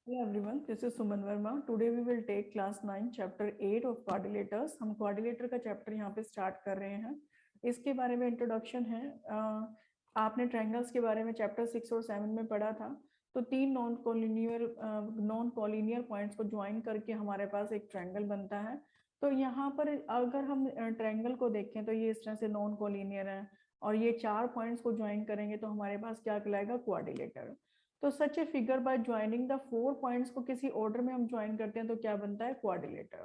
Hello everyone, this is Suman Verma. Today we will take class 9 chapter 8 of quadrilaters. हम quadrilator का chapter यहाँ पे start कर रहे हैं. इसके बारे में इंट्रोडक्शन है. आपने ट्रायंगल्स के बारे में चैप्टर 6 और 7 में पढ़ा था. तो तीन नॉन कॉलिनियर पॉइंट्स को ज्वाइन करके हमारे पास एक ट्रायंगल बनता है. तो यहाँ पर अगर हम ट्रायंगल को देखें तो ये इस तरह से नॉन कॉलिनियर है और ये चार पॉइंट्स को ज्वाइन करेंगे तो हमारे पास क्या कहलाएगा, क्वाड्रिलेटर. तो such a figure by joining the 4 points को किसी ऑर्डर में हम ज्वाइन करते हैं तो क्या बनता है, क्वाड्रिलेटर.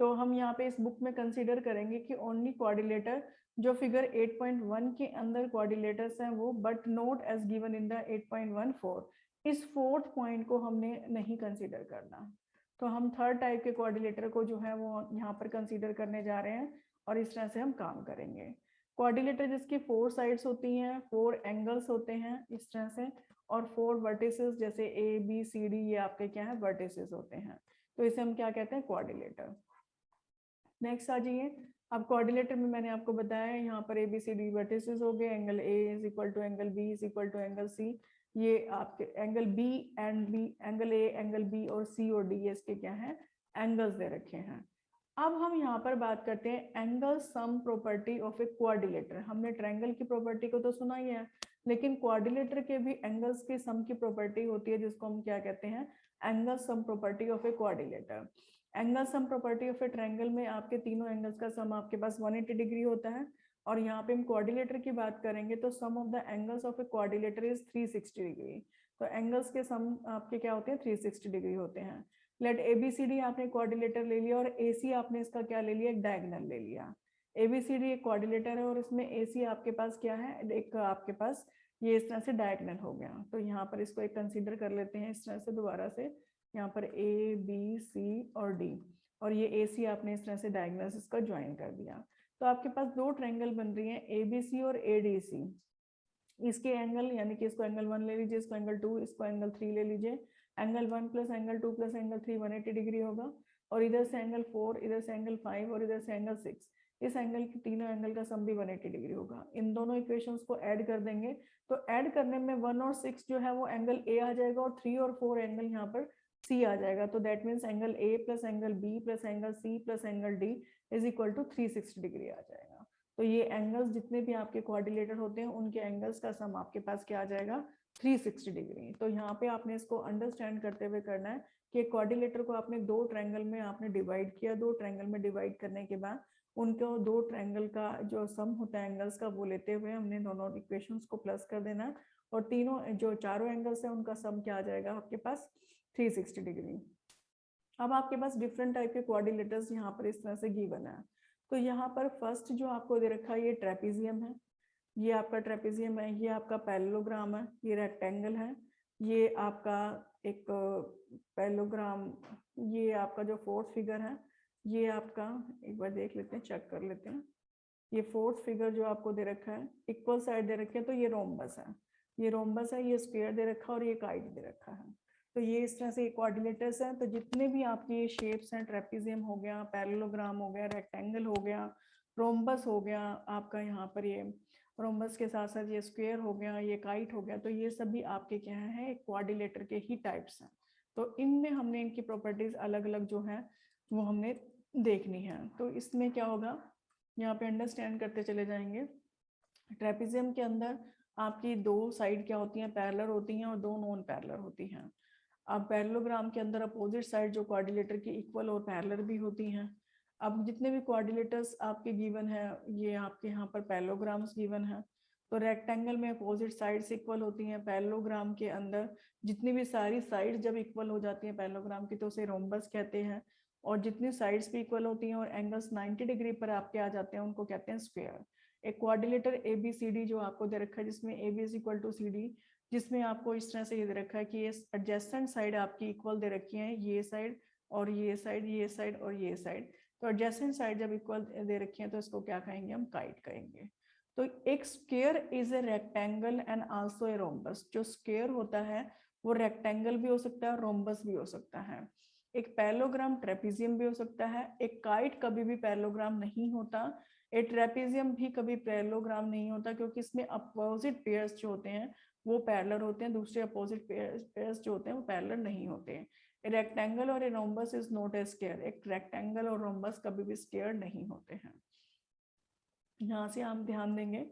तो हम यहाँ पे इस बुक में कंसीडर करेंगे कि ओनली क्वाड्रिलेटर जो फिगर 8.1 के अंदर क्वाड्रिलेटर्स हैं वो, but note as given in the 8.14. इस फोर्थ पॉइंट को हमने नहीं कंसीडर करना. तो हम थर्ड टाइप के क्वाड्रिलेटर को जो है वो यहाँ पर कंसीडर करने जा रहे हैं और इस तरह से हम काम करेंगे. क्वाड्रिलेटर जिसकी 4 साइड्स होती हैं, 4 एंगल्स होते हैं इस तरह से, और 4 वर्टिसेस जैसे ए बी सी डी, ये आपके क्या है, वर्टिसेस होते हैं. तो इसे हम क्या कहते हैं, क्वाड्रिलेटर. नेक्स्ट आ जाइए. अब क्वाड्रिलेटर में मैंने आपको बताया यहाँ पर A B C D vertices हो गए. Angle A is equal to angle B is equal to angle C. ये आपके angle B and B, angle A, angle B और सी और डी, ये इसके क्या है, एंगल्स दे रखे हैं. अब हम यहाँ पर बात करते हैं angle sum property of a quadrilateral. हमने ट्रायंगल की प्रॉपर्टी को तो सुना ही है, लेकिन क्वाड्रिलेटर के भी एंगल्स की सम की प्रॉपर्टी होती है जिसको हम क्या कहते हैं, angle sum property of a quadrilateral. Angle sum property of A triangle में आपके तीनों एंगल्स का सम आपके पास 180 डिग्री होता है. और यहाँ पे हम क्वाड्रिलेटर की बात करेंगे तो sum of the angles of a quadrilateral is 360 degree. तो एंगल्स के सम आपके क्या होते हैं, 360 डिग्री होते हैं. लेट ABCD आपने क्वाड्रिलेटर ले लिया और AC आपने इसका क्या ले लिया, एक डायगोनल ले लिया. ABCD एक क्वाड्रिलेटर है और इसमें AC आपके पास क्या है, एक आपके पास ये इस तरह से डायगोनल हो गया. तो यहाँ पर इसको एक कंसीडर कर लेते हैं इस तरह से दोबारा से. यहाँ पर ABC और D और ये AC आपने इस तरह से डायगोनल इसका ज्वाइन कर दिया. तो आपके पास दो ट्रायंगल बन रही है, ABC और ADC. इसके एंगल यानी कि इसको एंगल 1 ले लीजिए, इसको एंगल 2, इसको एंगल 3 ले लीजिए. Angle 1 plus angle 2 plus angle 3 180 degree होगा. और इधर से एंगल 4, इधर से एंगल 5 और इधर से एंगल 6, इस एंगल की तीनों एंगल का सम भी 180 डिग्री होगा. इन दोनों इक्वेशंस को ऐड कर देंगे तो ऐड करने में 1 और 6 जो है वो एंगल ए आ जाएगा और 3 और 4 एंगल यहाँ पर सी आ जाएगा. तो that means angle A plus angle B plus angle C plus angle D is equal to 360 degree आ जाएगा. तो ये एंगल्स जितने भी आपके क्वाड्रिलेटर होते हैं उनके एंगल्स का सम आपके पास क्या आ जाएगा, 360 डिग्री. तो यहाँ पे आपने इसको अंडरस्टैंड करते हुए करना है कि क्वाड्रिलेटर को आपने दो ट्रायंगल में आपने डिवाइड किया. दो ट्रायंगल में डिवाइड करने के बाद उनको दो ट्रायंगल का जो सम होता है एंगल्स का वो लेते हुए हमने दोनों इक्वेशंस को प्लस कर देना है. और तीनों जो चारों एंगल्स है उनका सम क्या आ जाएगा आपके पास, 360 डिग्री. अब आपके पास डिफरेंट टाइप के क्वाड्रिलेटर्स यहाँ पर इस तरह से गिवन है. तो यहाँ पर फर्स्ट जो आपको दे रखा है ये ट्रेपेजियम है. ये आपका ट्रेपेजियम है. ये आपका पैरेललोग्राम है. ये रेक्टेंगल है. ये आपका एक पैरेललोग्राम. ये आपका जो फोर्थ फिगर है ये आपका, एक बार देख लेते हैं, चेक कर लेते हैं. ये फोर्थ फिगर जो आपको दे रखा है, इक्वल साइड दे रखे हैं तो ये रोम्बस है. ये रोम्बस है. ये स्क्वायर दे रखा है और ये काइट दे रखा है. तो ये इस तरह से कोऑर्डिनेटर्स हैं. तो जितने भी आपके ये शेप्स हैं, ट्रेपेजियम हो गया, पैरेललोग्राम हो गया, रेक्टेंगल हो गया, रोम्बस हो गया आपका, यहाँ पर ये रोम्बस के साथ साथ ये स्क्वायर हो गया, ये काइट हो गया, तो ये सभी आपके क्या है, कोऑर्डिनेटर के ही टाइप्स हैं. तो इनमें हमने इनकी प्रॉपर्टीज अलग अलग जो है वो हमने देखनी है. तो इसमें क्या होगा, यहाँ पे अंडरस्टैंड करते चले जाएंगे. ट्रेपेजियम के अंदर आपकी दो साइड क्या होती हैं, पैरेलल होती हैं और दो नॉन पैरेलल होती हैं. अब पैरेललोग्राम के अंदर अपोजिट साइड जो कोऑर्डिनेटर की इक्वल और पैरेलल भी होती हैं. अब जितने भी कोऑर्डिनेटर्स आपके गिवन है ये आपके यहाँ पर पैरेललोग्राम्स गिवन है. तो रेक्टेंगल में अपोजिट साइड्स इक्वल होती हैं. पैरेललोग्राम के अंदर जितनी भी सारी साइड्स जब इक्वल हो जाती हैं पैरेललोग्राम की तो उसे रोम्बस कहते हैं. और जितनी साइड्स भी इक्वल होती हैं और एंगल्स 90 डिग्री पर आपके आ जाते हैं उनको कहते हैं स्क्वायर. एक कोऑर्डिनेटर ABCD जो आपको दे रखा है जिसमें AB is equal to CD, जिसमें आपको इस तरह से ये दे रखा है कि ये एडजेसेंट साइड आपकी इक्वल दे रखी है, ये साइड और ये साइड, ये साइड और ये साइड. तो एडजेसेंट साइड जब इक्वल दे रखी है तो इसको क्या कहेंगे, हम काइट कहेंगे. तो एक square is a rectangle and also a rhombus. जो स्क्वायर होता है वो रेक्टेंगल भी हो सकता है और रोम्बस भी हो सकता है. एक पैरेललोग्राम ट्रेपेजियम भी हो सकता है. एक काइट कभी भी पैरेललोग्राम नहीं होता. एक ट्रेपेजियम भी कभी पैरेललोग्राम नहीं होता क्योंकि इसमें अपोजिट पेयर्स जो होते हैं वो पैरेलल होते हैं, दूसरे अपोजिट पेयर्स जो होते हैं वो पैरेलल नहीं होते हैं। रेक्टेंगल और a rhombus is not a square, एक रेक्टेंगल और रोम्बस कभी भी स्क्वायर नहीं होते हैं। यहाँ से हम ध्यान देंगे।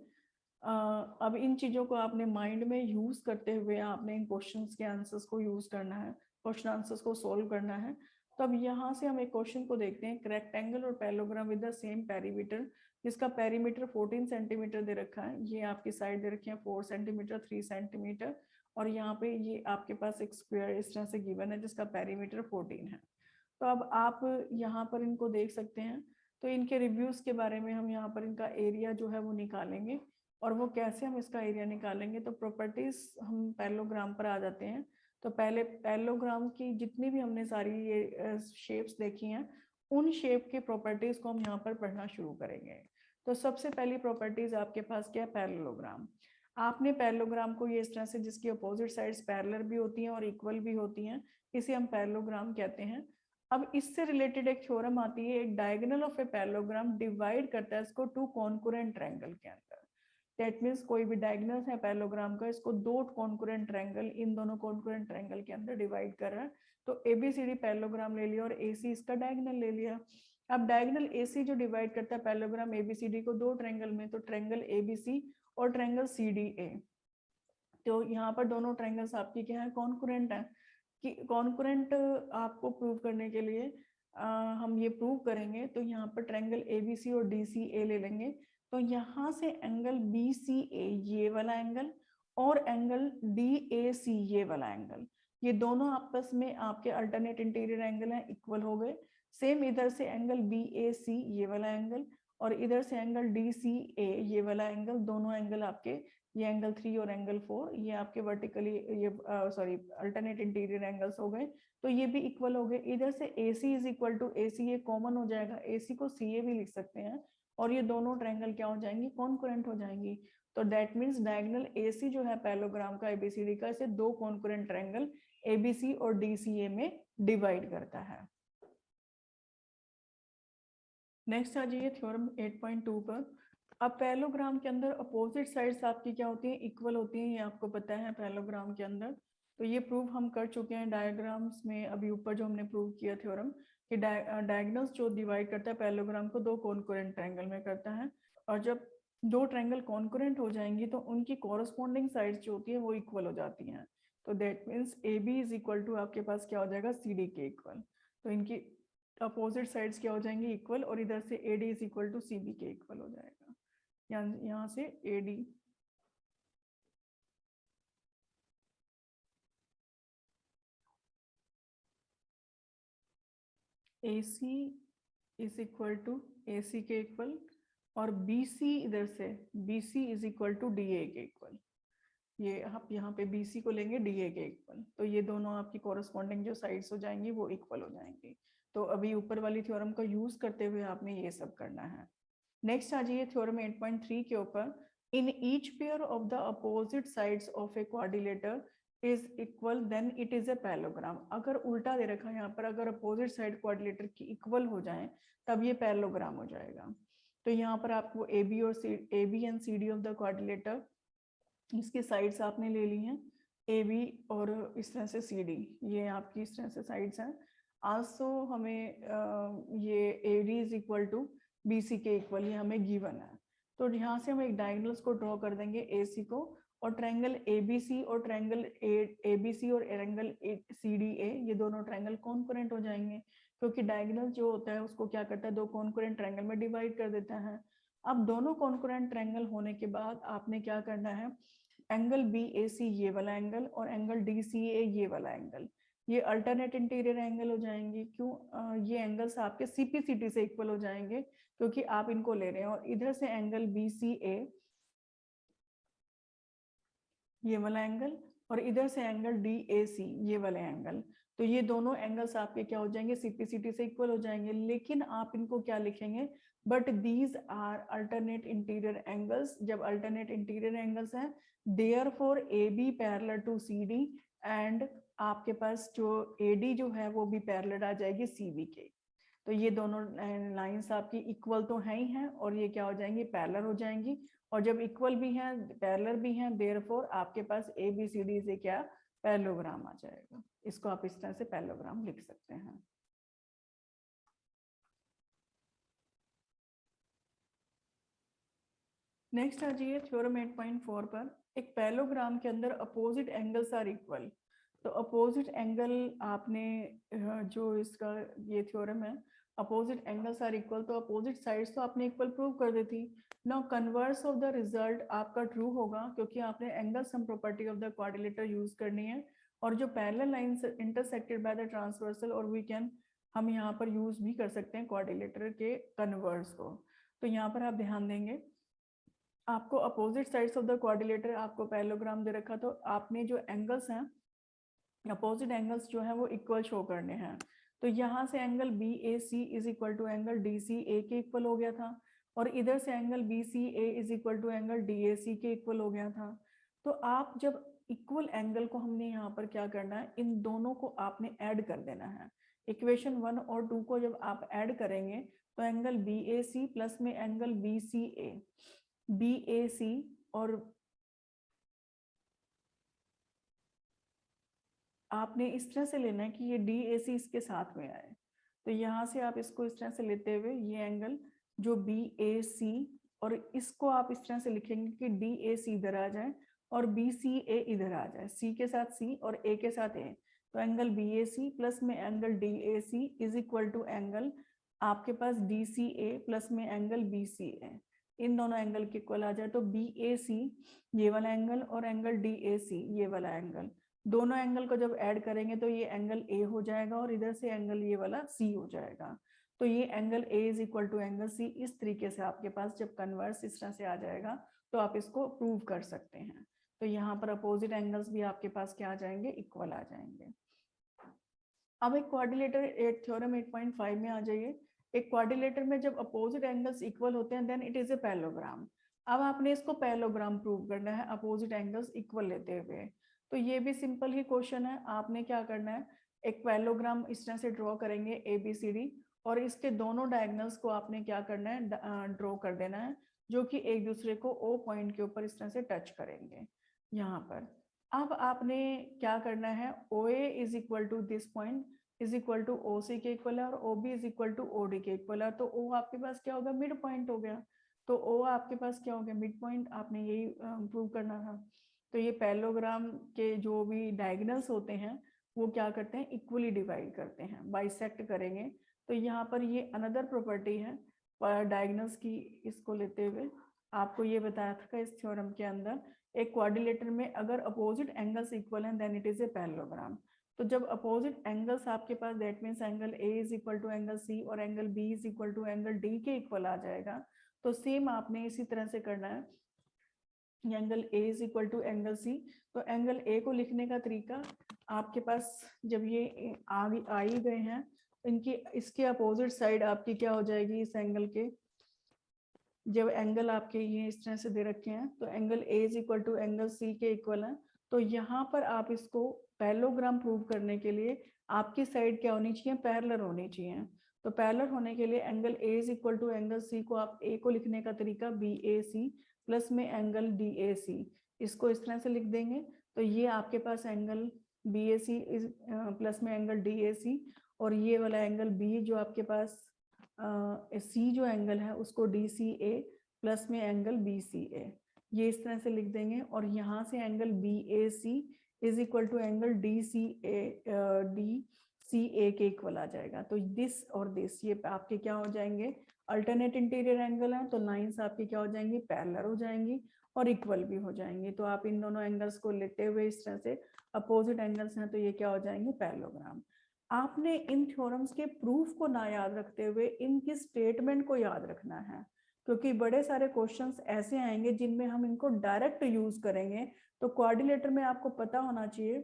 अब इन चीज़ों को आपने माइंड में यूज करते हुए आपने इन क्वेश्चंस के आंसर्स को यूज करना है, क्वेश्चन आंसर्स को सोल्व करना है। तो अब यहाँ से हम एक क्वेश्चन को देखते हैं, रेक्टेंगल और parallelogram with the same perimeter, जिसका पेरीमीटर 14 सेंटीमीटर दे रखा है, ये आपकी साइड दे रखी है 4 सेंटीमीटर 3 सेंटीमीटर, और यहाँ पे ये आपके पास एक स्क्वायर इस तरह से गिवन है जिसका पेरीमीटर 14 है। तो अब आप यहाँ पर इनको देख सकते हैं। तो इनके रिव्यूज के बारे में हम यहाँ पर इनका एरिया जो है वो निकालेंगे, और वो कैसे हम इसका एरिया निकालेंगे, तो प्रॉपर्टीज हम पैरेललोग्राम पर आ जाते हैं। तो पहले पैरेललोग्राम की जितनी भी हमने सारी ये शेप्स देखी हैं, उन शेप की प्रॉपर्टीज को हम यहाँ पर पढ़ना शुरू करेंगे। तो सबसे पहली प्रॉपर्टीज आपके पास क्या है, पैरेललोग्राम। आपने पैरेललोग्राम को ये इस तरह से, जिसकी अपोजिट साइड्स पैरेलल भी होती हैं और इक्वल भी होती हैं, इसे हम पैरेललोग्राम कहते हैं। अब इससे रिलेटेड एक थ्योरम आती है, एक diagonal of a parallelogram divide करता है इसको टू कॉन्करेंट ट्रायंगल के अंदर। दैट मीन्स कोई भी डायगोनल है पैरेललोग्राम का, इसको दो कॉन्करेंट ट्रायंगल, इन दोनों कॉन्करेंट ट्रायंगल के अंदर डिवाइड कर रहा है। तो एबीसीडी पैरेललोग्राम ले लिया और एसी इसका डायगोनल ले लिया। अब डायगोनल एसी जो डिवाइड करता है पैरेललोग्राम एबीसीडी को दो ट्रायंगल में, तो ट्रायंगल एबीसी और ट्रायंगल सीडीए। तो यहाँ पर दोनों ट्रायंगल्स आपकी क्या है, कॉन्करेंट है। कि कॉन्करेंट आपको प्रूव करने के लिए हम ये प्रूव करेंगे, तो यहाँ पर ट्रायंगल एबीसी और डीसीए ले लेंगे। तो यहाँ से एंगल बीसीए ये वाला एंगल और एंगल डीएसी ये वाला एंगल, ये दोनों आपस में आपके अल्टरनेट इंटीरियर एंगल हैं, इक्वल हो गए। सेम इधर से एंगल बीएसी ये वाला एंगल और इधर से एंगल डीसीए ये वाला एंगल, दोनों एंगल आपके, ये एंगल 3 और एंगल 4 ये आपके वर्टिकली, ये सॉरी अल्टरनेट इंटीरियर एंगल्स हो गए। तो ये भी इक्वल हो गए। इधर से AC is equal to AC, ये कॉमन हो जाएगा, AC को CA भी लिख सकते हैं, और ये दोनों ट्रायंगल क्या हो जाएंगी, कॉन्करेंट हो जाएंगी। तो दैट मीन्स डायगोनल AC जो है पैरेललोग्राम का ABCD का, इसे दो कॉन्करेंट ट्रायंगल ABC और DCA में डिवाइड करता है। नेक्स्ट आ जाइए थ्योरम 8.2 पर। अब पैरेललोग्राम के अंदर अपोजिट साइड्स आपकी क्या होती हैं, इक्वल होती हैं, ये आपको पता है पैरेललोग्राम के अंदर। तो ये प्रूव हम कर चुके हैं डायग्राम्स में, अभी ऊपर जो हमने प्रूव किया थ्योरम कि डायगोनल्स जो डिवाइड करता है पैरेललोग्राम को दो कॉन्करेंट ट्रायंगल में करता है, और जब दो ट्रायंगल कॉन्करेंट हो जाएंगी तो उनकी कॉरस्पॉन्डिंग साइड्स जो होती है वो इक्वल हो जाती हैं। तो that means AB is equal to आपके पास क्या हो जाएगा, CD के इक्वल। तो इनकी अपोजिट साइड्स क्या हो जाएंगी, इक्वल, और इधर से AD is equal to CB के इक्वल हो जाएगा। यहाँ से AD AC is equal to AC के इक्वल, और BC इधर से BC is equal to DA के इक्वल। ये आप यहाँ पे BC को लेंगे DA के इक्वल, तो ये दोनों आपकी कॉरस्पॉन्डिंग जो साइड्स हो जाएंगी वो इक्वल हो जाएंगी। तो अभी ऊपर वाली थ्योरम का यूज करते हुए आपने ये सब करना है। नेक्स्ट आ जाइए थ्योरम 8.3 के ऊपर। In each pair of the opposite sides of a quadrilateral is equal then it is a parallelogram. अगर उल्टा दे रखा है यहाँ पर, अगर अपोजिट साइड क्वाड्रिलेटर की इक्वल हो जाए तब ये पैरेललोग्राम हो जाएगा। तो यहाँ पर आपको AB और AB and CD of the quadrilateral, इसकी साइड्स आपने ले ली हैं AB और इस तरह से CD, ये आपकी इस तरह से साइड्स हैं। आल्सो हमें ये AD is equal to BC के इक्वल, ये हमें गिवन है। तो यहाँ से हम एक डायगोनल्स को ड्रॉ कर देंगे AC को, और ट्रायंगल ABC और ट्रायंगल ABC और एंगल CDA, ये दोनों ट्रायंगल कॉन्करेंट हो जाएंगे, क्योंकि डायगोनल जो होता है उसको क्या करता है, दो कॉन्करेंट ट्रायंगल में डिवाइड कर देता है। अब दोनों कॉन्करेंट ट्रायंगल होने के बाद आपने क्या करना है, एंगल BAC ये वाला एंगल और एंगल DCA ये वाला एंगल, ये अल्टरनेट इंटीरियर एंगल हो जाएंगे। क्यों, ये एंगल्स आपके CPCT से इक्वल हो जाएंगे क्योंकि आप इनको ले रहे हैं। और इधर से एंगल BCA ये वाला एंगल और इधर से एंगल DAC ये वाले एंगल, तो ये दोनों एंगल्स आपके क्या हो जाएंगे, CPCT से इक्वल हो जाएंगे। लेकिन आप इनको क्या लिखेंगे, but these are alternate interior angles. जब अल्टरनेट इंटीरियर एंगल्स हैं, therefore AB parallel to CD, and आपके पास जो AD जो है वो भी पैरेलल आ जाएगी CB के। तो ये दोनों लाइंस आपकी इक्वल तो है ही हैं और ये क्या हो जाएंगी, पैरेलल हो जाएंगी। और जब इक्वल भी हैं पैरेलल भी हैं, देयरफॉर आपके पास ABCD से क्या पैरेललोग्राम आ जाएगा। इसको आप इस तरह से पैरेललोग्राम लिख सकते हैं। नेक्स्ट आ जाइए थ्योरम 8.4 पर। एक पैरेललोग्राम के अंदर अपोजिट एंगल्स आर इक्वल। तो अपोजिट एंगल आपने जो इसका ये थ्योरम है, अपोजिट एंगल्स आर इक्वल, तो अपोजिट साइड्स तो आपने इक्वल प्रूव कर दी थी। Now converse of the result आपका ट्रू होगा क्योंकि आपने angle sum property of the quadrilateral use करनी है। और जो parallel lines intersected by the transversal, और वी कैन हम यहाँ पर यूज भी कर सकते हैं क्वाड्रिलेटर के कन्वर्स को। तो यहाँ पर आप ध्यान देंगे, आपको opposite sides of the quadrilateral आपको पैरेललोग्राम दे रखा, तो आपने जो एंगल्स हैं अपोजिट एंगल्स जो है वो इक्वल शो करने हैं। तो यहाँ से angle BAC is equal to angle DCA के इक्वल हो गया था, और इधर से angle BCA is equal to angle DAC के इक्वल हो गया था। तो आप जब इक्वल एंगल को हमने यहाँ पर क्या करना है, इन दोनों को आपने ऐड कर देना है। इक्वेशन 1 और 2 को जब आप ऐड करेंगे तो एंगल BAC प्लस में एंगल BCA, BAC और आपने इस तरह से लेना है कि ये DAC इसके साथ में आए। तो यहाँ से आप इसको इस तरह से लेते हुए ये एंगल जो BAC, और इसको आप इस तरह से लिखेंगे कि DAC इधर आ जाए और BCA इधर आ जाए, C के साथ C और A के साथ A। तो एंगल BAC प्लस में angle DAC is equal to angle आपके पास DCA प्लस में एंगल BCA। इन दोनों एंगल के इक्वल आ जाए तो BAC ये वाला एंगल और एंगल DAC ये वाला एंगल, दोनों एंगल को जब ऐड करेंगे तो ये एंगल A हो जाएगा और इधर से एंगल ये वाला C हो जाएगा। तो ये angle A is equal to angle C। इस तरीके से आपके पास जब कन्वर्स इस तरह से आ जाएगा तो आप इसको प्रूव कर सकते हैं। तो यहाँ पर अपोजिट एंगल्स भी आपके पास क्या आ जाएंगे, इक्वल आ जाएंगे। अब एक क्वाड्रिलेटर थ्योरम 8.5 में आ जाइए। एक क्वाड्रिलेटर में जब अपोजिट एंगल्स इक्वल होते हैं then it is a parallelogram. अब आपने इसको पैरेललोग्राम प्रूव करना है अपोजिट एंगल्स इक्वल लेते हुए। तो ये भी सिंपल ही क्वेश्चन है। आपने क्या करना है, एक पैरेललोग्राम इस तरह से ड्रॉ करेंगे ABCD, और इसके दोनों डायगोनल्स को आपने क्या करना है, ड्रॉ कर देना है, जो कि एक दूसरे को O पॉइंट के ऊपर इस तरह से टच करेंगे यहाँ पर। अब आपने क्या करना है, OA is equal to this point is equal to OC के इक्वल है और OB is equal to OD के इक्वल है। तो O आपके पास क्या होगा, मिड पॉइंट हो गया। तो O आपके पास क्या हो गया, मिड पॉइंट। आपने यही प्रूव करना था। तो ये पैरेललोग्राम के जो भी डायगोनल्स होते हैं वो क्या करते हैं, इक्वली डिवाइड करते हैं, बाइसेक्ट करेंगे। तो यहाँ पर ये अनदर प्रॉपर्टी है डायगोनल्स की। इसको लेते हुए आपको ये बताया था इस थ्योरम के अंदर, एक क्वाड्रिलेटर में अगर अपोजिट एंगल्स इक्वल हैं then it is a parallelogram. तो जब अपोजिट एंगल्स आपके पास that means angle A is equal to angle C और angle B is equal to angle D के इक्वल आ जाएगा। तो सेम आपने इसी तरह से करना है, angle A is equal to angle C। तो एंगल A को लिखने का तरीका आपके पास, जब ये आगे आ ही गए हैं, इनकी इसके अपोजिट साइड आपकी क्या हो जाएगी, इस एंगल के जब एंगल आपके ये इस तरह से दे रखे हैं तो angle A is equal to angle C के इक्वल है। तो यहाँ पर आप इसको पैरेललोग्राम प्रूव करने के लिए आपकी साइड क्या होनी चाहिए, पैरेलल होनी चाहिए। तो पैरेलल होने के लिए angle A is equal to angle C को आप A को लिखने का तरीका BAC प्लस में एंगल DAC, इसको इस तरह से लिख देंगे। तो ये आपके पास एंगल BAC इज प्लस में एंगल DAC, और ये वाला एंगल B जो आपके पास C जो एंगल है उसको DCA प्लस में एंगल BCA, ये इस तरह से लिख देंगे। और यहाँ से angle BAC is equal to angle DCA के इक्वल आ जाएगा। तो दिस और दिस ये आपके क्या हो जाएंगे, अल्टरनेट इंटीरियर एंगल है। तो लाइंस आपकी क्या हो जाएंगी, पैरेलल हो जाएंगी और इक्वल भी हो जाएंगी। तो आप इन दोनों एंगल्स को लेते हुए इस तरह से अपोजिट एंगल्स हैं तो ये क्या हो जाएंगे, पैरेललोग्राम। आपने इन थ्योरम्स के प्रूफ को ना याद रखते हुए इनकी स्टेटमेंट को याद रखना है, क्योंकि बड़े सारे क्वेश्चंस ऐसे आएंगे जिनमें हम इनको डायरेक्ट यूज करेंगे। तो क्वाड्रिलेटर में आपको पता होना चाहिए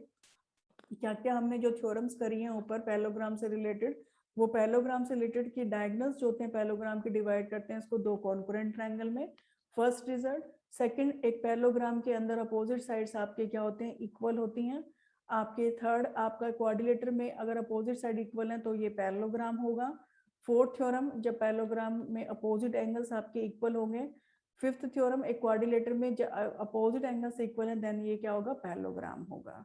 क्या क्या हमने जो थ्योरम्स करी हैं ऊपर पैरेललोग्राम से रिलेटेड, वो पैरेललोग्राम से रिलेटेड की डायगोनल्स जो होते हैं पैरेललोग्राम की डिवाइड करते हैं इसको दो कॉन्करेंट ट्रायंगल में, फर्स्ट रिजल्ट। सेकंड, एक पैरेललोग्राम के अंदर अपोजिट साइड्स आपके क्या होते हैं, इक्वल होती हैं। आपके थर्ड, आपका क्वाड्रिलेटर में अगर अपोजिट साइड इक्वल है तो ये पैरेललोग्राम होगा। फोर्थ थ्योरम, जब पैरेललोग्राम में अपोजिट एंगल्स आपके इक्वल होंगे। फिफ्थ थ्योरम, एक क्वाड्रिलेटर में अपोजिट एंगल्स इक्वल है, देन ये क्या होगा, पैरेललोग्राम होगा।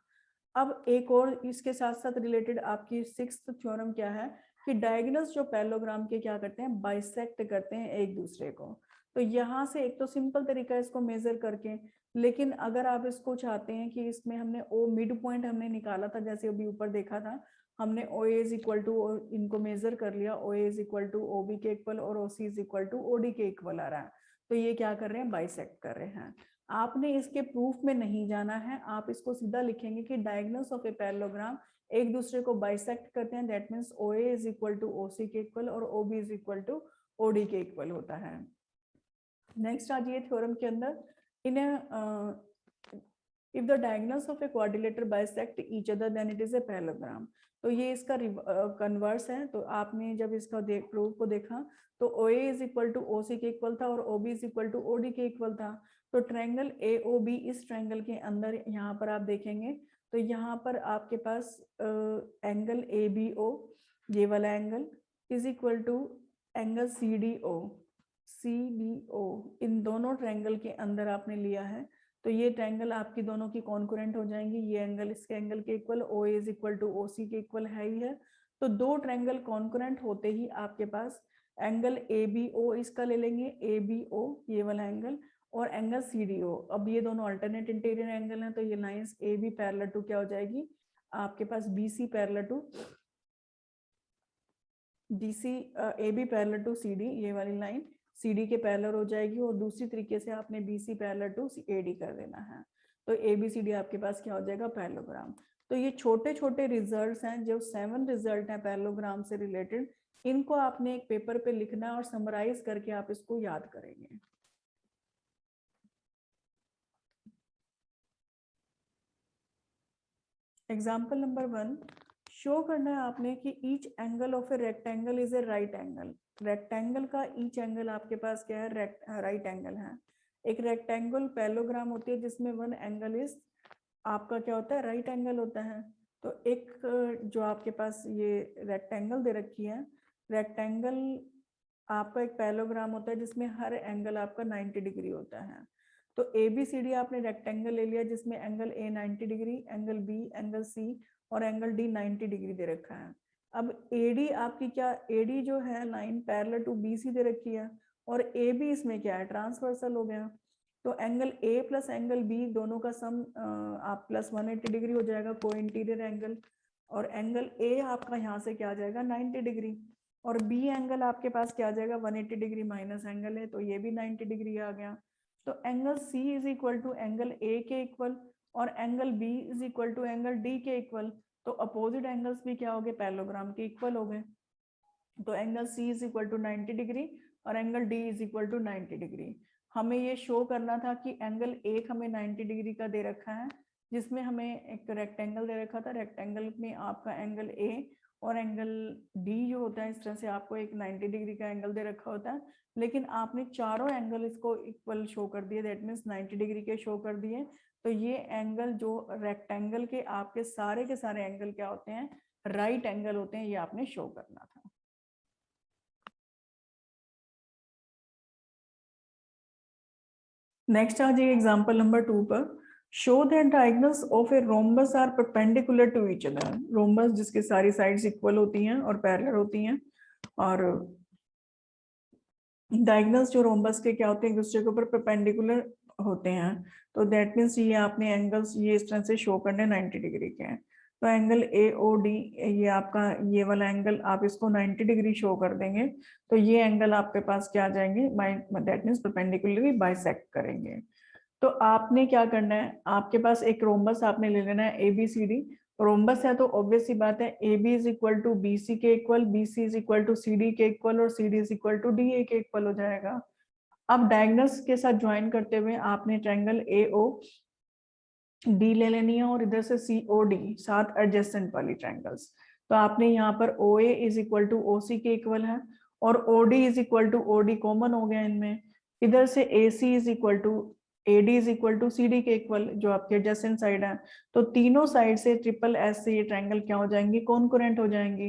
अब एक और इसके साथ साथ रिलेटेड आपकी सिक्स्थ थ्योरम क्या है कि डायगोनल्स जो पैरेललोग्राम के क्या करते हैं, बाइसेक्ट करते हैं एक दूसरे को। तो यहाँ से एक तो सिंपल तरीका है इसको मेजर करके, लेकिन अगर आप इसको चाहते हैं कि इसमें हमने ओ मिड पॉइंट हमने निकाला था, जैसे अभी ऊपर देखा था हमने O A is equal to, इनको मेजर कर लिया, O A is equal to O B के इक्वल और O C is equal to O D के इक्वल आ रहा है। तो ये क्या कर रहे हैं, बाइसेक्ट कर रहे हैं। आपने इसके प्रूफ में नहीं जाना है, आप इसको सीधा लिखेंगे कि डायगोनल्स ऑफ ए पैरेललोग्राम एक दूसरे को बाइसेक्ट करते हैं, that means O A is equal to O C के इक्वल और O B is equal to O D के इक्वल होता है। नेक्स्ट आज ये थ्योरम के अंदर, in if the diagonals of a quadrilateral bisect each other then it is a parallelogram. तो ये इसका कन्वर्स है। तो आपने जब इसका प्रूफ को देखा तो O A is equal to O C के इक्वल था और O B is equal to O D के इक्वल था। तो ट्रायंगल ए ओ बी, इस ट्रायंगल के अंदर यहाँ पर आप देखेंगे तो यहाँ पर आपके पास एंगल ए बी ओ, ये वाला angle is equal to angle C D O, इन दोनों ट्रायंगल के अंदर आपने लिया है। तो ये ट्रायंगल आपकी दोनों की कॉन्करेंट हो जाएंगी, ये एंगल इसके एंगल के equal, O A is equal to O C के इक्वल है ही है। तो दो ट्रायंगल कॉन्करेंट होते ही आपके पास एंगल ए बी ओ इसका ले लेंगे, ए बी ओ ये वाला एंगल, और एंगल सी डी ओ। अब ये दोनों अल्टरनेट इंटीरियर एंगल हैं, तो ये lines A B parallel to क्या हो जाएगी आपके पास, B C parallel to D C, A B parallel to C D, ये वाली लाइन सी डी के पैरेलल हो जाएगी, और दूसरी तरीके से आपने B C parallel to A D कर देना है। तो ए बी सी डी आपके पास क्या हो जाएगा, पैरेललोग्राम। तो ये छोटे छोटे रिजल्ट्स हैं, जो 7 रिजल्ट हैं पैरेललोग्राम से रिलेटेड, इनको आपने एक पेपर पे लिखना है और समराइज करके आप इसको याद करेंगे। एग्जाम्पल नंबर 1, शो करना है आपने कि each angle of a rectangle is a right angle. Rectangle का ईच एंगल आपके पास क्या है, राइट एंगल है। एक रेक्टेंगल पैरेललोग्राम होती है जिसमें वन एंगल इज आपका क्या होता है, राइट एंगल होता है। तो एक जो आपके पास ये रेक्टेंगल दे रखी है, रेक्टेंगल आपका एक पैरेललोग्राम होता है जिसमें हर एंगल आपका 90 डिग्री होता है। तो ए बी सी डी आपने रेक्टेंगल ले लिया जिसमें angle A 90 degree, angle B, angle C और एंगल डी 90 डिग्री दे रखा है। अब ए डी आपकी क्या, ए डी जो है line parallel to B C दे रखी है, और ए बी इसमें क्या है, ट्रांसवर्सल हो गया। तो angle A plus angle B दोनों का सम आप प्लस 180 डिग्री हो जाएगा, को इंटीरियर एंगल। और एंगल ए आपका यहाँ से क्या आ जाएगा, 90 डिग्री, और बी एंगल आपके पास क्या आ जाएगा, 180 डिग्री माइनस एंगल है, तो ये भी 90 डिग्री आ गया। तो angle C is equal to angle A के इक्वल, और angle B is equal to angle D के इक्वल। तो अपोजिट एंगल्स भी क्या हो गए, पैरेललोग्राम के इक्वल हो गए। तो angle C is equal to 90 degree और angle D is equal to 90 degree. हमें ये शो करना था कि एंगल एक हमें 90 डिग्री का दे रखा है, जिसमें हमें एक रेक्टेंगल दे रखा था, रेक्टेंगल में आपका एंगल ए और एंगल डी जो होता है, इस तरह से आपको एक 90 डिग्री का एंगल दे रखा होता है, लेकिन आपने चारों एंगल इसको इक्वल शो कर दिए, दैट मीन्स 90 डिग्री के शो कर दिए। तो ये एंगल जो रेक्टेंगल के आपके सारे एंगल क्या होते हैं, राइट एंगल होते हैं, ये आपने शो करना था। नेक्स्ट आ जाइए एग्जांपल नंबर 2 पर। Show that diagonals of a rhombus are perpendicular to each other. Rhombus जिसके सारी साइड्स इक्वल होती हैं और पैरेलल होती हैं, और डायगोनल्स जो रोम्बस के क्या होते हैं, एक दूसरे के ऊपर परपेंडिकुलर होते हैं। तो दैट मीन्स ये आपने एंगल्स ये इस तरह से शो करने 90 डिग्री के हैं। तो एंगल ए ओ डी, ये आपका ये वाला एंगल आप इसको 90 डिग्री शो कर देंगे, तो ये एंगल आपके पास क्या आ जाएंगे, दैट मीन्स परपेंडिकुलरली बाइसेक्ट करेंगे। तो आपने क्या करना है, आपके पास एक रोम्बस आपने ले लेना है A B C D. Rhombus है तो ऑब्वियस सी बात है, A B is equal to B C के equal, B C is equal to C D के इक्वल, और C D is equal to D A के इक्वल हो जाएगा। अब डायगोनल्स के साथ ज्वाइन करते हुए आपने ट्रायंगल ए ओ डी ले लेनी है, और इधर से सी ओ डी, साथ एडजेसेंट वाली ट्रायंगल्स। तो आपने यहाँ पर O A is equal to O C के इक्वल है, और O D is equal to O D common हो गया इनमें। इधर से A C is equal to A D is equal to C D के इक्वल, जो आपके एडजेसेंट साइड है। तो तीनों साइड से ट्रिपल एस से ये ट्रायंगल क्या हो जाएंगी, कॉन्करेंट हो जाएंगी।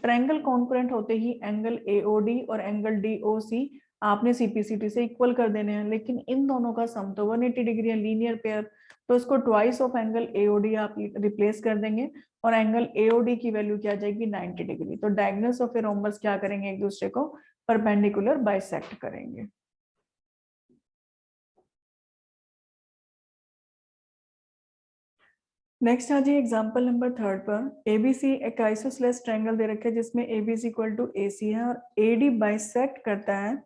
ट्रायंगल कॉन्करेंट होते ही एंगल एओडी और एंगल डीओसी आपने सीपीसीटी से इक्वल कर देने हैं, लेकिन इन दोनों का सम तो 180 डिग्री है, लीनियर पेयर, तो इसको ट्वाइस ऑफ एंगल एओडी आप रिप्लेस कर देंगे और एंगल एओडी की वैल्यू क्या आ जाएगी 90 डिग्री। तो डायगोनल्स ऑफ ए रोम्बस क्या करेंगे, एक दूसरे को परपेंडिकुलर बाइसेक्ट करेंगे। नेक्स्ट आ जाइए एग्जांपल नंबर 3 पर। एबीसी एक आइसोसेलेस ट्रायंगल दे रखे हैं जिसमें एबीसी इक्वल टू एसी है और एडी बाइसेक्ट करता है,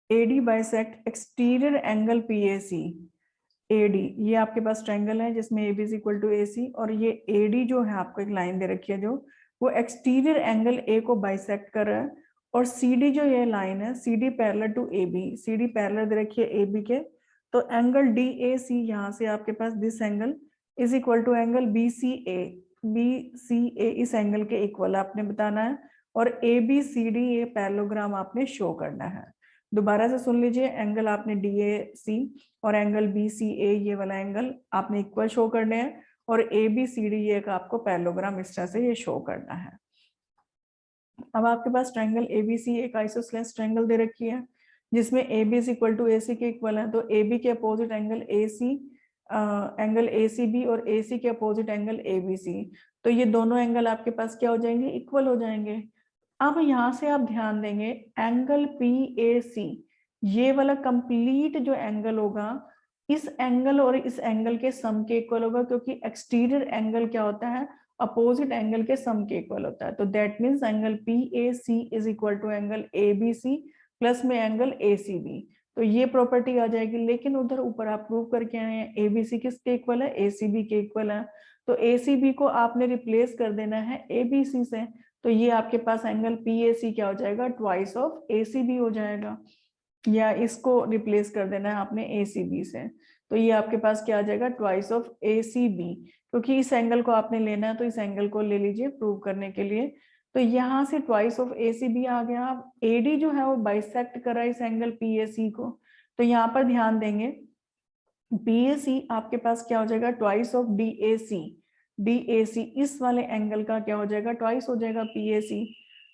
AD bisect exterior angle PAC. AD ये आपके पास ट्रायंगल है जिसमें एबीसी इक्वल टू एसी और ये एडी जो है आपको एक लाइन दे रखी है जो वो एक्सटीरियर एंगल ए को बाइसेक्ट कर रहा है, और सीडी जो ये लाइन है CD parallel to AB, CD parallel दे रखी है एबी के, तो एंगल डी ए सी यहाँ से आपके पास this angle is equal to angle B C A इस एंगल के इक्वल आपने बताना है, और ए बी सी डी ये पैरेललोग्राम आपने शो करना है। दोबारा से सुन लीजिए, एंगल आपने डी ए सी और एंगल बी सी ए ये वाला एंगल आपने इक्वल शो करने हैं, और ए बी सी डी ये का आपको पैरेललोग्राम इस तरह से ये शो करना है। अब आपके पास ट्रायंगल एबीसी एक आइसोसेलेस ट्रायंगल दे रखी है जिसमें A B is equal to A C के इक्वल है, तो ए बी के opposite angle A C angle A C B और ए सी के opposite angle A B C, तो ये दोनों एंगल आपके पास क्या हो जाएंगे, इक्वल हो जाएंगे। अब यहाँ से आप ध्यान देंगे एंगल पी ए सी ये वाला कंप्लीट जो एंगल होगा इस एंगल और इस एंगल के सम के इक्वल होगा, क्योंकि एक्सटीरियर एंगल क्या होता है, अपोजिट एंगल के सम के इक्वल होता है। तो that means angle P A C is equal to angle A B C plus में एंगल ए सी बी, तो ये प्रॉपर्टी आ जाएगी। लेकिन उधर ऊपर आप प्रूव करके आए हैं ए बी सी किसके इक्वल है, ए सी बी के इक्वल है, तो ए सी बी को आपने रिप्लेस कर देना है ए बी सी से, तो ये आपके पास एंगल पी ए सी क्या हो जाएगा, twice of A C B हो जाएगा, या इसको रिप्लेस कर देना है आपने ए सी बी से, तो ये आपके पास क्या आ जाएगा, twice of A C B, क्योंकि इस एंगल को आपने लेना है तो इस एंगल को ले लीजिए प्रूव करने के लिए। तो यहाँ से twice of A C B आ गया। अब एडी जो है वो बाइसेक्ट कर रहा है इस एंगल पी ए सी को, तो यहाँ पर ध्यान देंगे पी ए सी आपके पास क्या हो जाएगा, twice of D A C, D A C इस वाले एंगल का क्या हो जाएगा, ट्वाइस हो जाएगा P A C,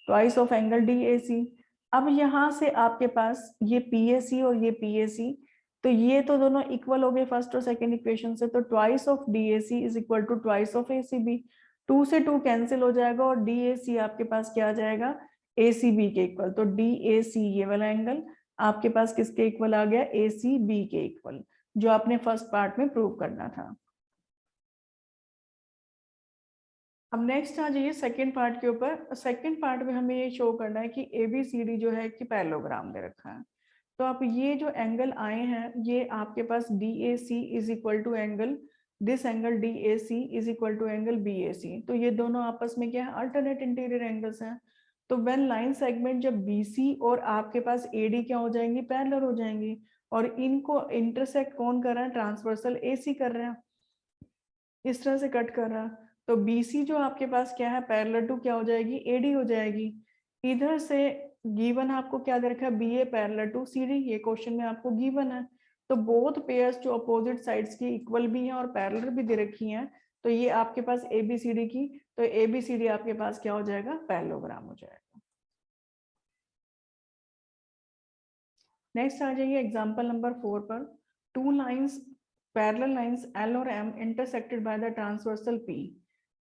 twice of angle D A C. अब यहाँ से आपके पास ये पी ए सी और ये पी ए सी, तो ये तो दोनों इक्वल हो गए फर्स्ट और सेकंड इक्वेशन से, तो twice of D A C is equal to twice of A C B, 2 से 2 कैंसिल हो जाएगा और डी ए सी आपके पास क्या आ जाएगा, ए सी बी के इक्वल, तो डी ए सी ये वाला एंगल आपके पास किसके इक्वल आ गया, ए सी बी के इक्वल, जो आपने फर्स्ट पार्ट में प्रूव करना था। अब नेक्स्ट आ जाइए सेकंड पार्ट के ऊपर। सेकंड पार्ट में हमें ये शो करना है कि एबीसीडी जो है कि पैरेललोग्राम दे रखा है, तो आप ये जो एंगल आए हैं ये आपके पास D A C is equal to angle this angle D A C is equal to angle B A C, तो ये दोनों आपस में क्या है, अल्टरनेट इंटीरियर एंगल्स हैं। तो व्हेन लाइन सेगमेंट जब बीसी और आपके पास एडी क्या हो जाएंगी, पैरेलल हो जाएंगी, और इनको इंटरसेक्ट कौन कर रहा है, ट्रांसवर्सल एसी कर रहा है, इस तरह से कट कर रहा है। तो बीसी जो आपके पास क्या है, पैरेलल टू क्या हो जाएगी, एडी हो जाएगी। इधर से गिवन आपको क्या दे रखा है, B A parallel to C D, ये क्वेश्चन में आपको गिवन है। तो बोथ पेयर्स जो अपोजिट साइड्स की इक्वल भी हैं और पैरेलल भी दे रखी हैं, तो ये आपके पास ए बी सी डी की, तो ए बी सी डी आपके पास क्या हो जाएगा, पैरेललोग्राम हो जाएगा। नेक्स्ट आ जाइए एग्जांपल नंबर 4 पर। Two lines parallel lines L और M intersected by the transversal P,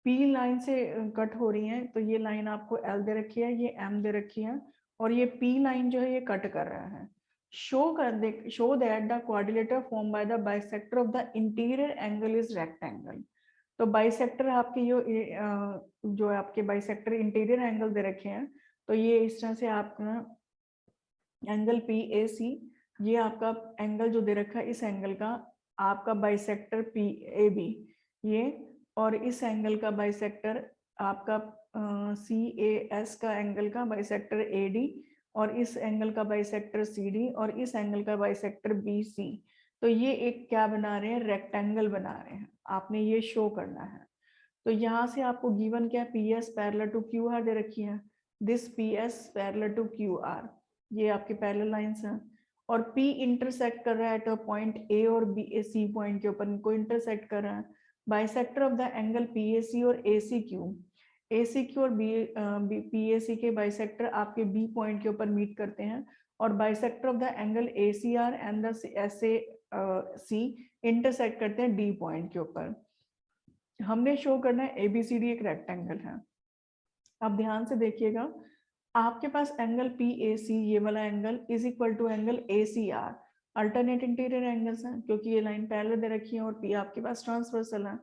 P line से कट हो रही है, तो ये लाइन आपको एल दे रखी है, ये एम दे रखी है, और ये पी लाइन जो है ये कट कर रहा है। Show that the quadrilateral form by the bisector of the interior angle is rectangle. तो बाइसेक्टर आपके जो आपके बाइसेक्टर इंटीरियर एंगल दे रखे हैं, तो ये इस तरह से आपका एंगल पी ए सी, ये आपका एंगल जो दे रखा है इस एंगल का आपका बाइसेक्टर पी ए बी ये, और इस एंगल का बाइसेक्टर आपका सी ए एस का एंगल का बाइसेक्टर ए डी, और इस एंगल का बाइसेक्टर सी डी, और इस एंगल का बाइसेक्टर बी सी। तो ये एक क्या बना रहे हैं, रेक्टेंगल बना रहे हैं, आपने ये शो करना है। तो यहाँ से आपको गिवन क्या, P S parallel to Q R दे रखी है, this P S parallel to Q R, ये आपके पैरेलल लाइंस हैं, और P इंटरसेक्ट कर रहा है तो पॉइंट A और B C पॉइंट के ऊपर इनको इंटरसेक्ट कर रहा है। Bisector of the angle PAC और ACQ, AC की और PAC के बाइसेक्टर आपके B पॉइंट के ऊपर मीट करते हैं और bisector of the angle ACR and the SAC intersect करते हैं D पॉइंट के ऊपर। हमने शो करना है ABCD एक रेक्टेंगल है। अब ध्यान से देखिएगा, आपके पास एंगल PAC ये वाला angle is equal to angle ACR, alternate interior angles हैं क्योंकि ये लाइन पैरेलल दे रखी है और P आपके पास ट्रांसवर्सल है।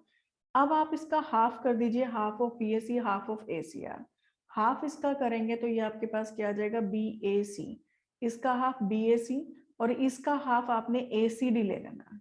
अब आप इसका हाफ कर दीजिए, half of PAC half of ACR। Half इसका करेंगे तो ये आपके पास क्या आ जाएगा BAC, इसका हाफ BAC और इसका हाफ आपने ACD ले लेना।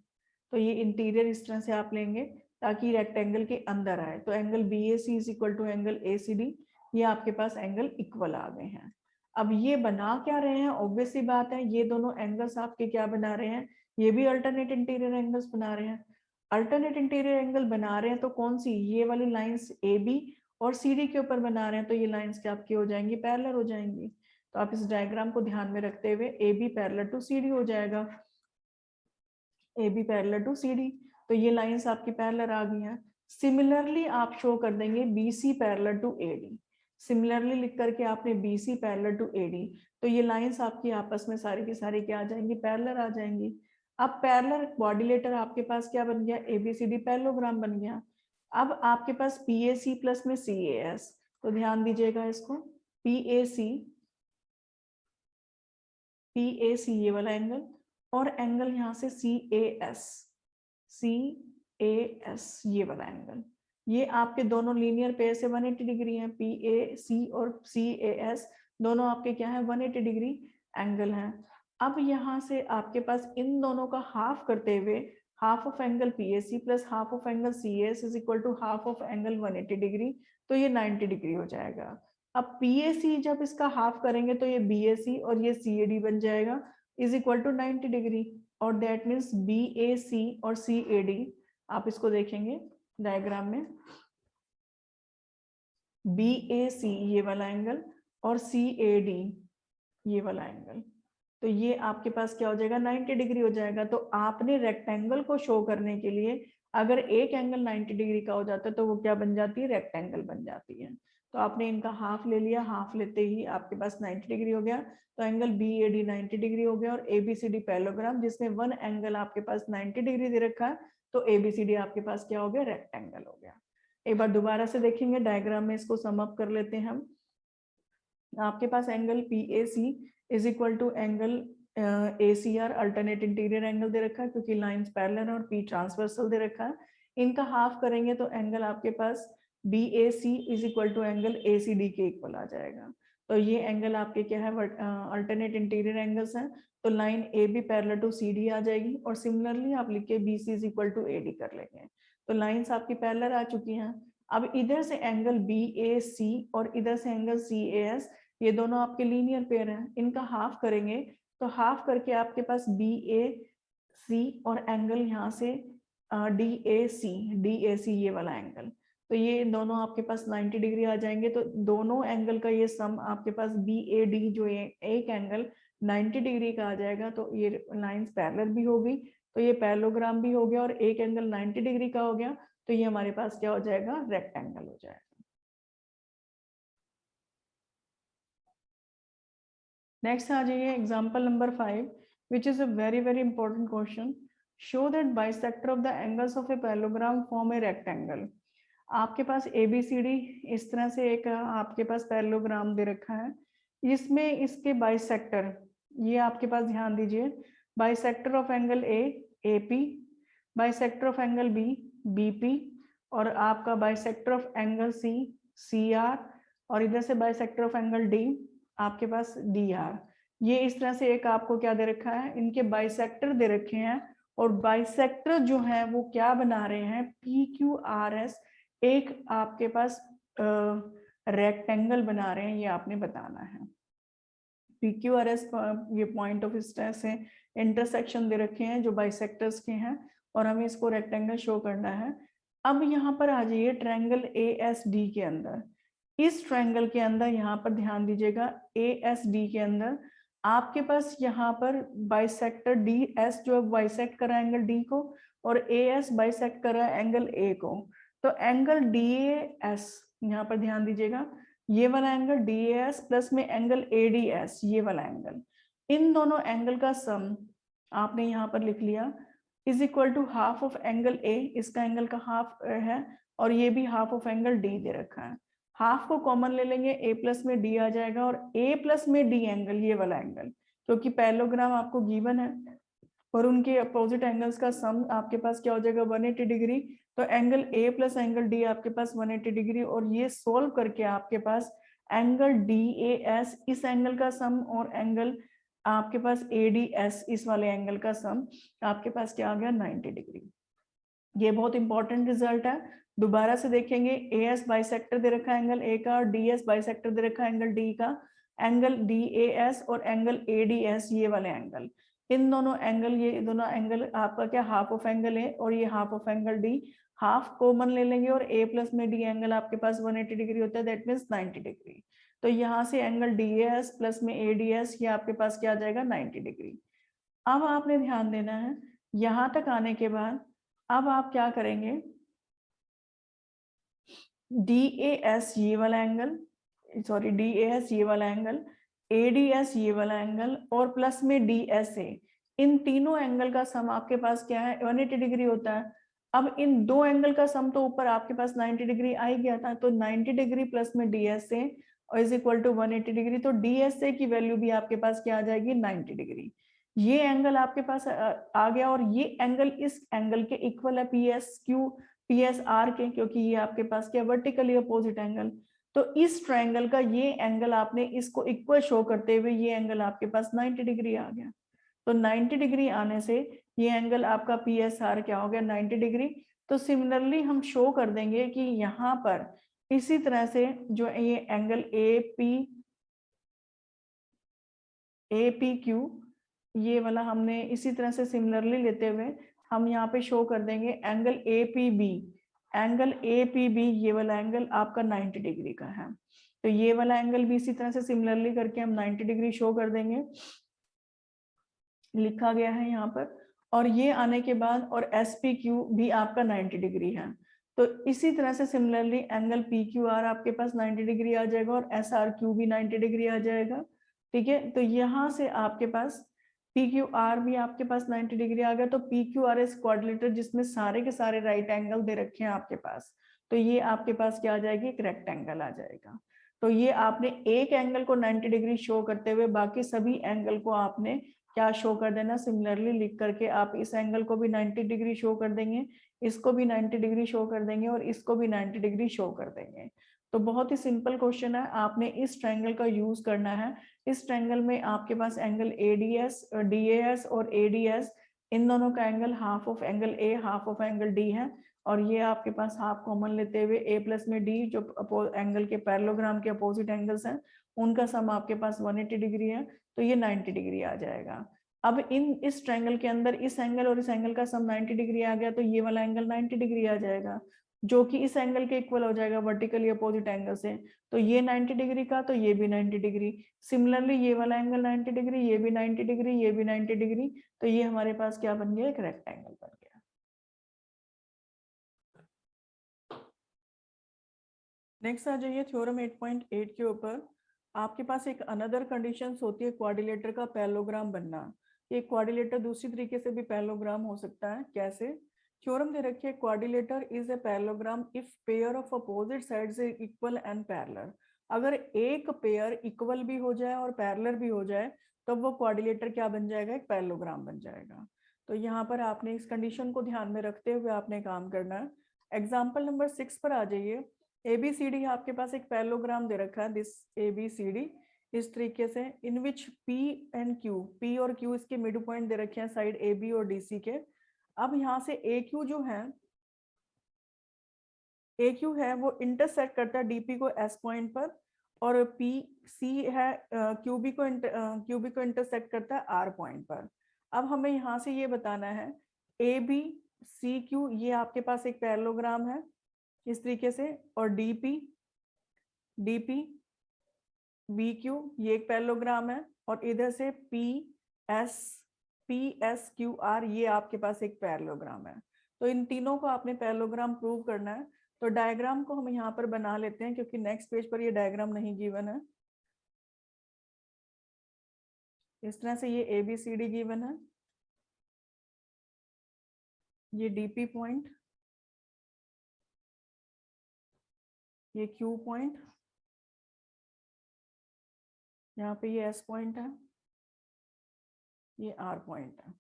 तो ये इंटीरियर इस तरह से आप लेंगे ताकि रेक्टेंगल के अंदर आए। तो angle BAC is equal to angle ACD, ये आपके पास एंगल इक्वल आ गए हैं। अब ये बना क्या रहे हैं, ऑब्वियस सी बात है ये दोनों एंगल्स आपके क्या बना रहे हैं, ये भी अल्टरनेट इंटीरियर एंगल्स बना रहे हैं। अल्टरनेट इंटीरियर एंगल बना रहे हैं तो कौन सी, ये वाली लाइंस AB और CD के ऊपर बना रहे हैं, तो ये लाइंस क्या आपकी हो जाएंगी, पैरेलल हो जाएंगी। तो आप इस डायग्राम को ध्यान में रखते हुए AB पैरेलल टू CD हो जाएगा, AB पैरेलल टू CD, तो ये लाइंस आपकी पैरेलल आ गई हैं। सिमिलरली आप शो कर देंगे BC parallel to AD, similarly लिख करके आपने BC पैरेलल टू AD, तो ये लाइंस आपकी आपस में सारी की सारी क्या आ जाएंगी, पैरेलल आ जाएंगी। अब पैरेलल क्वाड्रिलेटर आपके पास क्या बन गया, ABCD पैरेललोग्राम बन गया। अब आपके पास PAC प्लस में CAS, तो ध्यान दीजिएगा इसको, PAC ये वाला एंगल और एंगल यहाँ से CAS ये वाला एंगल, ये आपके दोनों लीनियर पेयर से 180 डिग्री है। PAC और CAS दोनों आपके क्या है, 180 डिग्री एंगल है। अब यहाँ से आपके पास इन दोनों का हाफ करते हुए half of angle PAC plus half of angle CAS is equal to half of angle 180 degree, तो ये 90 डिग्री हो जाएगा। अब PAC जब इसका हाफ करेंगे तो ये BAC और ये CAD बन जाएगा इज इक्वल टू 90 डिग्री, और दैट मीन्स BAC और CAD, आप इसको देखेंगे डायग्राम में, BAC ये वाला एंगल और CAD ये वाला एंगल, तो ये आपके पास क्या हो जाएगा, 90 डिग्री हो जाएगा। तो आपने रेक्टेंगल को शो करने के लिए अगर एक एंगल 90 डिग्री का हो जाता है तो वो क्या बन जाती है, रेक्टेंगल बन जाती है। तो आपने इनका हाफ ले लिया, हाफ लेते ही आपके पास 90 डिग्री हो गया, तो एंगल BAD 90 डिग्री हो गया और ABCD पैरेललोग्राम जिसमें वन एंगल आपके पास 90 डिग्री दे रखा है, तो ABCD आपके पास क्या हो गया, रेक्टेंगल हो गया। एक बार दोबारा से देखेंगे डायग्राम में, इसको सम अप कर लेते हैं हम। आपके पास angle PAC is equal to angle ACR alternate interior angle दे रखा है क्योंकि लाइंस पैरेलल और P ट्रांसवर्सल दे रखा है। इनका हाफ करेंगे तो एंगल आपके पास BAC is equal to angle ACD के इक्वल आ जाएगा। तो ये एंगल आपके क्या है, अल्टरनेट इंटीरियर एंगल्स हैं, तो line AB parallel to CD आ जाएगी और सिमिलरली आप लिख के BC is equal to AD कर लेंगे। तो लाइंस आपकी पैरेलल आ चुकी हैं। अब इधर से एंगल BAC और इधर से एंगल CAS, ये दोनों आपके लीनियर पेयर हैं, इनका हाफ करेंगे तो हाफ करके आपके पास BAC और एंगल यहाँ से DAC ये वाला एंगल, तो ये दोनों आपके पास 90 डिग्री आ जाएंगे। तो दोनों एंगल का ये सम आपके पास BAD जो एक एंगल 90 डिग्री का आ जाएगा, तो ये लाइंस पैरेलल भी होगी, तो ये पैरेललोग्राम भी हो गया और एक एंगल 90 डिग्री का हो गया, तो ये हमारे पास क्या हो जाएगा, रेक्टेंगल हो जाएगा। नेक्स्ट आ जाइए example number 5 which is a very very important question. Show that bisector of the angles of a parallelogram form a rectangle. आपके पास ABCD इस तरह से एक आपके पास पैरेललोग्राम दे रखा है, इसमें इसके बाइसेक्टर, ये आपके पास ध्यान दीजिए, bisector of angle A AP, bisector of angle B BP, और आपका bisector of angle C CR, और इधर से बाइसेक्टर ऑफ एंगल D आपके पास DR। ये इस तरह से एक आपको क्या दे रखा है, इनके बाइसेक्टर दे रखे हैं, और बाइसेक्टर जो है वो क्या बना रहे हैं, PQRS एक आपके पास रेक्टेंगल बना रहे हैं, ये आपने बताना है। PQRS ये पॉइंट ऑफ स्ट्रेस है, इंटरसेक्शन दे रखे हैं जो बाइसेक्टर्स के हैं, और हमें इसको रेक्टेंगल शो करना है। अब यहाँ पर आ जाइए ट्रायंगल ASD के अंदर, इस ट्रायंगल के अंदर यहाँ पर ध्यान दीजिएगा, ASD के अंदर आपके पास यहाँ पर बाइसेक्टर DS जो बाइसेक्ट कर रहा है एंगल D को, और AS बाइसेक्ट कर रहा है एंगल A को। तो एंगल DAS यहाँ पर ध्यान दीजिएगा, ये वाला एंगल DAS प्लस में एंगल ADS, ये वाला एंगल, इन दोनों एंगल का सम आपने यहाँ पर लिख लिया is equal to half of angle A, इसका एंगल का हाफ है, और ये भी हाफ ऑफ एंगल D दे रखा है। हाफ को कॉमन ले लेंगे, A प्लस में D आ जाएगा, और A प्लस में D एंगल, ये वाला एंगल, क्योंकि पैरेललोग्राम आपको गिवन है और उनके अपोजिट एंगल्स का सम आपके पास क्या हो जाएगा 180 डिग्री, तो angle A plus angle D आपके पास 180 डिग्री, और ये सोल्व करके आपके पास एंगल DAS इस एंगल का सम और एंगल आपके पास ADS इस वाले एंगल का सम आपके पास क्या आ गया 90 डिग्री। ये बहुत इंपॉर्टेंट रिजल्ट है, दोबारा से देखेंगे, AS बाइसेक्टर दे रखा है एंगल A का, DS बाइसेक्टर दे रखा है एंगल D का, एंगल DAS और एंगल ADS ये वाले एंगल, इन दोनों एंगल, ये दोनों एंगल आपका क्या हाफ ऑफ एंगल है और ये half of angle D, half common ले लेंगे और A प्लस में D एंगल आपके पास 180 डिग्री होता है, दैट मीन्स 90 डिग्री। तो यहाँ से एंगल DAS प्लस में ADS ये आपके पास क्या आ जाएगा 90 डिग्री। अब आपने ध्यान देना है, यहां तक आने के बाद अब आप क्या करेंगे, DAS ये वाला एंगल, सॉरी DAS ये वाला एंगल, ADS ये वाला एंगल और प्लस में DSA, इन तीनों एंगल का सम आपके पास क्या है 180 डिग्री होता है। अब इन दो एंगल का सम तो ऊपर आपके पास 90 डिग्री आ ही गया था, तो 90 डिग्री प्लस में DSA और इज इक्वल टू 180 डिग्री, तो DSA की वैल्यू भी आपके पास क्या आ जाएगी 90 डिग्री। ये एंगल आपके पास आ गया, और ये एंगल इस एंगल के इक्वल है PSR के, क्योंकि ये आपके पास क्या वर्टिकली अपोजिट एंगल, तो इस ट्रायंगल का ये एंगल आपने इसको इक्वल शो करते हुए ये एंगल आपके पास 90 डिग्री आ गया। तो 90 डिग्री आने से ये एंगल आपका PSR क्या हो गया 90 डिग्री। तो सिमिलरली हम शो कर देंगे कि यहाँ पर इसी तरह से जो ये एंगल APQ ये वाला हमने इसी तरह से सिमिलरली लेते हुए हम यहाँ पे शो कर देंगे एंगल APB ये वाला एंगल आपका 90 डिग्री का है। तो ये वाला एंगल भी इसी तरह से सिमिलरली करके हम 90 डिग्री शो कर देंगे, लिखा गया है यहाँ पर। और ये आने के बाद और SPQ भी आपका 90 डिग्री है, तो इसी तरह से सिमिलरली एंगल PQR आपके पास 90 डिग्री आ जाएगा और SRQ भी 90 डिग्री आ जाएगा। ठीक है, तो यहाँ से आपके पास PQR भी आपके पास 90 डिग्री आ गया। तो PQRS क्वाड्रिलेटरल जिसमें सारे के सारे राइट एंगल दे रखे हैं आपके पास, तो ये आपके पास क्या आ जाएगी एक रेक्टेंगल आ जाएगा। तो ये आपने एक एंगल को 90 डिग्री शो करते हुए बाकी सभी एंगल को आपने क्या शो कर देना सिमिलरली लिख करके, आप इस एंगल को भी 90 डिग्री शो कर देंगे, इसको भी 90 डिग्री शो कर देंगे और इसको भी 90 डिग्री शो कर देंगे। तो बहुत ही सिंपल क्वेश्चन है, आपने इस ट्रायंगल का यूज करना है। इस ट्रायंगल में आपके पास एंगल DAS और ADS इन दोनों का angle half of angle A half of angle D है, और ये आपके पास हाफ कॉमन लेते हुए A प्लस में D जो एंगल के पैरेललोग्राम के अपोजिट एंगल्स हैं उनका सम आपके पास 180 डिग्री है, तो ये 90 डिग्री आ जाएगा। अब इस ट्रायंगल के अंदर इस एंगल और इस एंगल का सम 90 डिग्री आ गया, तो ये वाला एंगल 90 डिग्री आ जाएगा जो कि इस एंगल के इक्वल हो जाएगा वर्टिकली अपोजिट एंगल से। तो ये 90 डिग्री का, तो ये भी 90 डिग्री। सिमिलरली ये वाला एंगल 90 डिग्री, ये भी 90 डिग्री, ये भी 90 डिग्री, तो ये हमारे पास क्या बन गया एक रेक्टेंगल बन गया। नेक्स्ट आ जाइए थ्योरम 8.8 के ऊपर। आपके पास एक अनदर कंडीशंस होती है क्वाड्रिलेटर का पैरेललोग्राम बनना। एक क्वाड्रिलेटर दूसरी तरीके से भी पैरेललोग्राम हो सकता है, कैसे? थ्योरम दे रखिए, quadrilateral is a parallelogram if pair of opposite sides is equal and parallel. अगर एक पेयर इक्वल भी हो जाए और पैरेलल भी हो जाए तो वो क्वाड्रिलेटर क्या बन जाएगा एक पैरेललोग्राम बन जाएगा। तो यहाँ पर आपने इस कंडीशन को ध्यान में रखते हुए आपने काम करना है। एग्जाम्पल नंबर 6 पर आ जाइए। ABCD आपके पास एक पैरेललोग्राम दे रखा है, दिस ABCD इस तरीके से, इन विच P एंड Q, P और Q इसके मिड पॉइंट दे रखे हैं साइड AB और DC के। अब यहाँ से AQ जो है, AQ है वो इंटरसेक्ट करता है DP को S पॉइंट पर, और PC है QB को इंटरसेक्ट करता है R पॉइंट पर। अब हमें यहाँ से ये बताना है ABCQ ये आपके पास एक पैरेललोग्राम है इस तरीके से, और DP BQ ये एक पैरेललोग्राम है, और इधर से PSQR ये आपके पास एक पैरेललोग्राम है। तो इन तीनों को आपने पैरेललोग्राम प्रूव करना है। तो डायग्राम को हम यहाँ पर बना लेते हैं क्योंकि नेक्स्ट पेज पर ये डायग्राम नहीं गिवन है। इस तरह से ये ABCD गिवन है, ये DP पॉइंट, ये Q पॉइंट, यहाँ पे ये S पॉइंट है, ये R पॉइंट है।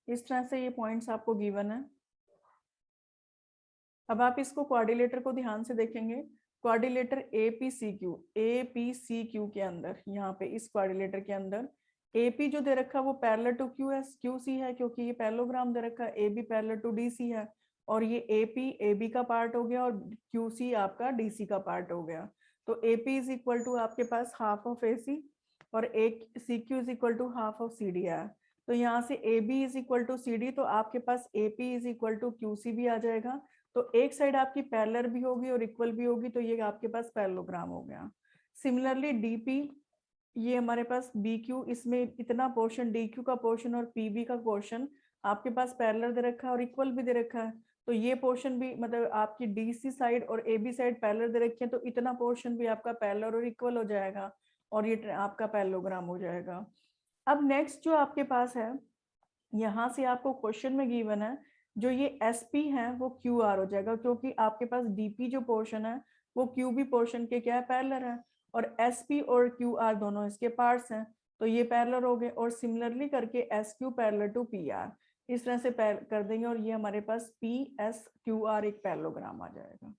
इस तरह से ये पॉइंट्स आपको गिवन है। अब आप इसको क्वाड्रिलेटर को ध्यान से देखेंगे। क्वाड्रिलेटर APCQ के अंदर, यहाँ पे इस क्वाड्रिलेटर के अंदर AP जो दे रखा है वो पैरेलल टू QC है, क्योंकि ये पैरेललोग्राम दे रखा है। AB पैरेलल टू DC है, और ये AP AB का पार्ट हो गया और QC आपका DC का पार्ट हो गया। तो AP इज इक्वल टू आपके पास हाफ ऑफ AC और CQ is equal to half of CD है। तो यहाँ से AB is equal to CD, तो आपके पास AP is equal to QC भी आ जाएगा। तो एक साइड आपकी पैरेलल भी होगी और इक्वल भी होगी, तो ये आपके पास पैरेललोग्राम हो गया। सिमिलरली DP, ये हमारे पास BQ, इसमें इतना पोर्शन DQ का पोर्शन और PB का पोर्शन आपके पास पैरेलल दे रखा है और इक्वल भी दे रखा है। तो ये पोर्शन भी, मतलब आपकी DC साइड और AB साइड पैरेलल दे रखी है, तो इतना पोर्शन भी आपका पैरेलल और इक्वल हो जाएगा और ये आपका पैरेललोग्राम हो जाएगा। अब नेक्स्ट जो आपके पास है, यहाँ से आपको क्वेश्चन में गिवन है जो ये SP है वो QR हो जाएगा, क्योंकि आपके पास DP जो पोर्शन है वो QB पोर्शन के क्या है, पैरेलल है, और SP और QR दोनों इसके पार्ट्स हैं, तो ये पैरेलल हो गए। और सिमिलरली करके SQ पैरेलल टू PR, इस तरह से कर देंगे और ये हमारे पास PSQR एक पैरेललोग्राम आ जाएगा।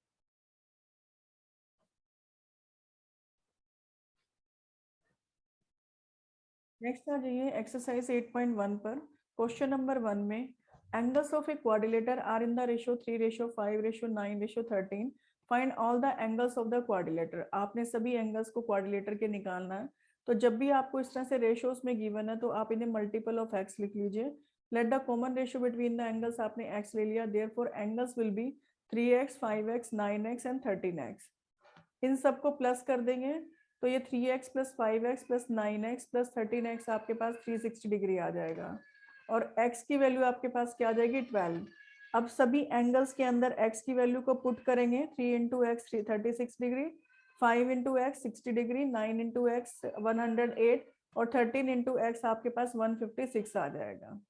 नेक्स्ट आ जाइए एक्सरसाइज 8.1 पर। क्वेश्चन नंबर 1 में angles of a quadrilateral are in the ratio 3:5:9:13। Find all the angles of the quadrilateral. आपने सभी एंगल्स को क्वाड्रिलेटर के निकालना है। तो जब भी आपको इस तरह से रेशियोज में गिवन है तो आप इन्हें मल्टीपल ऑफ x लिख लीजिए। Let the common ratio between the angles, आपने x ले लिया, therefore angles will be 3x, 5x, 9x and 13x। इन सबको प्लस कर देंगे तो ये 3x plus 5x plus 9x plus 13x आपके पास 360 डिग्री आ जाएगा, और x की वैल्यू आपके पास क्या आ जाएगी, 12। अब सभी एंगल्स के अंदर x की वैल्यू को पुट करेंगे। 3 into x 36 degree, 5 into x 60 degree, 9 into x 108 और 13 इंटू एक्स आपके पास 156 आ जाएगा।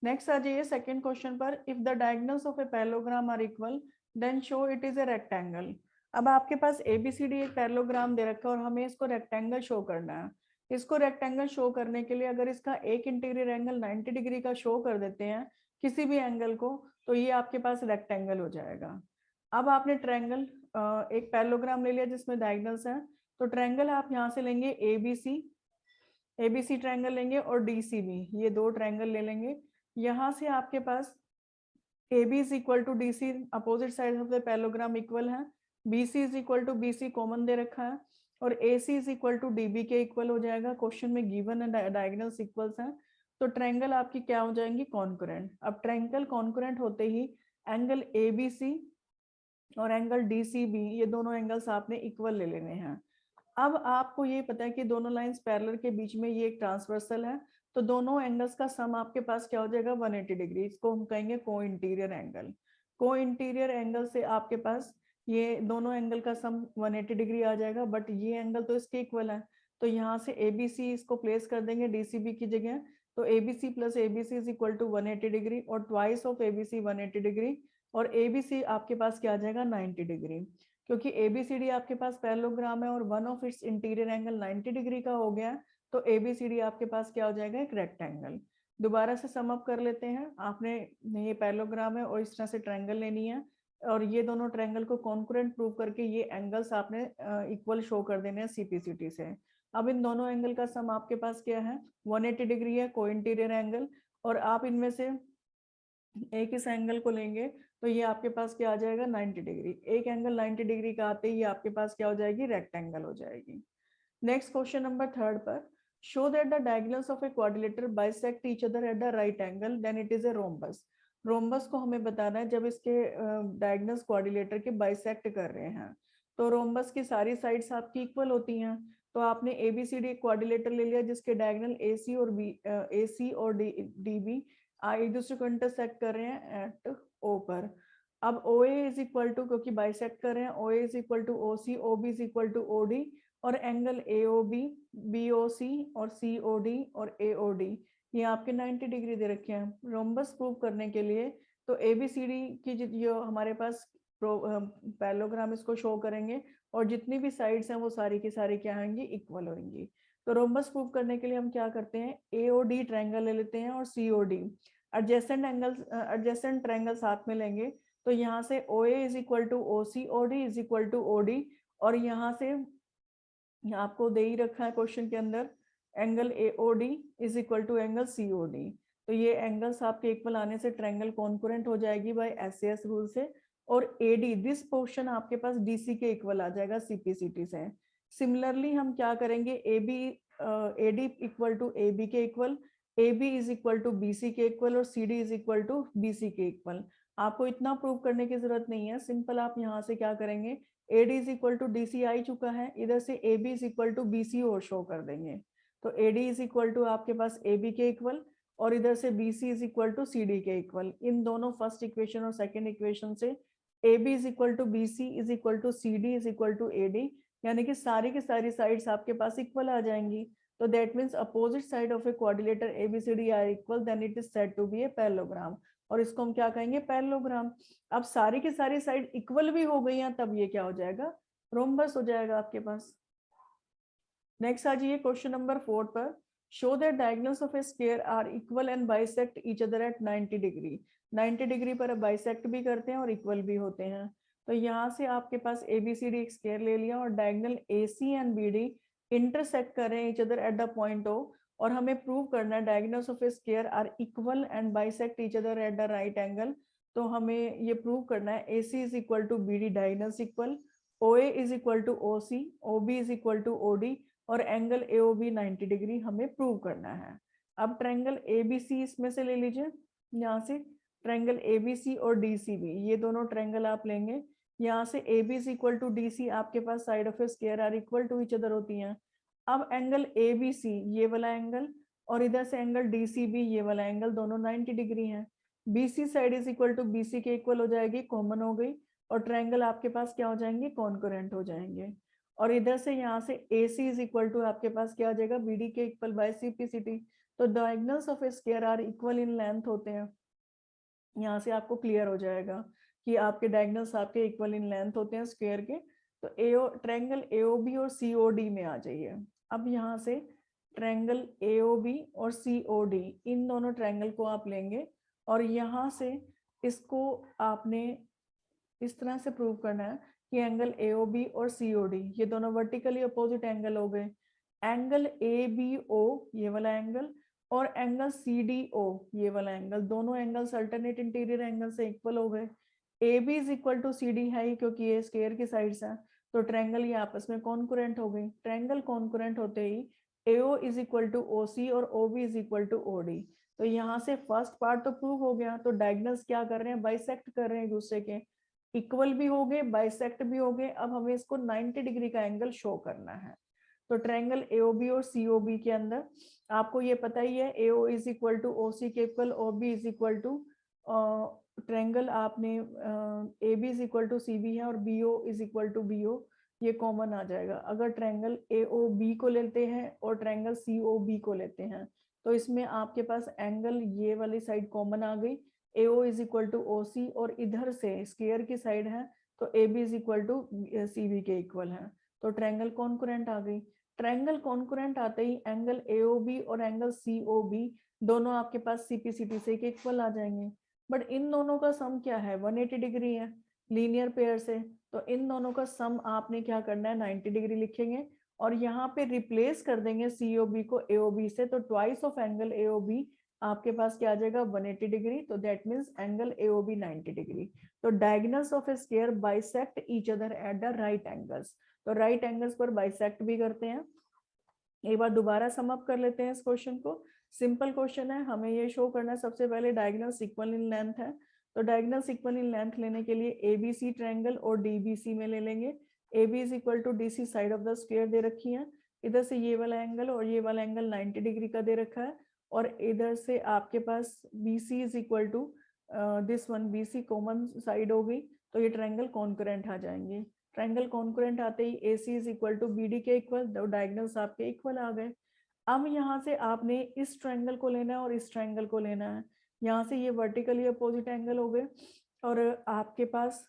नेक्स्ट आ जाइए सेकंड क्वेश्चन पर। If the diagonals of a parallelogram are equal then show it is a rectangle. अब आपके पास ABCD एक पैरेललोग्राम दे रखा है और हमें इसको रेक्टेंगल शो करना है। इसको रेक्टेंगल शो करने के लिए अगर इसका एक इंटीरियर एंगल 90 डिग्री का शो कर देते हैं किसी भी एंगल को, तो ये आपके पास रेक्टेंगल हो जाएगा। अब आपने ट्रायंगल, एक पैरेललोग्राम ले लिया जिसमें डायगोनल्स हैं, तो ट्रायंगल आप यहाँ से लेंगे ABC ट्रायंगल लेंगे और DCB, ये दो ट्रायंगल ले लेंगे। यहाँ से आपके पास AB is equal to DC, opposite side of the parallelogram equal है। BC is equal to BC common दे रखा है, और AC is equal to DB के इक्वल हो जाएगा। क्वेश्चन में गिवन है डायगोनल्स इक्वल्स हैं, तो ट्रायंगल आपकी क्या हो जाएंगी, कॉन्करेंट। अब ट्रायंगल कॉन्करेंट होते ही एंगल ABC और एंगल DCB, ये दोनों एंगल्स आपने इक्वल ले लेने हैं। अब आपको ये पता है कि दोनों लाइंस पैरेलल के बीच में ये एक ट्रांसवर्सल है, तो दोनों एंगल्स का सम आपके पास क्या हो जाएगा, 180 डिग्री। इसको हम कहेंगे को इंटीरियर एंगल। को इंटीरियर एंगल से आपके पास ये दोनों एंगल का सम 180 डिग्री आ जाएगा, बट ये एंगल तो इसके इक्वल है, तो यहाँ से ABC इसको प्लेस कर देंगे DCB की जगह। तो ABC plus ABC is equal to 180 degree, और ट्वाइस ऑफ ABC 180 डिग्री, और ABC आपके पास क्या आ जाएगा, 90 डिग्री। क्योंकि ABCD आपके पास पैरेललोग्राम है और one of its interior angle 90 degree का हो गया, तो ABCD आपके पास क्या हो जाएगा, एक रेक्टेंगल। दोबारा से सम अप कर लेते हैं। आपने ये पैरेललोग्राम है और इस तरह से ट्रायंगल लेनी है, और ये दोनों ट्रायंगल को कॉन्करेंट प्रूव करके ये एंगल्स आपने इक्वल शो कर देने हैं CPCT से। अब इन दोनों एंगल का सम आपके पास क्या है, 180 डिग्री है, को इंटीरियर एंगल, और आप इनमें से एक इस एंगल को लेंगे तो ये आपके पास क्या आ जाएगा, 90 डिग्री। एक एंगल 90 डिग्री का आते ही आपके पास क्या हो जाएगी, रेक्टेंगल हो जाएगी। नेक्स्ट क्वेश्चन नंबर 3 पर, show that the diagonals of a quadrilateral bisect each other at the right angle then it is a rhombus. Rhombus को हमें बताना है जब इसके डायगोनल्स क्वाड्रिलेटर के बाइसेक्ट कर रहे हैं, तो रोम्बस की सारी साइड्स आपकी इक्वल होती हैं। तो आपने ABCD क्वाड्रिलेटर ले लिया जिसके डायगोनल AC और DB एक दूसरे को इंटरसेक्ट कर रहे हैं एट ओ पर। अब O A is equal to, क्योंकि बाइसेक्ट कर रहे हैं, O A is equal to O C, O B is equal to O D, और angle A O B, B O C और सी ओ डी और ए O D ये आपके 90 degree दे रखे हैं। रोम्बस प्रूव करने के लिए तो ए बी सी डी की जो हमारे पास पैरेललोग्राम इसको शो करेंगे, और जितनी भी साइड्स हैं वो सारी की सारी क्या होंगी, इक्वल होंगी। तो रोम्बस प्रूव करने के लिए हम क्या करते हैं, ए ओ डी ट्रायंगल ले लेते हैं और C O D adjacent angles, adjacent triangle साथ में लेंगे। तो यहाँ से O A is equal to O C, O D is equal to O D, और यहाँ से आपको दे ही रखा है क्वेश्चन के अंदर angle A O D is equal to angle C O D. तो ये एंगल्स आपके इक्वल आने से ट्रायंगल कॉन्करेंट हो जाएगी बाय एसएस रूल से, और एडी दिस पोर्शन आपके पास डीसी के इक्वल आ जाएगा सीपीसीटी से। सिमिलरली हम क्या करेंगे, A B AD equal to A B के equal, A B is equal to B C के इक्वल, और C D is equal to B C के इक्वल। आपको इतना प्रूव करने की जरूरत नहीं है, सिंपल आप यहाँ से क्या करेंगे, AD is equal to D C आई चुका है, इधर से A B is equal to B C और शो कर देंगे। तो AD इज इक्वल टू आपके पास ए बी के इक्वल, और इधर से B C is equal to C D के इक्वल। इन दोनों फर्स्ट इक्वेशन और सेकेंड इक्वेशन से A B is equal to B C is equal to C D is equal to A D, यानी कि सारी की सारी साइड्स आपके पास इक्वल आ जाएंगी। तो that means opposite side of a quadrilateral ABCD are equal, then it is said to B a parallelogram, और इसको हम क्या कहेंगे, पैरेललोग्राम। अब सारी की सारी साइड इक्वल भी हो गई हैं, तब ये क्या हो जाएगा, रोम्बस हो जाएगा आपके पास। नेक्स्ट आ जाइए क्वेश्चन नंबर 4 पर। Show that diagonals of a square are equal and bisect each other at 90 degree. 90 degree पर बाइसेक्ट भी करते हैं और इक्वल भी होते हैं। तो यहाँ से आपके पास ABCD एक स्क्वायर ले लिया, और diagonal AC and BD intersect कर रहे हैं each other at the point O, और हमें प्रूव करना है diagonals of a square are equal and bisect each other at the right angle. तो हमें ये प्रूव करना है AC is equal to BD diagonals equal, OA is equal to OC, OB is equal to OD, और angle AOB 90 degree हमें prove करना है। अब ट्रायंगल ABC इसमें से ले लीजिए, यहाँ से ट्रायंगल ABC और DCB ये दोनों ट्रायंगल आप लेंगे। यहाँ से AB is equal to DC आपके पास side of a square are equal to each other होती हैं। अब एंगल ABC ये वाला एंगल, और इधर से एंगल DCB ये वाला एंगल, दोनों 90 डिग्री हैं। BC side is equal to BC के इक्वल हो जाएगी, कॉमन हो गई, और ट्रायंगल आपके पास क्या हो जाएंगे, कॉन्करेंट हो जाएंगे। और इधर से यहाँ से AC इज इक्वल टू आपके पास क्या आ जाएगा, BD के इक्वल बाय CPCT। तो diagonals of a square are equal in length होते हैं। यहाँ से आपको क्लियर हो जाएगा कि आपके डायगोनल्स आपके इक्वल इन लेंथ होते हैं स्क्वायर के। तो ट्रायंगल AOB और COD में आ जाइए। अब यहाँ से ट्रायंगल AOB और COD इन दोनों ट्रायंगल को आप लेंगे, और यहाँ से इसको आपने इस तरह से प्रूव करना है कि एंगल AOB और COD ये दोनों वर्टिकली अपोजिट एंगल हो गए। एंगल ABO ये वाला एंगल और एंगल CDO ये वाला एंगल, दोनों एंगल्स अल्टरनेट इंटीरियर एंगल से इक्वल हो गए। AB is equal to CD है क्योंकि ये स्क्वायर की साइड्स हैं, तो ट्रायंगल ये आपस में कॉन्करेंट हो गई। ट्रायंगल कॉन्करेंट होते ही AO is equal to OC और OB is equal to OD। तो यहाँ से फर्स्ट पार्ट तो प्रूव हो गया। तो डायगोनल्स क्या कर रहे हैं, बाइसेक्ट कर रहे हैं एक दूसरे के, इक्वल भी हो गए, बाइसेक्ट भी हो गए। अब हमें इसको 90 डिग्री का एंगल शो करना है। तो ट्रायंगल AOB और COB के अंदर आपको ये पता ही है, AO is equal to OC के equal, OB is equal to triangle आपने AB is equal to CB है, और BO is equal to BO ये कॉमन आ जाएगा। अगर ट्रायंगल AOB को लेते हैं और ट्रायंगल COB को लेते हैं, तो इसमें आपके पास एंगल ये वाली साइड कॉमन आ गई, AO is equal to OC, और इधर से स्क्वायर की साइड है तो AB is equal to CB के इक्वल है। तो ट्रायंगल कॉन्करेंट आ गई। ट्रायंगल कॉन्करेंट आते ही एंगल AOB और एंगल COB दोनों आपके पास CPCT से के इक्वल आ जाएंगे। बट इन दोनों का सम क्या है, 180 डिग्री है लीनियर पेयर से। तो इन दोनों का सम आपने क्या करना है, 90 डिग्री लिखेंगे, और यहाँ पे रिप्लेस कर देंगे COB को AOB से। तो ट्वाइस ऑफ एंगल AOB आपके पास क्या आ जाएगा, 180 डिग्री। तो that means angle AOB 90 degree. तो diagonals of a square bisect each other at the right angles. तो राइट एंगल्स पर बाइसेक्ट भी करते हैं। एक बार दोबारा सम अप कर लेते हैं इस क्वेश्चन को। सिंपल क्वेश्चन है, हमें ये शो करना है सबसे पहले डायगोनल्स इक्वल इन लेंथ है। तो डायगोनल्स इक्वल इन लेंथ लेने के लिए ABC ट्रायंगल और DBC में ले लेंगे। AB is equal to DC side of the square दे रखी है, इधर से ये वाला एंगल और ये वाला एंगल 90 डिग्री का दे रखा है, और इधर से आपके पास BC is equal to this one, BC common side होगी, तो ये ट्रायंगल कॉन्करेंट आ जाएंगे। ट्रायंगल कॉन्करेंट आते ही AC is equal to BD के इक्वल, दो डायगोनल्स आपके इक्वल आ गए। अब यहाँ से आपने इस ट्रायंगल को लेना है और इस ट्रायंगल को लेना है। यहाँ से ये वर्टिकली अपोजिट एंगल हो गए और आपके पास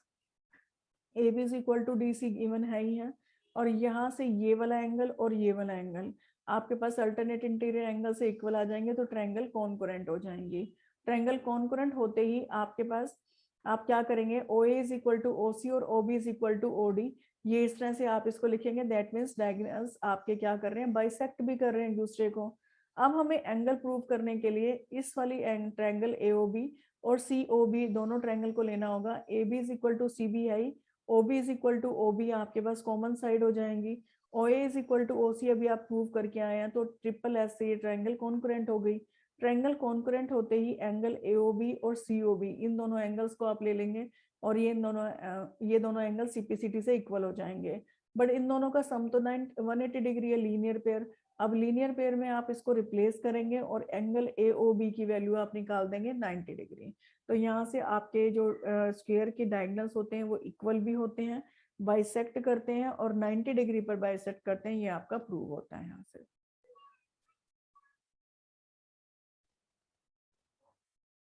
AB is equal to DC given है ही है, और यहाँ से ये वाला एंगल और ये वाला एंगल आपके पास अल्टरनेट इंटीरियर एंगल से इक्वल आ जाएंगे, तो ट्रायंगल कॉन्करेंट हो जाएंगे। ट्रायंगल कॉन्करेंट होते ही आपके पास आप क्या करेंगे, OA is equal to OC और OB is equal to OD, ये इस तरह से आप इसको लिखेंगे। दैट मीन्स डायगोनल्स आपके क्या कर रहे हैं, बाइसेक्ट भी कर रहे हैं एक दूसरे को। अब हमें एंगल प्रूव करने के लिए इस वाली ट्रायंगल AOB और COB दोनों ट्रायंगल को लेना होगा। AB is equal to CBI, OB is equal to OB आपके पास कॉमन साइड हो जाएंगी। OA is equal to OC अभी आप प्रूव करके आए हैं, तो ट्रिपल S से ये ट्रायंगल कॉन्करेंट हो गई। ट्रायंगल कॉन्करेंट होते ही एंगल AOB और COB इन दोनों एंगल्स को आप ले लेंगे और ये दोनों एंगल CPCT से इक्वल हो जाएंगे। बट इन दोनों का सम तो 180 डिग्री है, लीनियर पेयर। अब लीनियर पेयर में आप इसको रिप्लेस करेंगे और एंगल AOB की वैल्यू आप निकाल देंगे 90 डिग्री। तो यहाँ से आपके जो स्क्वायर के डायगोनल्स होते हैं वो इक्वल भी होते हैं, बाइसेक्ट करते हैं और 90 डिग्री पर बाइसेक्ट करते हैं, ये आपका प्रूव होता है यहाँ से।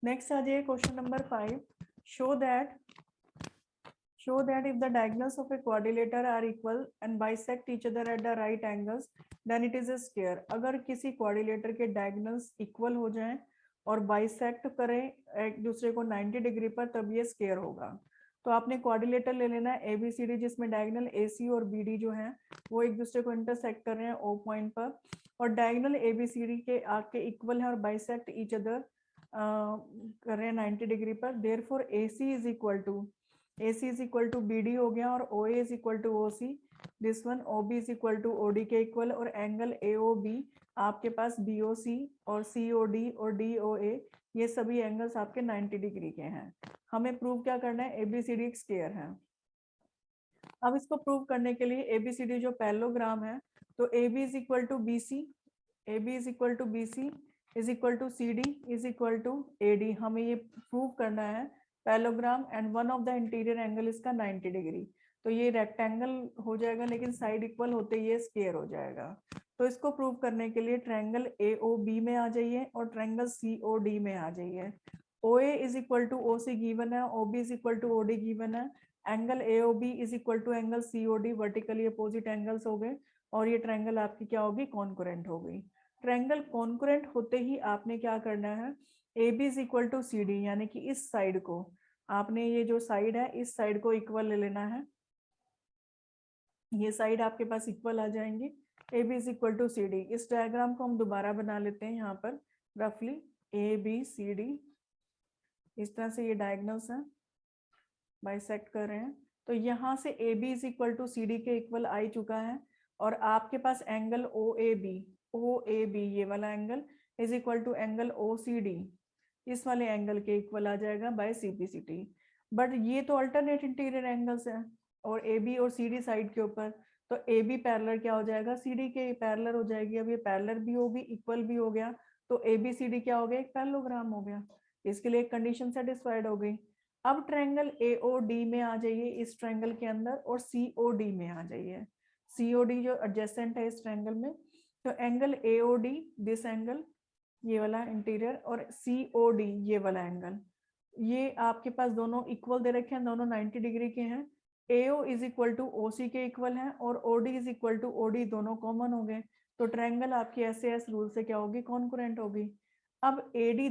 नेक्स्ट आ जाइए question number 5। Show that if the diagonals of a quadrilateral are equal and bisect each other at the right angles, then it is a square। अगर किसी क्वाड्रिलेटर के डायगोनल्स इक्वल हो जाएं और बाइसेक्ट करें एक दूसरे को 90 डिग्री पर, तब ये स्क्वायर होगा। तो आपने क्वाड्रिलेटर ले लेना है ABCD, जिसमें डायगोनल AC और BD जो है वो एक दूसरे को इंटरसेक्ट कर रहे हैं O पॉइंट पर, और डायगोनल ABCD के आपके इक्वल है और बाइसेक्ट ईच अदर कर रहे हैं 90 डिग्री पर। Therefore AC is equal to BD हो गया और OA is equal to OC, this one OB is equal to OD के इक्वल, और एंगल AOB आपके पास BOC और COD और DOA ये सभी एंगल्स आपके 90 डिग्री के हैं। हमें प्रूव क्या करना है, ABCD एक स्क्वायर है। अब इसको प्रूव करने के लिए ABCD जो पैरेललोग्राम है, तो AB is equal to BC, AB is equal to BC is equal to CD is equal to AD। हमें ये प्रूव करना है parallelogram and one of the interior angle इसका 90 डिग्री। तो ये रेक्टेंगल हो जाएगा, लेकिन साइड इक्वल होते ये स्क्वायर हो जाएगा। तो इसको प्रूव करने के लिए ट्रायंगल AOB में आ जाइए और ट्रायंगल COD में आ जाइए। OA is equal to OC given है, OB is equal to OD given है, angle AOB is equal to angle COD vertically opposite angles हो गए, और ये ट्रायंगल आपकी क्या होगी, कॉन्करेंट हो गई। ट्रायंगल कॉन्करेंट होते ही आपने क्या करना है, AB is equal to CD, यानी कि इस साइड को आपने, ये जो साइड है इस साइड को इक्वल ले लेना है। ये साइड आपके पास इक्वल आ जाएंगे। AB is equal to CD। इस डायग्राम को हम दोबारा बना लेते हैं यहाँ पर रफली, ABCD इस तरह से ये डायगोनल्स हैं, बाइसेक्ट कर रहे हैं। तो यहाँ से AB is equal to CD के इक्वल आ चुका है, और आपके पास एंगल OAB ये वाला angle is equal to angle OCD इस वाले एंगल के इक्वल आ जाएगा बाय CPCT। बट ये तो अल्टरनेट इंटीरियर एंगल्स हैं और AB और CD साइड के ऊपर, तो AB पैरेलल क्या हो जाएगा, CD के पैरेलल हो जाएगी। अब ये पैरेलल भी होगी, इक्वल भी हो गया, तो ABCD क्या हो गया, एक पैरेललोग्राम हो गया। इसके लिए एक कंडीशन सेटिस्फाइड हो गई। अब ट्रायंगल AOD में आ जाइए इस ट्रायंगल के अंदर, और COD में आ जाइए। COD जो एडजेसेंट है इस ट्रायंगल में, तो एंगल AOD दिस एंगल ये वाला इंटीरियर, और COD ये वाला एंगल, ये आपके पास दोनों इक्वल दे रखे हैं, दोनों 90 डिग्री के हैं। AO is equal to OC के इक्वल है और OD is equal to OD दोनों कॉमन हो गए, तो ट्रायंगल आपकी SAS रूल से क्या होगी, कॉन्करेंट होगी। अब AD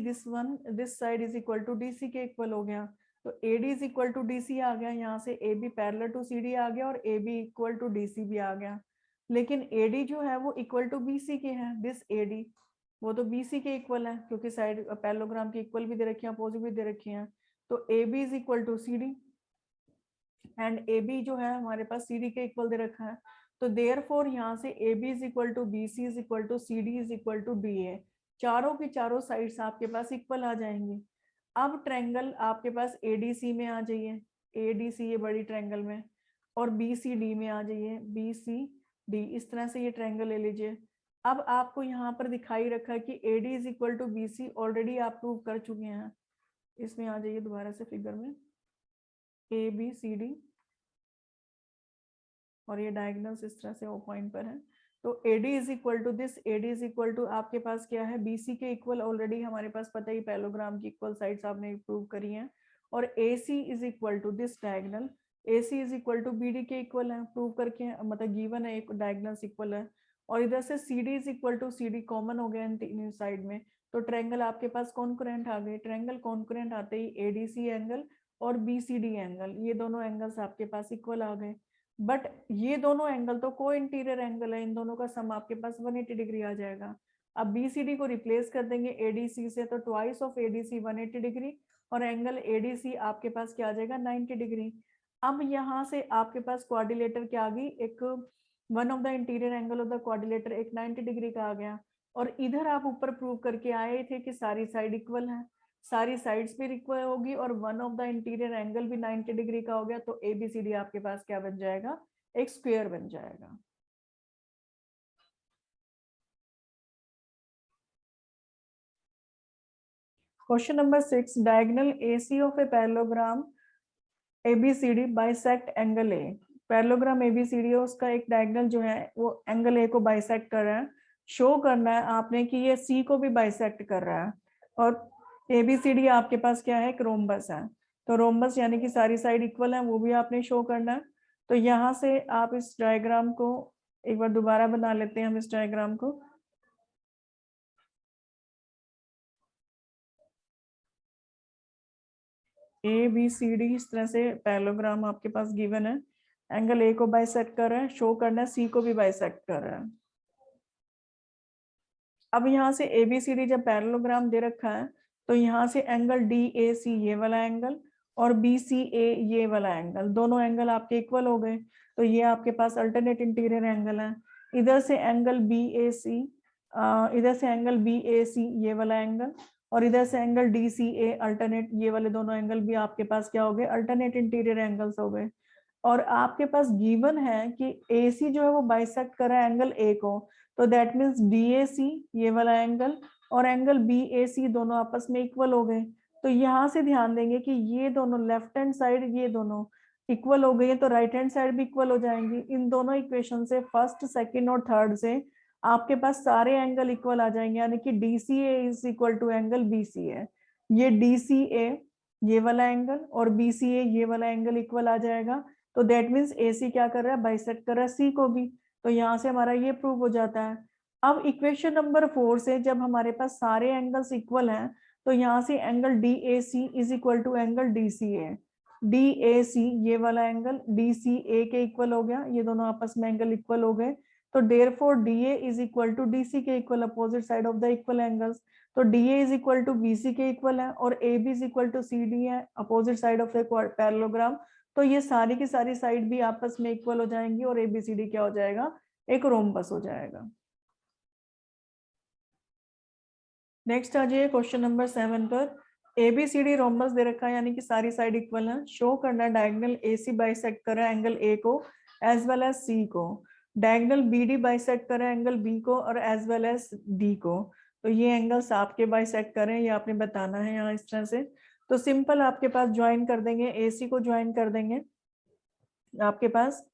this side is equal to DC के इक्वल हो गया, तो AD is equal to DC आ गया, यहाँ से AB पैरेलल टू CD आ गया और AB इक्वल टू DC भी आ गया। लेकिन AD जो है वो इक्वल टू BC के है, दिस AD वो तो BC के इक्वल है, क्योंकि साइड पैरेललोग्राम की इक्वल भी दे रखी है, अपोजिट भी दे रखी है। तो AB is equal to CD and AB जो है हमारे पास CD के इक्वल दे रखा है, तो देयरफॉर यहाँ से AB is equal to BC is equal to CD is equal to DA, चारों की चारों साइड्स आपके पास इक्वल आ जाएंगी। अब ट्रायंगल आपके पास ADC में आ जाइए, ADC ये बड़ी ट्रायंगल में, और BCD में आ जाइए, BCD इस तरह से ये ट्रायंगल ले लीजिए। अब आपको यहाँ पर दिखाई रखा है कि AD is equal to BC, already आप प्रूव कर चुके हैं। इसमें आ जाइए दोबारा से फिगर में, ABCD और ये डायगोनल्स इस तरह से वो पॉइंट पर है। तो AD is equal to this, AD is equal to आपके पास क्या है, BC के इक्वल ऑलरेडी हमारे पास पता ही, पैरेललोग्राम की इक्वल साइड्स आपने प्रूव करी हैं। और AC is equal to this diagonal, AC is equal to BD के इक्वल है, प्रूव करके मतलब गिवन है, एक डायगोनल्स इक्वल है। और इधर से CD is equal to CD common हो गया इन तीनों साइड में, तो ट्रायंगल आपके पास कॉन्करेंट आ गए। ट्रायंगल कॉन्करेंट आते ही ADC एंगल और BCD एंगल, ये दोनों एंगल्स आपके पास इक्वल आ गए। बट ये दोनों एंगल तो को इंटीरियर एंगल है, इन दोनों का सम आपके पास 180 डिग्री आ जाएगा। अब BCD को रिप्लेस कर देंगे ADC से, तो ट्वाइस ऑफ ADC 180 डिग्री, और एंगल ADC आपके पास क्या आ जाएगा, 90 डिग्री। अब यहाँ से आपके पास क्वाड्रिलेटर क्या आ गई, एक one of the interior angle of the quadrilateral एक 90 डिग्री का आ गया। और इधर आप ऊपर प्रूव करके आए थे कि सारी साइड इक्वल है, सारी साइड्स भी इक्वल होगी और one of the interior angle भी 90 डिग्री का हो गया, तो ABCD आपके पास क्या बन जाएगा, एक स्क्वायर बन जाएगा। Question number 6, diagonal AC of a parallelogram ABCD bisect angle A। Parallelogram ABCD उसका एक डायगोनल जो है वो एंगल A को बाइसेक्ट कर रहा है। शो करना है आपने कि ये C को भी बाइसेक्ट कर रहा है, और ABCD आपके पास क्या है, एक रोम्बस है। तो रोम्बस यानी कि सारी साइड इक्वल है, वो भी आपने शो करना है। तो यहाँ से आप इस डायग्राम को एक बार दोबारा बना लेते हैं, हम इस डायग्राम को। ABCD इस तरह से पैरेललोग्राम आपके पास गिवन है, एंगल A को बाइसेक्ट कर रहा है, शो करना है C को भी बाइसेक्ट कर रहा है। अब यहाँ से ABCD जब पैरेललोग्राम दे रखा है, तो यहाँ से एंगल DAC ये वाला एंगल और BCA ये वाला एंगल, दोनों एंगल आपके इक्वल हो गए, तो ये आपके पास अल्टरनेट इंटीरियर एंगल है। इधर से एंगल BAC, इधर से एंगल BAC ये वाला एंगल, और इधर से एंगल DCA अल्टरनेट, ये वाले दोनों एंगल भी आपके पास क्या हो गए, अल्टरनेट इंटीरियर एंगल्स हो गए। और आपके पास गिवन है कि AC जो है वो बाइसेक्ट कर रहा है एंगल A को, तो दैट मीन्स DAC ये वाला एंगल और एंगल BAC दोनों आपस में इक्वल हो गए। तो यहाँ से ध्यान देंगे कि ये दोनों लेफ्ट हैंड साइड ये दोनों इक्वल हो गई है, तो राइट हैंड साइड भी इक्वल हो जाएंगी। इन दोनों इक्वेशन से फर्स्ट, सेकंड और थर्ड से आपके पास सारे एंगल इक्वल आ जाएंगे, यानी कि DCA is equal to angle BCA। ये DCA ये वाला एंगल और BCA ये वाला एंगल इक्वल आ जाएगा। तो दैट मीन्स AC क्या कर रहा है, बाइसेक्ट कर रहा है C को भी। तो यहाँ से हमारा ये प्रूव हो जाता है। अब इक्वेशन नंबर 4 से जब हमारे पास सारे एंगल्स इक्वल हैं, तो यहाँ से angle DAC is equal to angle DCA। DAC ये वाला एंगल DCA के इक्वल हो गया, ये दोनों आपस में एंगल इक्वल हो गए। तो therefore DA is equal to DC के equal, opposite side of the equal angles. तो DA is equal to BC के इक्वल है और AB is equal to CD है, opposite side of the parallelogram. तो ये सारी की सारी साइड भी आपस में इक्वल हो जाएंगी और ABCD क्या हो जाएगा, एक रोम्बस हो जाएगा। नेक्स्ट आ जाइए क्वेश्चन नंबर 7 पर। ABCD रोम्बस दे रखा है, यानी कि सारी साइड इक्वल है। शो करना है डायगोनल AC बाइसेक्ट कर रहा है एंगल A को एज वेल एज C को। डायगोनल BD बाइसेक्ट कर रहा है एंगल B को और एज वेल एज D को। तो ये एंगल्स आपके बाइसेक्ट करें, ये आपने बताना है यहाँ इस तरह से। तो सिंपल आपके पास ज्वाइन कर देंगे, AC को ज्वाइन कर देंगे आपके पास,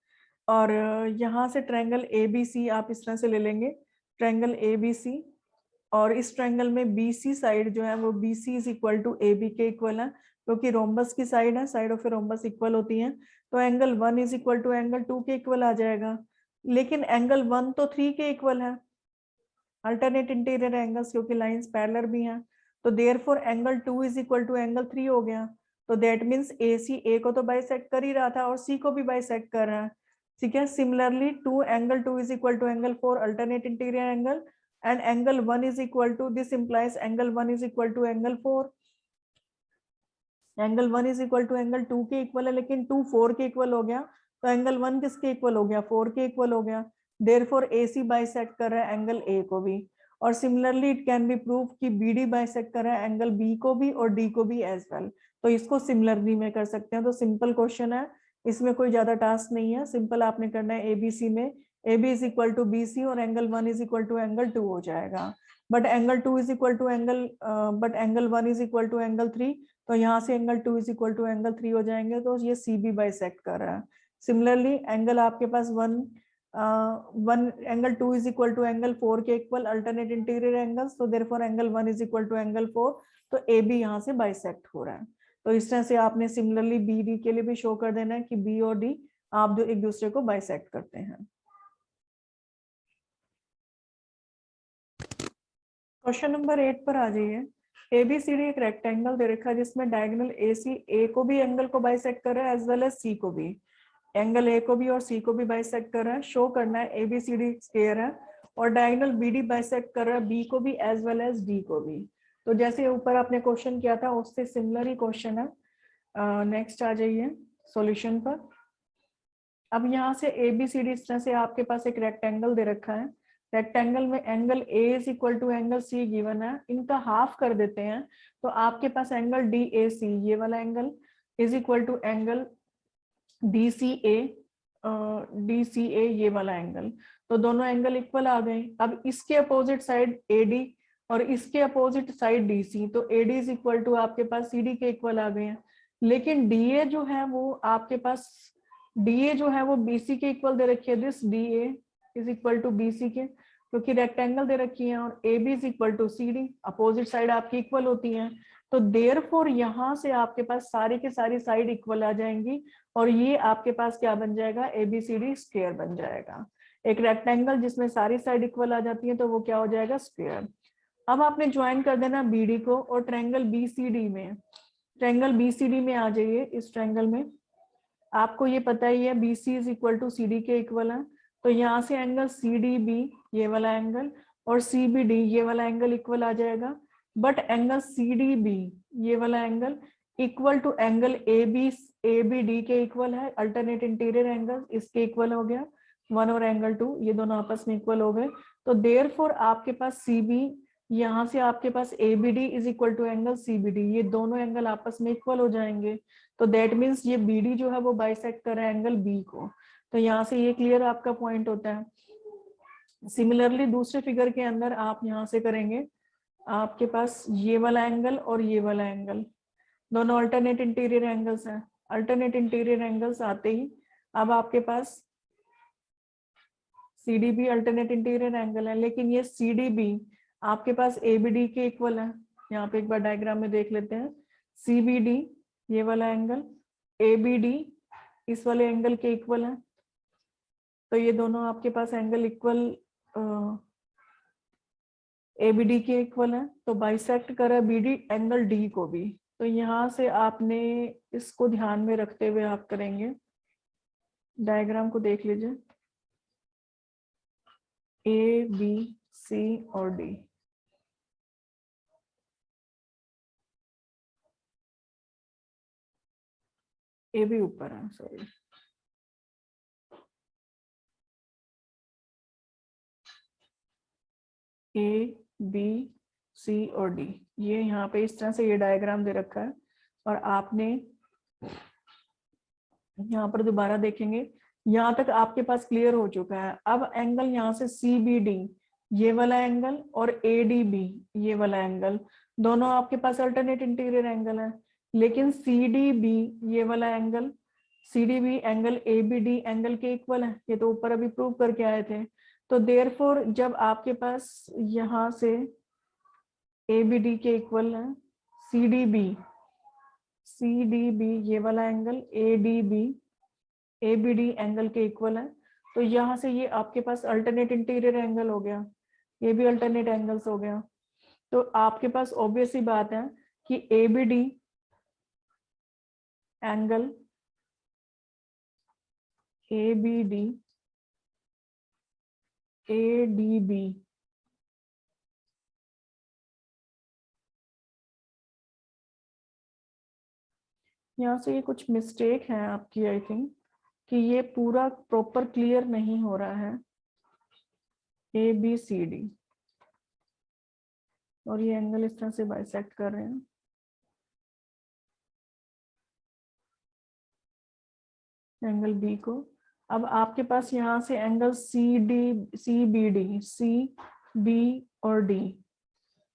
और यहाँ से ट्रायंगल ABC आप इस तरह से ले लेंगे, ट्रायंगल ABC। और इस ट्रायंगल में BC साइड जो है वो BC is equal to AB के इक्वल है, क्योंकि रोम्बस की साइड है, side of a rhombus equal होती है। तो angle 1 is equal to angle 2 के इक्वल आ जाएगा। लेकिन एंगल 1 तो 3 के इक्वल है, अल्टरनेट इंटीरियर एंगल्स, क्योंकि लाइंस पैरेलल भी हैं। तो therefore angle 2 is equal to angle 3 हो गया। तो दैट मींस AC A को तो बाइसेक्ट कर ही रहा था और C को भी बाइसेक्ट कर रहा है, ठीक है। Similarly angle 2 is equal to angle 4, alternate interior angle, and angle 1 is equal to, this implies angle 1 is equal to angle 4। Angle 1 is equal to angle 2 के इक्वल है, लेकिन 2 4 के इक्वल हो गया, तो एंगल 1 किसके इक्वल हो गया, 4 के इक्वल हो गया। देयरफॉर AC बाइसेक्ट कर रहा है एंगल A को भी। और similarly it can be prove कि BD बाइसेक्ट कर रहा है एंगल B को भी और D को भी एज वेल। तो इसको सिमिलरली में कर सकते हैं। तो सिंपल क्वेश्चन है, इसमें कोई ज्यादा टास्क नहीं है, सिंपल आपने करना है ABC में A B is equal to B C और angle 1 is equal to angle 2 हो जाएगा। But angle 2 is equal to angle but angle 1 is equal to angle 3, तो यहाँ से angle 2 is equal to angle 3 हो जाएंगे, तो ये सी बी बाइसेक्ट कर रहा है। सिमिलरली एंगल आपके पास 1 angle 2 is equal to angle 4 के इक्वल अल्टरनेट इंटीरियर एंगल्स, तो therefore angle 1 is equal to angle 4, तो ए बी यहाँ से बाइसेक्ट हो रहा है। तो इस तरह से आपने सिमिलरली बी डी के लिए भी शो कर देना है कि बी और डी आप जो एक दूसरे को बाइसेक्ट करते हैं। क्वेश्चन नंबर 8 पर आ जाइए। एबीसीडी एक रेक्टेंगल दे रखा है जिसमें डायगोनल एसी ए को भी एंगल को बाइसेक्ट कर रहा है एज वेल एज सी को भी, एंगल ए को भी और सी को भी बाइसेक्ट कर रहा है। शो करना है एबीसीडी स्क्वायर है और डायगोनल बीडी बाइसेक्ट कर रहा है बी को भी एज वेल एज डी को भी। तो जैसे ऊपर आपने क्वेश्चन किया था उससे सिमिलर ही क्वेश्चन है। नेक्स्ट आ जाइए सॉल्यूशन पर। अब यहाँ से एबीसीडी इस तरह से आपके पास एक रेक्टेंगल दे रखा है, रेक्टेंगल में angle A is equal to angle C given है, इनका हाफ कर देते हैं तो आपके पास एंगल डी ए सी ये वाला angle is equal to angle D C A ये वाला एंगल, तो दोनों एंगल इक्वल आ गए। अब इसके अपोजिट साइड ए डी और इसके अपोजिट साइड डी सी, तो A D is equal to आपके पास सी डी के इक्वल आ गए हैं। लेकिन डी ए जो है वो आपके पास डीए जो है वो बीसी के इक्वल दे रखी है, this DA is equal to BC के, क्योंकि रेक्टेंगल दे रखी है, और A B is equal to C D, opposite side आपकी इक्वल होती हैं, तो देयरफॉर यहाँ से आपके पास सारी के सारी साइड इक्वल आ जाएंगी और ये आपके पास क्या बन जाएगा, एबीसीडी स्क्वायर बन जाएगा। एक रेक्टेंगल जिसमें सारी साइड इक्वल आ जाती है तो वो क्या हो जाएगा, स्क्वायर। अब आपने ज्वाइन कर देना बीडी को और ट्रायंगल बीसीडी में, ट्रायंगल बीसीडी में आ जाइए। इस ट्रायंगल में आपको ये पता ही है B C is equal to C D के इक्वल है, तो यहाँ से एंगल सी डी बी ये वाला एंगल और सी बी डी ये वाला एंगल इक्वल आ जाएगा। But angle C D B ये वाला angle equal to angle A B D के इक्वल है, अल्टरनेट इंटीरियर एंगल इसके इक्वल हो गया 1 और एंगल 2, ये दोनों आपस में इक्वल हो गए। तो देयरफॉर आपके पास सी बी यहाँ से आपके पास A B D is equal to angle C B D, ये दोनों एंगल आपस में इक्वल हो जाएंगे। तो दैट मीन्स ये बी डी जो है वो बाइसेक्ट कर रहा है एंगल बी को, तो यहाँ से ये क्लियर आपका पॉइंट होता है। सिमिलरली दूसरे फिगर के अंदर आप यहाँ से करेंगे, आपके पास ये वाला एंगल और ये वाला एंगल दोनों अल्टरनेट इंटीरियर एंगल्स हैं। अल्टरनेट इंटीरियर एंगल्स आते ही अब आपके पास C D B alternate interior angle है, लेकिन ये सी डी बी आपके पास ए बी डी के इक्वल है। यहाँ पे एक बार डायग्राम में देख लेते हैं, सी बी डी ये वाला एंगल ए बी डी इस वाले एंगल के इक्वल है, तो ये दोनों आपके पास angle equal A B D के इक्वल है, तो बाइसेक्ट करा बी डी एंगल डी को भी। तो यहाँ से आपने इसको ध्यान में रखते हुए आप करेंगे, डायग्राम को देख लीजिए, ए बी सी और डी, ए भी ऊपर है, सॉरी, ए बी सी और डी, ये यहाँ पे इस तरह से ये डायग्राम दे रखा है। और आपने यहाँ पर दोबारा देखेंगे, यहाँ तक आपके पास क्लियर हो चुका है। अब एंगल यहाँ से सी बी डी ये वाला एंगल और ए डी बी ये वाला एंगल दोनों आपके पास अल्टरनेट इंटीरियर एंगल है, लेकिन सी डी बी ये वाला angle, C D B angle A B D angle के इक्वल है, ये तो ऊपर अभी प्रूव करके आए थे। तो देयरफॉर जब आपके पास यहाँ से ए बी डी के इक्वल है, सी डी बी ये वाला angle A D B A B D angle के इक्वल है, तो यहाँ से ये आपके पास अल्टरनेट इंटीरियर एंगल हो गया, ये भी अल्टरनेट एंगल्स हो गया। तो आपके पास ऑब्वियस ही बात है कि A B D angle A B D A D B यहाँ से ये कुछ मिस्टेक है आपकी, आई थिंक कि ये पूरा प्रॉपर क्लियर नहीं हो रहा है, ए बी सी डी और ये एंगल इस तरह से बाइसेक्ट कर रहे हैं, एंगल बी को। अब आपके पास यहाँ से एंगल सी बी और डी,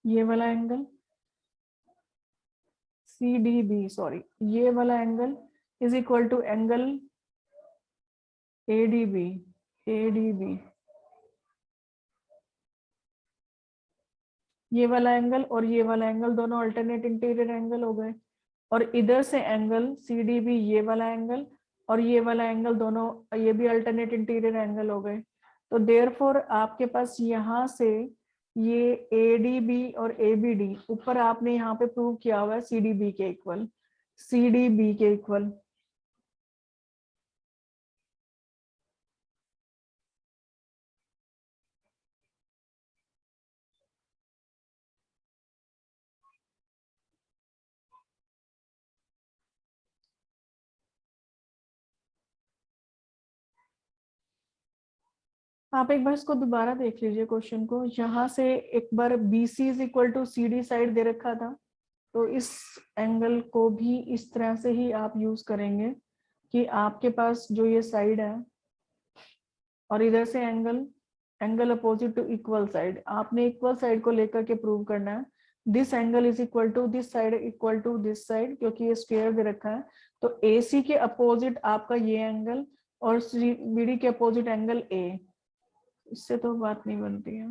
ये वाला एंगल CDB, सॉरी ये वाला angle is equal to angle ADB, ये वाला एंगल और ये वाला एंगल दोनों अल्टरनेट इंटीरियर एंगल हो गए। और इधर से एंगल CDB, ये वाला एंगल और ये वाला एंगल दोनों ये भी अल्टरनेट इंटीरियर एंगल हो गए। तो देयरफॉर आपके पास यहाँ से ये ADB और ABD ऊपर आपने यहाँ पे प्रूव किया हुआ है CDB के इक्वल, आप एक बार इसको दोबारा देख लीजिए क्वेश्चन को। यहाँ से एक बार BC is equal to CD side दे रखा था, तो इस एंगल को भी इस तरह से ही आप यूज करेंगे कि आपके पास जो ये साइड है और इधर से angle opposite to equal side, आपने इक्वल साइड को लेकर के प्रूव करना है। This angle is equal to this side equal to this side, क्योंकि ये स्क्वायर दे रखा है। तो AC के अपोजिट आपका ये एंगल और BD के अपोजिट एंगल A, इससे तो बात नहीं बनती है।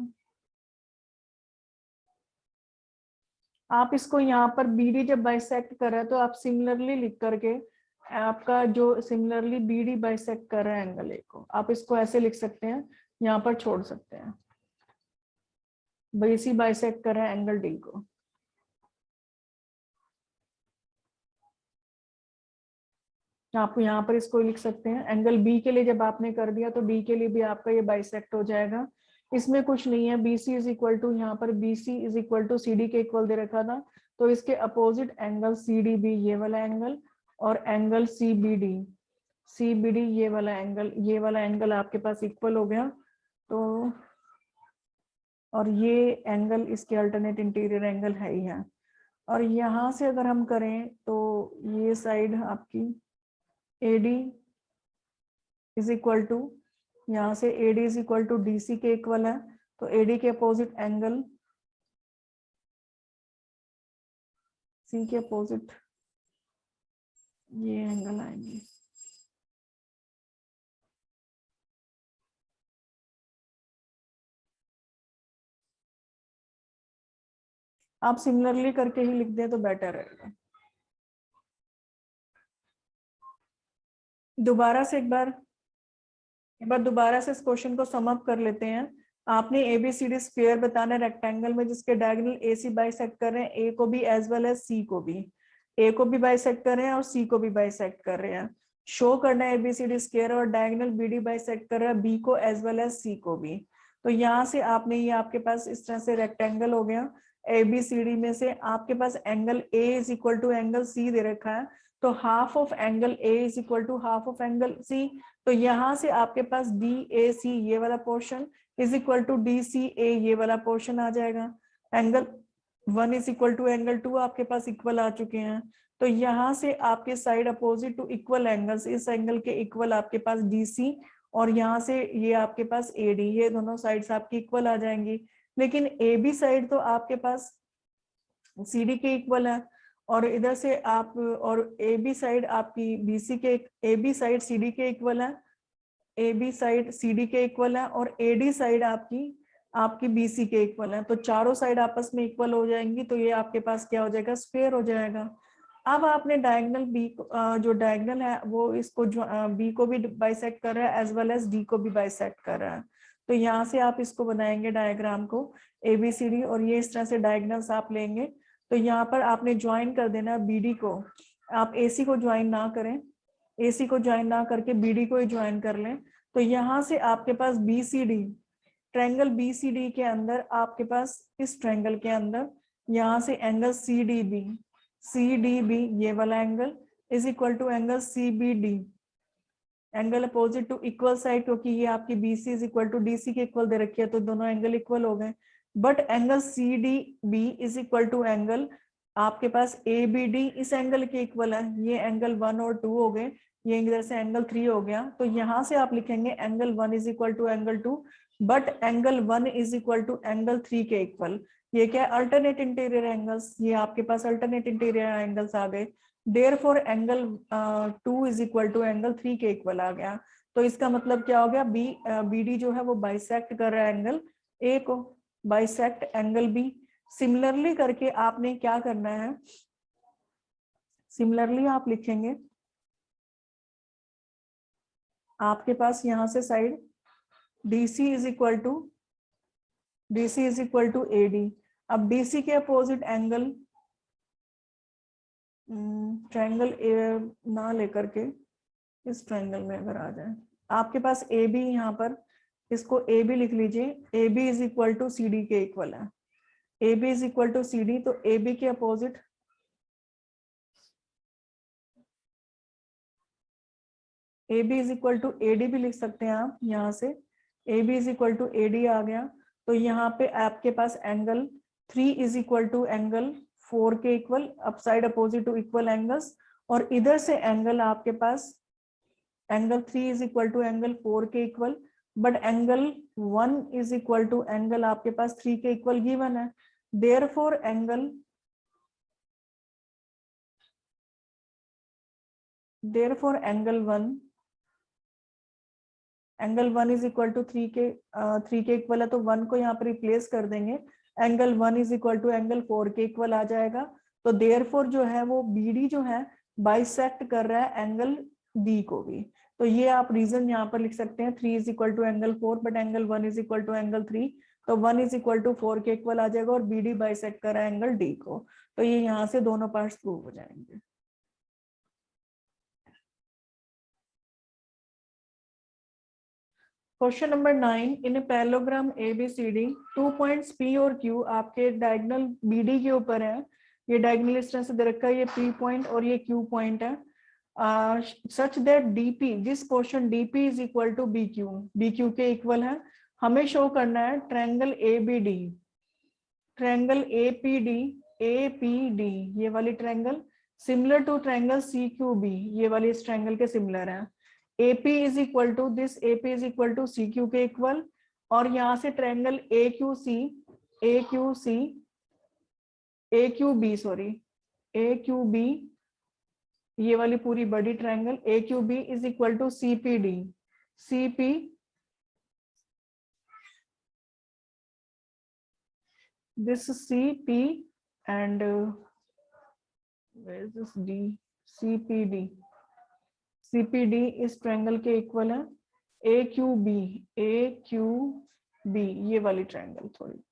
आप इसको यहाँ पर BD जब बाइसेक्ट कर रहा है तो आप सिमिलरली लिख करके आपका जो सिमिलरली BD बाइसेक्ट कर रहा है एंगल A को, आप इसको ऐसे लिख सकते हैं, यहाँ पर छोड़ सकते हैं। BC बाइसेक्ट कर रहा है एंगल D को। आप यहाँ पर इसको लिख सकते हैं एंगल B के लिए, जब आपने कर दिया तो D के लिए भी आपका ये बाइसेक्ट हो जाएगा। इसमें कुछ नहीं है, BC इज इक्वल टू, यहाँ पर BC is equal to CD के इक्वल दे रखा था, तो इसके अपोजिट एंगल CDB ये वाला एंगल और एंगल CBD ये वाला एंगल आपके पास इक्वल हो गया। तो और ये एंगल इसके अल्टरनेट इंटीरियर एंगल है ही है। और यहाँ से अगर हम करें तो ये साइड आपकी AD इज इक्वल टू, यहाँ से AD is equal to DC के इक्वल है, तो AD के अपोजिट एंगल C के अपोजिट ये एंगल आएंगे। आप सिमिलरली करके ही लिख दें तो बेटर रहेगा। दोबारा से इस क्वेश्चन को सम अप कर लेते हैं। आपने ABCD स्क्वायर बताना है रेक्टेंगल में, जिसके डायगोनल AC बाइसेक्ट कर रहे हैं, A को भी एज वेल एज C को भी, A को भी बाइसेक्ट कर रहे हैं और C को भी बाइसेक्ट कर रहे हैं। शो करना है ABCD स्क्वायर और डायगोनल BD बाइसेक्ट कर रहा है B को एज वेल एज C को भी। तो यहाँ से आपने ये आपके पास इस तरह से रेक्टेंगल हो गया। ABCD में से आपके पास angle A is equal to angle C दे रखा है, तो half of angle A is equal to half of angle C। तो यहाँ से आपके पास DAC ये वाला portion is equal to DCA ये वाला पोर्शन आ जाएगा। Angle 1 is equal to angle 2 आपके पास इक्वल आ चुके हैं। तो यहाँ से आपके side opposite to equal angles, इस एंगल के इक्वल आपके पास DC और यहाँ से ये आपके पास AD, ये दोनों साइड्स आपकी इक्वल आ जाएंगी। लेकिन AB साइड तो आपके पास CD के इक्वल है और इधर से आप और AB साइड आपकी BC के, AB साइड CD के इक्वल है, AB साइड CD के इक्वल है और AD साइड आपकी BC के इक्वल है। तो चारों साइड आपस में इक्वल हो जाएंगी, तो ये आपके पास क्या हो जाएगा, स्क्वायर हो जाएगा। अब आपने डायगोनल B जो डायगोनल है वो इसको B को भी बाइसेक्ट कर रहा है एज वेल एज D को भी बाइसेक्ट कर रहा है। तो यहाँ से आप इसको बनाएंगे डायग्राम को ABCD और ये इस तरह से डायगोनल्स आप लेंगे। तो यहाँ पर आपने ज्वाइन कर देना BD को, आप AC को ज्वाइन ना करें, AC को ज्वाइन ना करके BD को ही ज्वाइन कर लें। तो यहाँ से आपके पास BCD, ट्रायंगल BCD के अंदर आपके पास इस ट्रायंगल के अंदर यहाँ से एंगल CDB ये वाला angle is equal to angle CBD, angle opposite to equal side, क्योंकि ये आपकी BC is equal to DC के इक्वल दे रखी है, तो दोनों एंगल इक्वल हो गए। But angle CDB is equal to angle आपके पास ABD इस एंगल के इक्वल है, ये एंगल 1 और 2 हो गए, ये इधर से एंगल 3 हो गया, तो यहाँ से आप लिखेंगे angle 1 is equal to angle 2, but angle 1 is equal to angle 3 के इक्वल। ये क्या है, अल्टरनेट इंटीरियर एंगल्स, ये आपके पास अल्टरनेट इंटीरियर एंगल्स आ गए। Therefore angle 2 is equal to angle 3 के इक्वल आ गया। तो इसका मतलब क्या हो गया, BD जो है वो बाइसेक्ट कर रहा है एंगल A को, बाइसेक्ट एंगल B। सिमिलरली करके आपने क्या करना है, सिमिलरली आप लिखेंगे, आपके पास यहां से side DC is equal to AD। अब DC के अपोजिट एंगल, ट्रायंगल ना लेकर के इस ट्रायंगल में अगर आ जाए, आपके पास AB यहाँ पर, इसको AB लिख लीजिए, AB is equal to CD के इक्वल है। AB is equal to CD, तो AB के opposite AB is equal to AD भी लिख सकते हैं आप, यहाँ से AB is equal to AD आ गया। तो यहाँ पे आपके पास angle 3 is equal to angle 4 के equal, upside opposite to equal angles. और इधर से एंगल आपके पास angle 3 is equal to angle 4 के equal, but angle 1 is equal to angle आपके पास 3 के इक्वल गिवन है। Therefore angle 1 is equal to 3 के इक्वल है, तो 1 को यहाँ पर रिप्लेस कर देंगे, angle 1 is equal to angle 4 के इक्वल आ जाएगा। तो देयरफॉर जो है वो BD जो है बाइसेक्ट कर रहा है एंगल B को भी। तो ये आप रीजन यहाँ पर लिख सकते हैं, 3 is equal to angle 4, but angle 1 is equal to angle 3, तो 1 इज इक्वल टू 4 के इक्वल आ जाएगा, और BD बाइसेक्ट कर रहा है एंगल D को। तो ये यहाँ से दोनों पार्ट्स प्रूव हो जाएंगे। क्वेश्चन नंबर 9, इन पैरेललोग्राम ABCD 2 पॉइंट्स P और Q आपके डायगोनल BD के ऊपर है। ये डायगोनल इस तरह से दे रखा है, ये P पॉइंट और ये Q पॉइंट है। Such that DP, this portion DP is equal to BQ के इक्वल है। हमें शो करना है ट्रायंगल ABD, ट्रायंगल APD, ये वाली triangle similar to triangle CQB, ये वाली इस ट्रायंगल के सिमिलर है। AP is equal to this, AP is equal to CQ के इक्वल। और यहाँ से ट्रायंगल AQB, ये वाली पूरी बड़ी triangle AQB is equal to CP, this CP and where is this D, CPD इस ट्रायंगल के इक्वल है। AQB, ये वाली ट्रायंगल थोड़ी,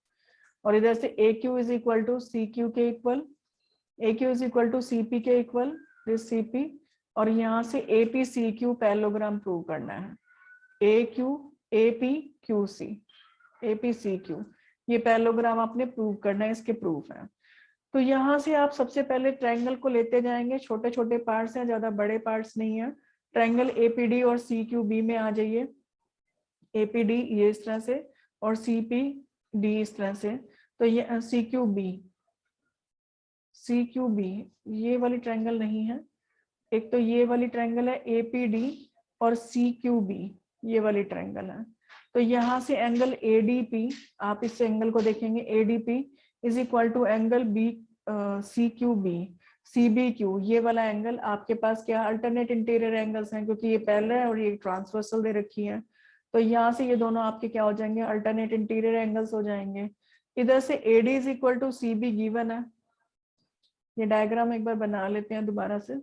और इधर से AQ is equal to CQ के equal, AQ is equal to CP के इक्वल, दिस CP। और यहाँ से APCQ पैरेललोग्राम प्रूव करना है, APCQ, ये पैरेललोग्राम आपने प्रूव करना है, इसके प्रूफ है। तो यहाँ से आप सबसे पहले ट्रायंगल को लेते जाएंगे, छोटे छोटे पार्ट्स हैं, ज्यादा बड़े पार्ट्स नहीं है। ट्रायंगल APD और CQB में आ जाइए, APD ये इस तरह से और CPD इस तरह से। तो ये CQB ये वाली ट्रायंगल नहीं है, एक तो ये वाली ट्रायंगल है APD और CQB ये वाली ट्रायंगल है। तो यहाँ से एंगल ADP, आप इस एंगल को देखेंगे, ADP is equal to angle CQB, CBQ, ये वाला एंगल आपके पास क्या अल्टरनेट इंटीरियर एंगल्स हैं, क्योंकि ये पैरेलल है और ये ट्रांसवर्सल दे रखी है। तो यहाँ से ये दोनों आपके क्या हो जाएंगे, अल्टरनेट इंटीरियर एंगल्स हो जाएंगे। इधर से AD is equal to CB given है। ये डायग्राम एक बार बना लेते हैं दोबारा से।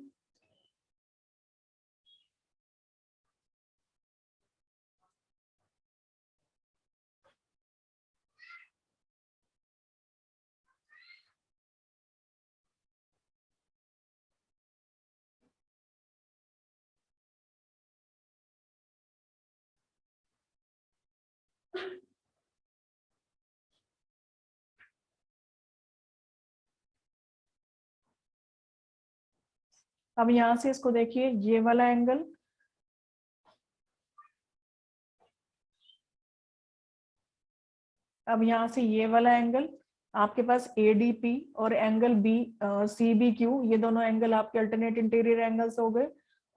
अब यहाँ से इसको देखिए, ये वाला एंगल, अब यहाँ से ये वाला एंगल आपके पास ADP और एंगल CBQ, ये दोनों एंगल आपके अल्टरनेट इंटीरियर एंगल्स हो गए।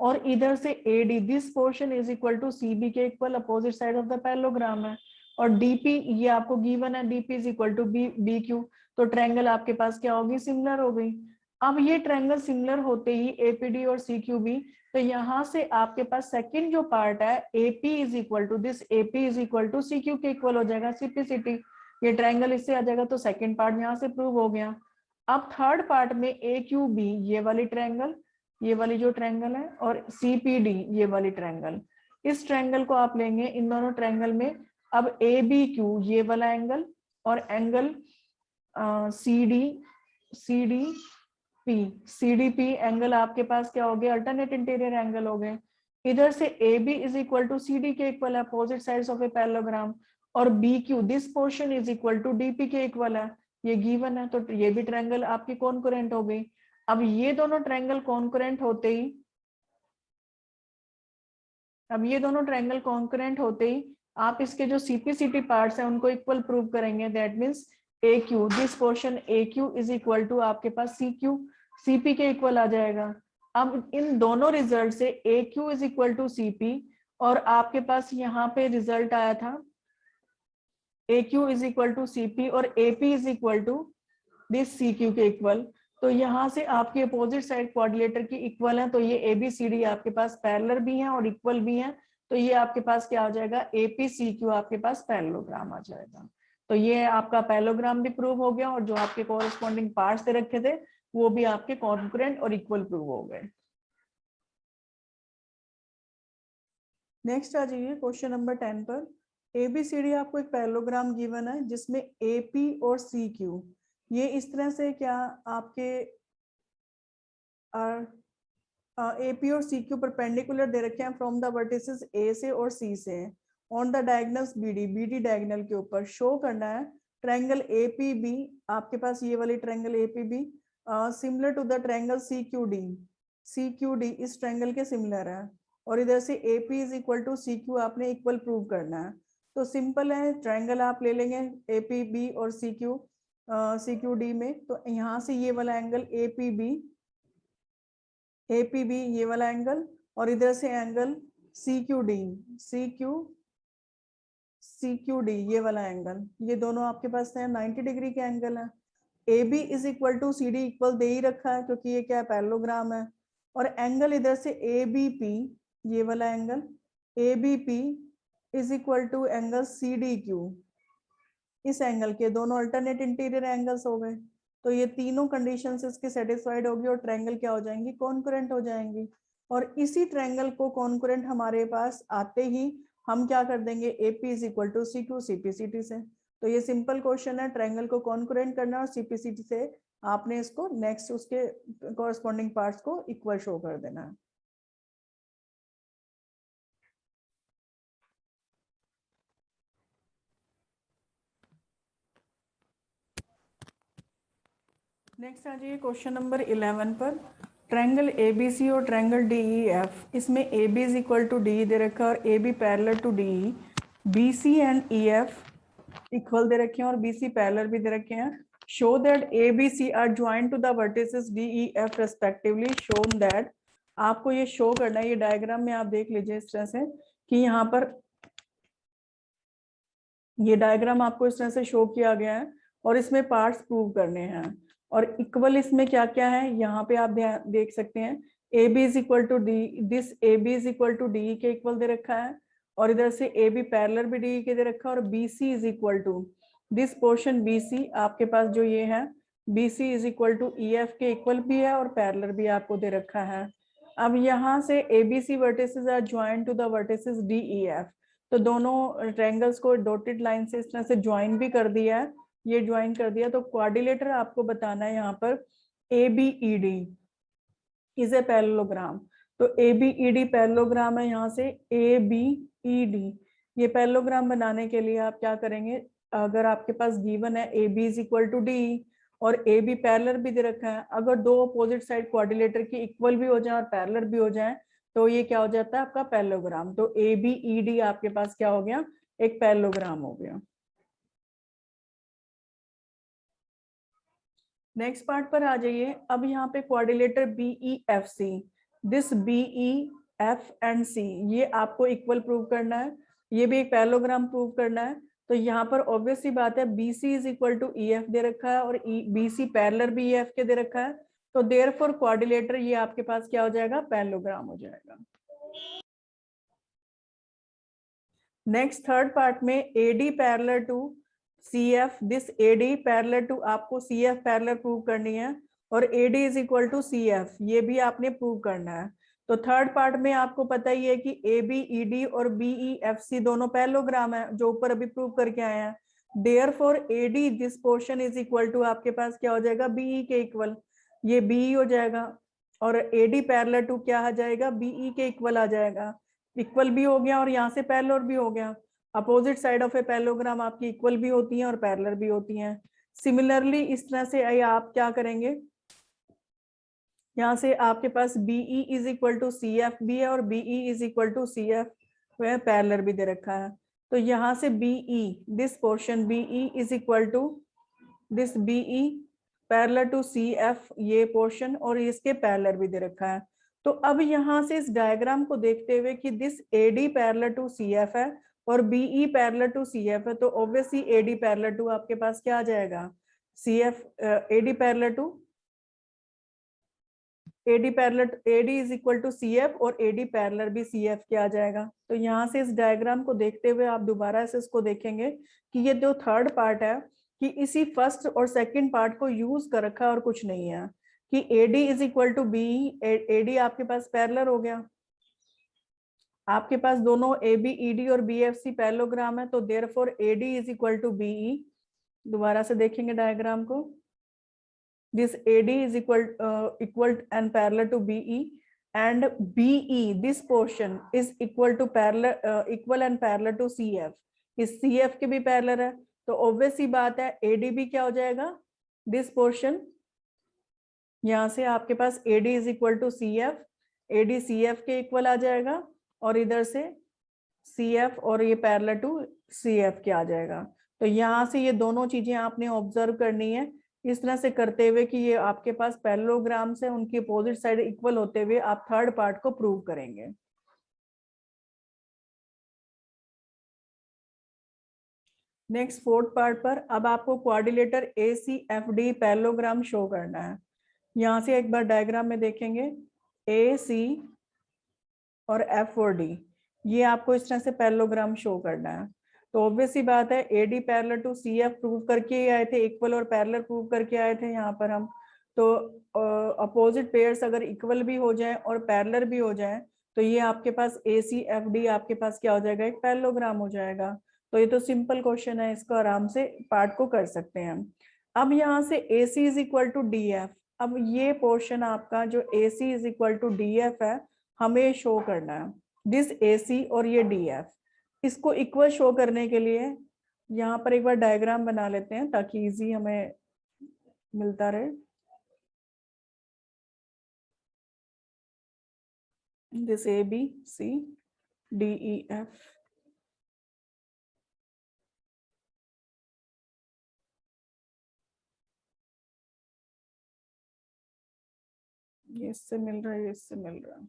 और इधर से AD this portion is equal to CB के equal opposite side of the parallelogram है, और DP ये आपको गिवन है, DP is equal to BQ, तो ट्रायंगल आपके पास क्या होगी, सिमिलर हो गई। अब ये ट्रायंगल सिमिलर होते ही APD और CQB, तो यहाँ से आपके पास सेकंड जो पार्ट है AP is equal to this, AP is equal to CQ के इक्वल हो जाएगा, CPCT, ये ट्रायंगल इससे आ जाएगा, तो सेकंड पार्ट यहाँ से प्रूव हो गया। अब थर्ड पार्ट में AQB ये वाली ट्रायंगल, ये वाली जो ट्रायंगल है, और CPD ये वाली ट्रायंगल, इस ट्रायंगल को आप लेंगे, इन दोनों ट्रायंगल में अब ABQ ये वाला एंगल और एंगल CDP एंगल आपके पास क्या हो गए, अल्टरनेट इंटीरियर एंगल हो गए। इधर से AB is equal to CD के इक्वल है, opposite sides of a parallelogram, और BQ this portion is equal to DP के इक्वल है, ये गिवन है, तो ये भी ट्रायंगल आपकी कॉन्करेंट हो गई। अब ये दोनों ट्रायंगल कॉन्करेंट होते ही, अब ये दोनों ट्रायंगल कॉन्करेंट होते ही आप इसके जो CPCT पार्ट्स हैं उनको इक्वल प्रूव करेंगे, that means AQ this portion AQ is equal to आपके पास CQ CP के इक्वल आ जाएगा। अब इन दोनों रिजल्ट से AQ is equal to CP, और आपके पास यहाँ पे रिजल्ट आया था AQ is equal to CP और AP is equal to this CQ के इक्वल, तो यहाँ से आपके अपोजिट साइड क्वाड्रिलेटर की इक्वल है, तो ये ABCD आपके पास पैरेलल भी है और इक्वल भी है, तो ये आपके पास क्या हो जाएगा, APCQ आपके पास पैरेललोग्राम आ जाएगा। तो ये आपका पैरेललोग्राम भी प्रूव हो गया, और जो आपके कोरेस्पॉन्डिंग पार्ट्स दे रखे थे वो भी आपके कॉन्करेंट और इक्वल प्रूव हो गए। नेक्स्ट आ जाइए क्वेश्चन नंबर 10 पर। ABCD आपको एक पैरेललोग्राम गिवन है जिसमें AP और CQ ये इस तरह से क्या आपके AP और CQ परपेंडिकुलर दे रखे हैं फ्रॉम द वर्टिसेस A से और C से on the diagonals BD diagonal के ऊपर शो करना है ट्रायंगल APB, आपके पास ये वाली triangle APB similar to the triangle CQD इस ट्रायंगल के सिमिलर है, और इधर से AP is equal to CQ आपने इक्वल प्रूव करना है। तो सिंपल है, ट्रायंगल आप ले लेंगे APB और CQD में, तो यहाँ से ये वाला एंगल APB ये वाला एंगल, और इधर से एंगल CQD ये वाला एंगल, ये दोनों आपके पास है 90 डिग्री के एंगल है। AB is equal to CD equal दे ही रखा है क्योंकि ये क्या है, पैरेललोग्राम है, और एंगल इधर से ABP ये वाला angle ABP is equal to angle CDQ, इस एंगल के दोनों अल्टरनेट इंटीरियर एंगल्स हो गए, तो ये तीनों कंडीशंस इसकी सेटिस्फाइड होगी और ट्रायंगल क्या हो जाएंगी, कॉन्करेंट हो जाएंगी। और इसी ट्रायंगल को कॉन्करेंट हमारे पास आते ही हम क्या कर देंगे, AP is equal to CQ CPCT से। तो ये सिंपल क्वेश्चन है, ट्रायंगल को कॉन्करेंट करना और CPCT से आपने इसको नेक्स्ट उसके कॉरेस्पॉन्डिंग पार्ट्स को इक्वल शो कर देना है। नेक्स्ट आ जाइए क्वेश्चन नंबर 11 पर। ट्रायंगल ABC और ट्रायंगल DEF, इसमें AB is equal to DE दे रखा है और AB parallel to DE, BC and EF equal दे रखे हैं और BC पैरेलल भी दे रखे हैं। Show that ABC are joint to the vertices DEF respectively, shown that, आपको ये शो करना है, ये डायग्राम में आप देख लीजिए इस तरह से कि यहाँ पर ये डायग्राम आपको इस तरह से शो किया गया है और इसमें पार्ट्स प्रूव करने हैं, और इक्वल इसमें क्या क्या है यहाँ पे आप देख सकते हैं, AB is equal to D, this AB is equal to DE के इक्वल दे रखा है, और इधर से AB पैरेलल भी DE के दे रखा है, और BC is equal to this portion BC आपके पास जो ये है BC is equal to EF के इक्वल भी है और पैरेलल भी आपको दे रखा है। अब यहाँ से ABC vertices are joint to the vertices DEF, तो दोनों ट्रायंगल्स को डॉटेड लाइन से इस तरह से ज्वाइन भी कर दिया है, ये ज्वाइन कर दिया, तो क्वाड्रिलेटर आपको बताना है यहाँ पर ABED इज ए पैरेललोग्राम, तो ABED पैरेललोग्राम है, यहाँ से ABED ये पैरेललोग्राम बनाने के लिए आप क्या करेंगे, अगर आपके पास गिवन है AB is equal to DE और AB पैरेलल भी दे रखा है, अगर दो अपोजिट साइड क्वाड्रिलेटर की इक्वल भी हो जाए और पैरेलल भी हो जाए तो ये क्या हो जाता है आपका पैरेललोग्राम, तो ABED आपके पास क्या हो गया, एक पैरेललोग्राम हो गया। नेक्स्ट पार्ट पर आ जाइए। अब यहाँ पे quadrilateral BEFC, this BE F and C, ये आपको इक्वल प्रूव करना है, ये भी एक पैरेललोग्राम प्रूव करना है। तो यहाँ पर ऑब्वियसली बात है BC is equal to EF दे रखा है और BC पैरेलल BF के दे रखा है, तो देयरफॉर क्वाड्रिलेटर ये आपके पास क्या हो जाएगा, पैरेललोग्राम हो जाएगा। नेक्स्ट थर्ड पार्ट में AD parallel to CF, this AD parallel to आपको CF पैरेलल प्रूव करनी है और AD is equal to CF, ये भी आपने प्रूव करना है। तो थर्ड पार्ट में आपको पता ही है कि AB ED और BE FC दोनों पैरेललोग्राम है जो ऊपर अभी प्रूव करके आए हैं। Therefore AD this portion is equal to आपके पास क्या हो जाएगा, BE के इक्वल, ये BE हो जाएगा और AD पैरेलल टू क्या आ जाएगा, BE के इक्वल आ जाएगा। इक्वल भी हो गया और यहाँ से पैरेलल भी हो गया। Opposite side of a parallelogram आपकी इक्वल भी होती हैं और पैरेलल भी होती हैं। सिमिलरली इस तरह से आप क्या करेंगे, यहाँ से आपके पास BE is equal to CF भी है और BE is equal to CF वह पैरेलल भी दे रखा है। तो यहाँ से BE this portion BE is equal to this BE parallel to CF ये पोर्शन और इसके पैरेलल भी दे रखा है। तो अब यहाँ से इस डायग्राम को देखते हुए कि this AD parallel to CF है और BE पैरेलल टू CF है, तो ऑब्वियसली AD पैरेलल टू आपके पास क्या आ जाएगा, CF AD parallel to AD is equal to CF और AD पैरेलल भी CF के आ जाएगा। तो यहाँ से इस डायग्राम को देखते हुए आप दोबारा से इसको देखेंगे कि ये जो थर्ड पार्ट है कि इसी फर्स्ट और सेकंड पार्ट को यूज कर रखा है और कुछ नहीं है, कि AD is equal to BE, AD आपके पास पैरेलल हो गया, आपके पास दोनों AB ED और BFC पैरेललोग्राम है, तो therefore AD is equal to BE। दोबारा से देखेंगे डायग्राम को, this AD is equal and parallel to BE and BE this portion is equal to equal and parallel to CF, इस CF के भी पैरेलल है, तो ऑब्वियस ही बात है AD भी क्या हो जाएगा, दिस पोर्शन, यहाँ से आपके पास AD is equal to CF, AD CF के इक्वल आ जाएगा और इधर से CF और ये पैरेलल टू CF के आ जाएगा। तो यहाँ से ये दोनों चीजें आपने ऑब्जर्व करनी है इस तरह से करते हुए कि ये आपके पास पैरेललोग्राम से उनकी अपोजिट साइड इक्वल होते हुए आप थर्ड पार्ट को प्रूव करेंगे। नेक्स्ट फोर्थ पार्ट पर अब आपको क्वाड्रिलेटर ACFD पैरेललोग्राम शो करना है। यहाँ से एक बार डायग्राम में देखेंगे AC और F और D, ये आपको इस तरह से पैरेललोग्राम शो करना है। तो ऑब्वियस ही बात है AD parallel to CF prove करके ही आए थे, इक्वल और पैरेलल प्रूव करके आए थे यहाँ पर हम। तो अपोजिट पेयर्स अगर इक्वल भी हो जाए और पैरेलल भी हो जाए तो ये आपके पास ACFD आपके पास क्या हो जाएगा, एक पैरेललोग्राम हो जाएगा। तो ये तो सिंपल क्वेश्चन है, इसको आराम से पार्ट को कर सकते हैं हम। अब यहाँ से AC is equal to DF, अब ये पोर्शन आपका जो AC is equal to DF है हमें शो करना है, दिस AC और ये DF, इसको इक्वल शो करने के लिए यहाँ पर एक बार डायग्राम बना लेते हैं ताकि इजी हमें मिलता रहे। दिस ABC DEF, ये इससे मिल रहा है, इससे मिल रहा है।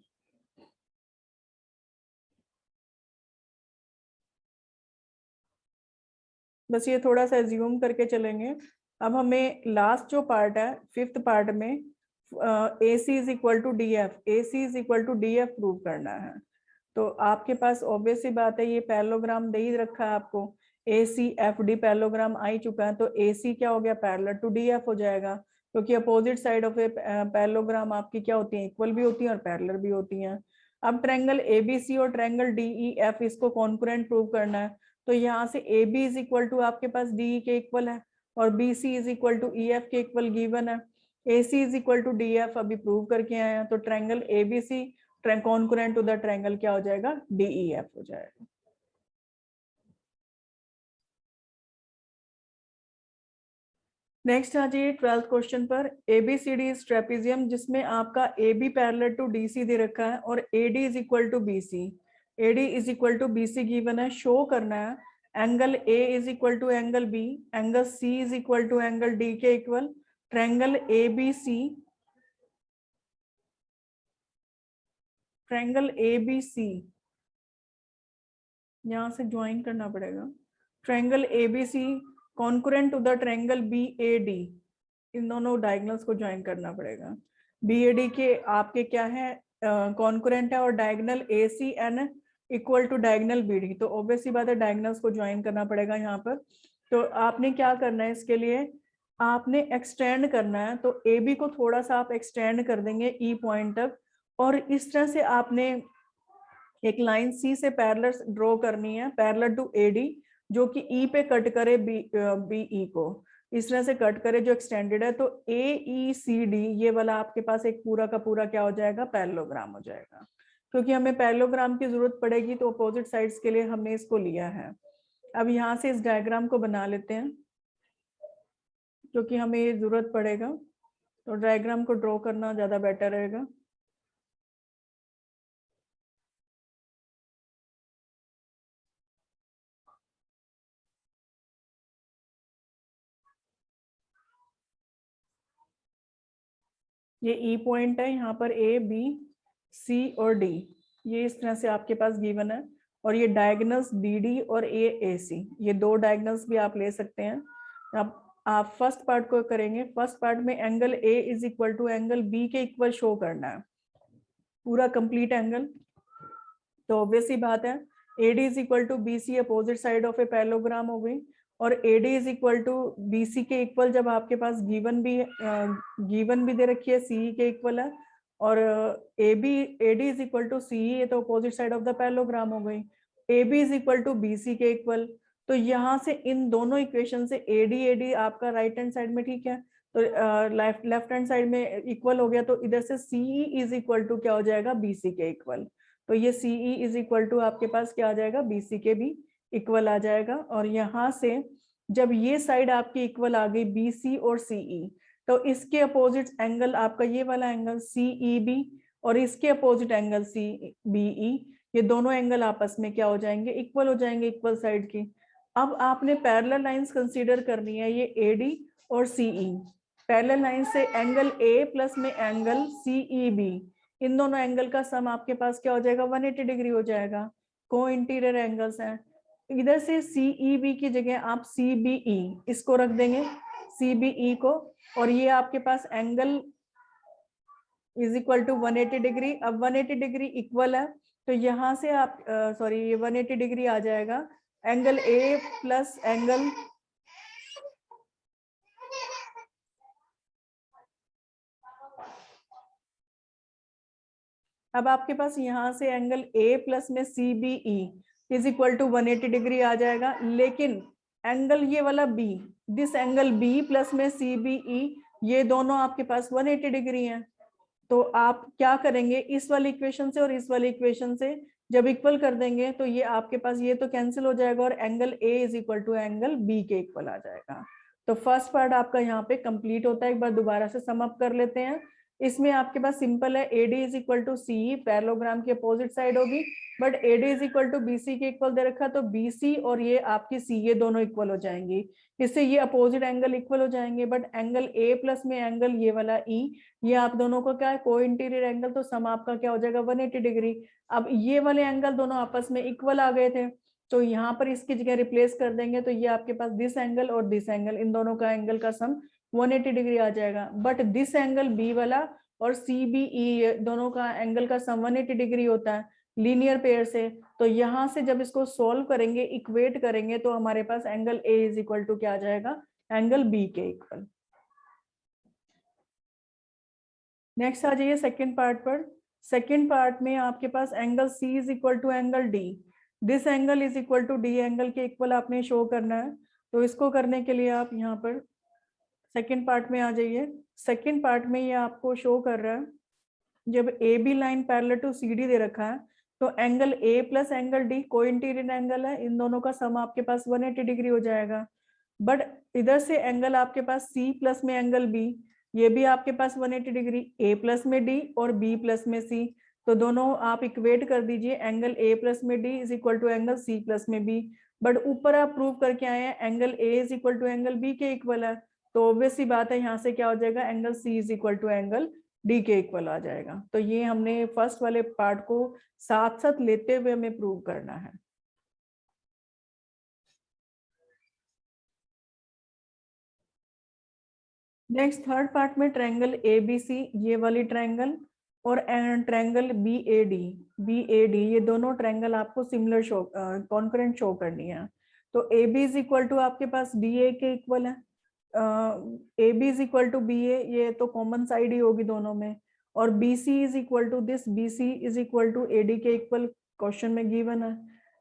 बस ये थोड़ा सा एज्यूम करके चलेंगे। अब हमें लास्ट जो पार्ट है फिफ्थ पार्ट में AC is equal to DF, AC is equal to DF prove करना है। तो आपके पास ऑब्वियस ही बात है ये पैरेललोग्राम दे ही रखा है आपको, ACFD पैरेललोग्राम आ ही चुका है, तो AC क्या हो गया, पैरेलल टू DF हो जाएगा, क्योंकि opposite side of a parallelogram आपकी क्या होती है, इक्वल भी होती है और पैरेलल भी होती हैं। अब ट्रायंगल ABC और ट्रायंगल DEF इसको कॉन्करेंट प्रूव करना है। तो यहाँ से AB इज इक्वल टू आपके पास DE के इक्वल है और BC is equal to EF के इक्वल गिवन है, AC is equal to DF अभी प्रूव करके आए हैं, तो triangle ABC concurrent to the triangle क्या हो जाएगा, DEF हो जाएगा। नेक्स्ट आ जाइए 12th क्वेश्चन पर, ABCD इज ट्रेपेजियम जिसमें आपका AB पैरेलल टू DC दे रखा है और AD is equal to BC, AD is equal to BC given है, शो करना है angle A is equal to angle B, angle C is equal to angle D के equal, triangle ABC triangle ABC, यहाँ से join करना पड़ेगा। Triangle ABC concurrent to the triangle BAD, इन दोनों डायगोनल्स को ज्वाइन करना पड़ेगा। BAD के आपके क्या है, कॉन्करेंट है, और diagonal ACN equal to diagonal BD, तो ऑब्वियसली बात है डायगोनल्स को ज्वाइन करना पड़ेगा यहाँ पर। तो आपने क्या करना है, इसके लिए आपने एक्सटेंड करना है, तो AB को थोड़ा सा आप एक्सटेंड कर देंगे E पॉइंट तक, और इस तरह से आपने एक लाइन C से पैरेलल ड्रॉ करनी है, पैरेलल टू AD, जो कि E पे कट करे BE को, इस तरह से कट करे जो एक्सटेंडेड है। तो AECD ये वाला आपके पास एक पूरा का पूरा क्या हो जाएगा, पैरेललोग्राम हो जाएगा। क्योंकि हमें पैरेललोग्राम की जरूरत पड़ेगी, तो अपोजिट साइड्स के लिए हमने इसको लिया है। अब यहाँ से इस डायग्राम को बना लेते हैं, क्योंकि हमें ये जरूरत पड़ेगा, तो डायग्राम को ड्रॉ करना ज्यादा बेटर रहेगा। ये E पॉइंट है, यहाँ पर A, B, C और D, ये इस तरह से आपके पास गिवन है। और ये डायगोनल्स BD और AC, ये दो डायगोनल्स भी आप ले सकते हैं। अब आप फर्स्ट पार्ट को करेंगे। फर्स्ट पार्ट में angle A is equal to angle B के इक्वल शो करना है, पूरा कंप्लीट एंगल। तो ऑब्वियसली बात है AD is equal to BC opposite side of a parallelogram हो गई, और AD is equal to BC के इक्वल जब आपके पास गिवन भी दे रखी है, CE के इक्वल है, और AD is equal to CE, तो opposite side of the parallelogram हो गई। AB is equal to BC के इक्वल, तो यहाँ से इन दोनों इक्वेशन से AD आपका राइट हैंड साइड में, ठीक है, तो लेफ्ट हैंड साइड में इक्वल हो गया, तो इधर से CE इज इक्वल टू क्या हो जाएगा, BC के इक्वल। तो ये CE इज इक्वल टू आपके पास क्या आ जाएगा, BC के भी इक्वल आ जाएगा। और यहाँ से जब ये साइड आपकी इक्वल आ गई BC और CE, तो इसके अपोजिट एंगल आपका ये वाला एंगल CEB और इसके अपोजिट एंगल CBE, ये दोनों एंगल आपस में क्या हो जाएंगे, इक्वल हो जाएंगे, इक्वल साइड की। अब आपने पैरेलल लाइंस कंसीडर करनी है, ये AD और CE। पैरेलल लाइन से एंगल A प्लस में एंगल CEB, इन दोनों एंगल का सम आपके पास क्या हो जाएगा, 180 डिग्री हो जाएगा। को इंटीरियर एंगल्स हैं। इधर से CEB की जगह आप CBE इसको रख देंगे, CBE को, और ये आपके पास angle is equal to 180 degree. अब 180 डिग्री इक्वल है, तो यहाँ से आप सॉरी ये 180 डिग्री आ जाएगा एंगल A प्लस एंगल अब आपके पास यहाँ से एंगल A प्लस में CBE is equal to 180 degree आ जाएगा। लेकिन एंगल ये वाला B, this angle B plus में CBE, ये दोनों आपके पास 180 डिग्री हैं। तो आप क्या करेंगे, इस वाली इक्वेशन से और इस वाली इक्वेशन से जब इक्वल कर देंगे, तो ये आपके पास ये तो कैंसिल हो जाएगा, और angle A is equal to angle B के इक्वल आ जाएगा। तो फर्स्ट पार्ट आपका यहाँ पे कंप्लीट होता है। एक बार दोबारा से सम अप कर लेते हैं। इसमें आपके पास सिंपल है, AD is equal to CE, parallelogram की अपोजिट साइड होगी, but AD is equal to BC के इक्वल दे रखा, तो BC और ये आपकी C ये दोनों इक्वल हो जाएंगी। इससे ये अपोजिट एंगल इक्वल हो जाएंगे, बट एंगल A प्लस में एंगल ये वाला E, ये आप दोनों का क्या है, को इंटीरियर एंगल, तो सम आपका क्या हो जाएगा, 180 डिग्री। अब ये वाले एंगल दोनों आपस में इक्वल आ गए थे, तो यहाँ पर इसकी जगह रिप्लेस कर देंगे, तो ये आपके पास दिस एंगल और दिस एंगल, इन दोनों का एंगल का सम 180 डिग्री आ जाएगा। बट दिस एंगल B वाला और CBE दोनों का एंगल का सम 180 डिग्री होता है लीनियर पेयर से। तो यहाँ से जब इसको सोल्व करेंगे, इक्वेट करेंगे, तो हमारे पास angle A is equal to क्या आ जाएगा, एंगल B के इक्वल। नेक्स्ट आ जाइए सेकेंड पार्ट पर। सेकेंड पार्ट में आपके पास angle C is equal to angle D, this angle is equal to D angle के इक्वल आपने शो करना है। तो इसको करने के लिए आप यहाँ पर सेकेंड पार्ट में आ जाइए। सेकेंड पार्ट में ये आपको शो कर रहा है, जब AB line parallel to CD दे रखा है, तो angle A plus angle D को इंटीरियर एंगल है, इन दोनों का सम आपके पास 180 डिग्री हो जाएगा। बट इधर से एंगल आपके पास C प्लस में एंगल B, ये भी आपके पास 180 डिग्री, A प्लस में D और B प्लस में C, तो दोनों आप इक्वेट कर दीजिए, एंगल A प्लस में D is equal to angle C plus में B। बट ऊपर आप प्रूव करके आए हैं angle A is equal to angle B के इक्वल है, तो ऑब्वियसली बात है यहाँ से क्या हो जाएगा, angle C is equal to angle D के इक्वल आ जाएगा। तो ये हमने फर्स्ट वाले पार्ट को साथ साथ लेते हुए हमें प्रूव करना है। नेक्स्ट थर्ड पार्ट में ट्रायंगल एबीसी, ये वाली ट्रायंगल, और ट्रायंगल बी ए डी ये दोनों ट्रायंगल आपको सिमिलर शो कॉन्करेंट शो करनी है। तो A B is equal to आपके पास डी ए के इक्वल है, A B is equal to B A, ये तो कॉमन साइड ही होगी दोनों में, और B C is equal to this, B C is equal to A D के इक्वल क्वेश्चन में गिवन है।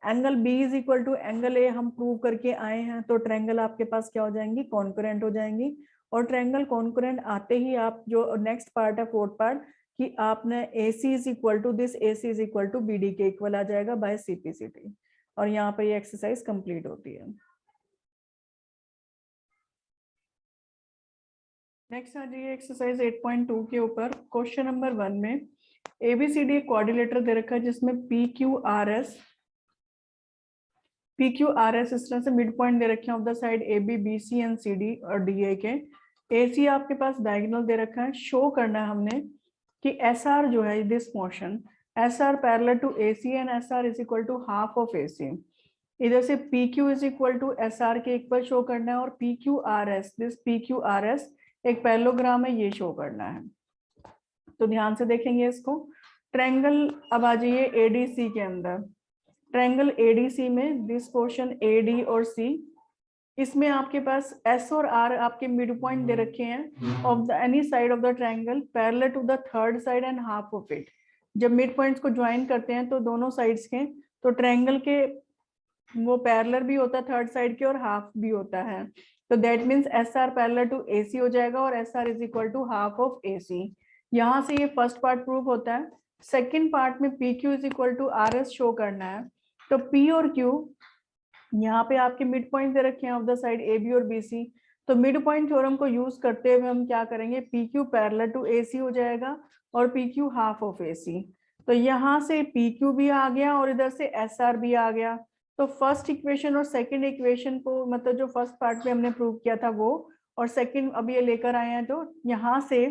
Angle B is equal to angle A हम प्रूव करके आए हैं, तो ट्रायंगल आपके पास क्या हो जाएंगी, कॉन्करेंट हो जाएंगी। और ट्रायंगल कॉन्करेंट आते ही आप जो नेक्स्ट पार्ट है फोर्थ पार्ट, कि आपने A C is equal to this, A C is equal to B D के इक्वल आ जाएगा बाय सीपीसीटी। और यहाँ पे ये एक्सरसाइज कंप्लीट होती है। नेक्स्ट आ जाइए एक्सरसाइज 8.2 के ऊपर। क्वेश्चन नंबर 1 में एबीसीडी कोऑर्डिनेटर दे रखा है जिसमें पी क्यू आर एस इस तरह से मिड पॉइंट दे रखे हैं of the side A B B C and C D और डी ए के। ए सी आपके पास डायगोनल दे रखा है। शो करना है हमने कि एस आर जो है this motion, S R parallel to A C and S R is equal to half of A C. इधर से P Q is equal to S R के इक्वल शो करना है, और P Q R S, this P Q R S एक parallelogram है, ये show करना है। तो ध्यान से देखेंगे इसको। ट्रायंगल अब आ जाइए एडीसी के अंदर। ट्रायंगल एडीसी में दिस पोर्शन ए डी और सी, इसमें आपके पास एस और आर आपके मिड पॉइंट दे रखे हैं of the any side of the triangle parallel to the third side and half of it. जब मिड पॉइंट्स को ज्वाइन करते हैं तो दोनों साइड्स के, तो ट्रायंगल के वो पैरेलल भी होता है थर्ड साइड के और हाफ भी होता है। तो that means S R parallel to A C हो जाएगा और S R is equal to half of A C. यहाँ से ये फर्स्ट पार्ट प्रूव होता है। सेकेंड पार्ट में P Q is equal to R S show करना है। तो पी और क्यू यहाँ पे आपके मिड पॉइंट दे रखे हैं of the side A B और बी सी। तो मिड पॉइंट थ्योरम को यूज करते हुए हम क्या करेंगे, P Q parallel to A C हो जाएगा और P Q half of A C. तो यहाँ से पी क्यू भी आ गया और इधर से एस आर भी आ गया। तो फर्स्ट इक्वेशन और सेकंड इक्वेशन को, मतलब जो फर्स्ट पार्ट में हमने प्रूव किया था वो, और सेकंड अब ये लेकर आए हैं, तो यहाँ से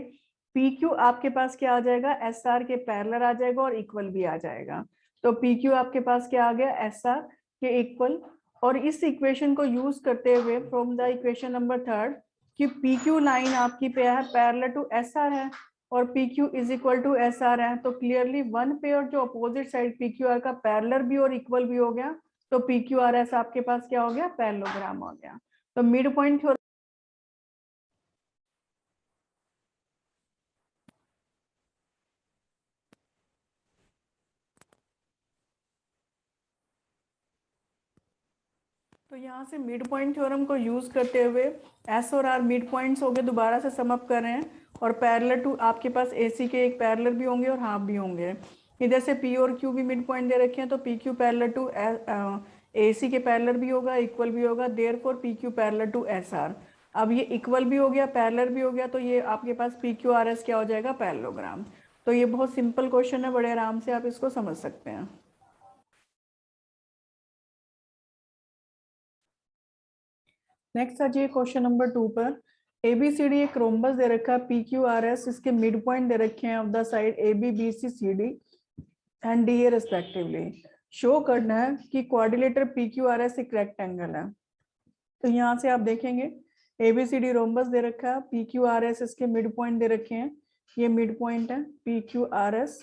पी क्यू आपके पास क्या आ जाएगा, एस आर के पैरेलल आ जाएगा और इक्वल भी आ जाएगा। तो पी क्यू आपके पास क्या आ गया, एस आर के इक्वल। और इस इक्वेशन को यूज करते हुए from the equation number third, कि पी क्यू लाइन आपकी पैरेलल टू एस आर है और P Q is equal to S R है, तो क्लियरली वन पेयर जो opposite side P Q R का पैरेलल भी और इक्वल भी हो गया। तो पी क्यू आर एस आपके पास क्या हो गया, पैरेललोग्राम हो गया। तो मिड पॉइंट थ्योरम, तो यहाँ से मिड पॉइंट थ्योरम को यूज करते हुए एस और आर मिड पॉइंट्स हो गए, दोबारा से सम अप कर रहे हैं, और पैरेलल टू आपके पास ए सी के एक पैरेलल भी होंगे और हाफ भी होंगे। इधर से पी और क्यू भी मिड पॉइंट दे रखे हैं, तो P Q parallel to A C के पैरेलल भी होगा, इक्वल भी होगा, therefore P Q parallel to S R. अब ये इक्वल भी हो गया, पैरेलल भी हो गया, तो ये आपके पास पी क्यू आर एस क्या हो जाएगा, पैरेललोग्राम। तो ये बहुत सिंपल क्वेश्चन है, बड़े आराम से आप इसको समझ सकते हैं। नेक्स्ट आ जाइए क्वेश्चन नंबर 2 पर। एबीसीडी एक रोम्बस दे रखा है, पी क्यू आर एस इसके मिड पॉइंट दे रखे हैं of the side A B B C C D and D A respectively. Show करना है कि quadrilateral P Q R S एक रेक्टेंगल है। तो यहाँ से आप देखेंगे एबीसीडी रोम्बस दे रखा है, पी क्यू आर एस इसके मिड पॉइंट दे रखे हैं, ये मिड पॉइंट है पी क्यू आर एस,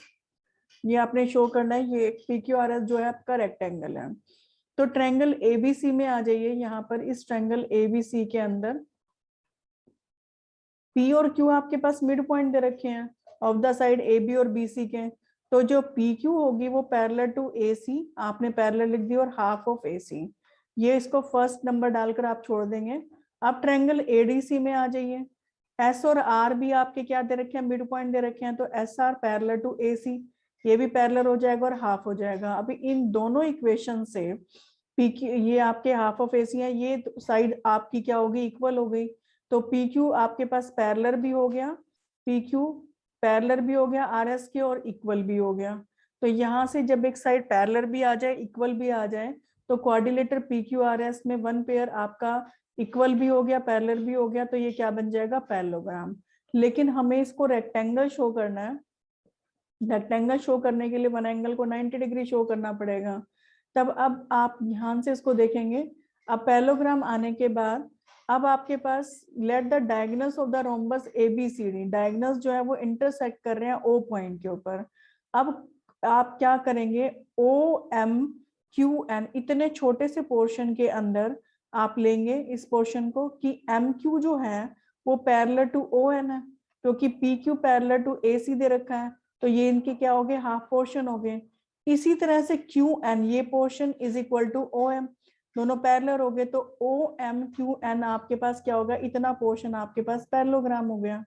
ये आपने शो करना है, ये पी क्यू आर एस जो है आपका रेक्टेंगल है। तो ट्रायंगल एबीसी में आ जाइए, यहाँ पर इस ट्रायंगल एबीसी के अंदर पी और क्यू आपके पास मिड पॉइंट दे रखे हैं of the side A B और बी सी के। तो जो पी क्यू होगी वो पैरेलल टू ए सी, आपने पैरेलल लिख दी, और हाफ ऑफ ए सी, ये इसको फर्स्ट नंबर डालकर आप छोड़ देंगे। अब ट्रायंगल एडीसी में आ जाइए, एस और आर भी आपके क्या दे रखे हैं, मिड पॉइंट दे रखे हैं, तो S R parallel to A C, ये भी पैरेलल हो जाएगा और हाफ हो जाएगा। अभी इन दोनों इक्वेशन से पी क्यू, ये आपके हाफ ऑफ ए सी है, ये साइड आपकी क्या होगी, इक्वल हो गई। तो पी क्यू आपके पास पैरेलल भी हो गया, पी क्यू पैरेलल भी हो गया आर एस के, और इक्वल भी हो गया। तो यहाँ से जब एक साइड पैरेलल भी आ जाए, इक्वल भी आ जाए, तो quadrilateral P Q R S में वन पेयर आपका इक्वल भी हो गया, पैरेलल भी हो गया, तो ये क्या बन जाएगा, पैरेललोग्राम। लेकिन हमें इसको रेक्टेंगल शो करना है। रेक्टेंगल शो करने के लिए वन एंगल को 90 डिग्री शो करना पड़ेगा। तब अब आप ध्यान से इसको देखेंगे। अब पैरेललोग्राम आने के बाद अब आपके पास let the diagonals of the rhombus ABCD, diagonals जो है वो इंटरसेक्ट कर रहे हैं O पॉइंट के ऊपर। अब आप क्या करेंगे, OMQN इतने छोटे से पोर्शन के अंदर आप लेंगे इस पोर्शन को कि MQ जो है वो पैरेलल टू ON है, क्योंकि PQ पैरेलल टू AC दे रखा है, तो ये इनके क्या हो गए, हाफ पोर्शन हो गए। इसी तरह से QN ये portion is equal to OM, दोनों पैरेलल हो गए, तो OMQN आपके पास क्या होगा, इतना पोर्शन आपके पास पैरेललोग्राम हो गया।